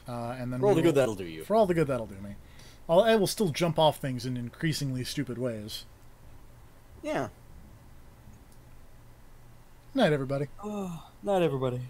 And then
for all the good that'll do you.
For all the good that'll do me. I will still jump off things in increasingly stupid ways.
Yeah.
Night, everybody.
Oh, night, everybody.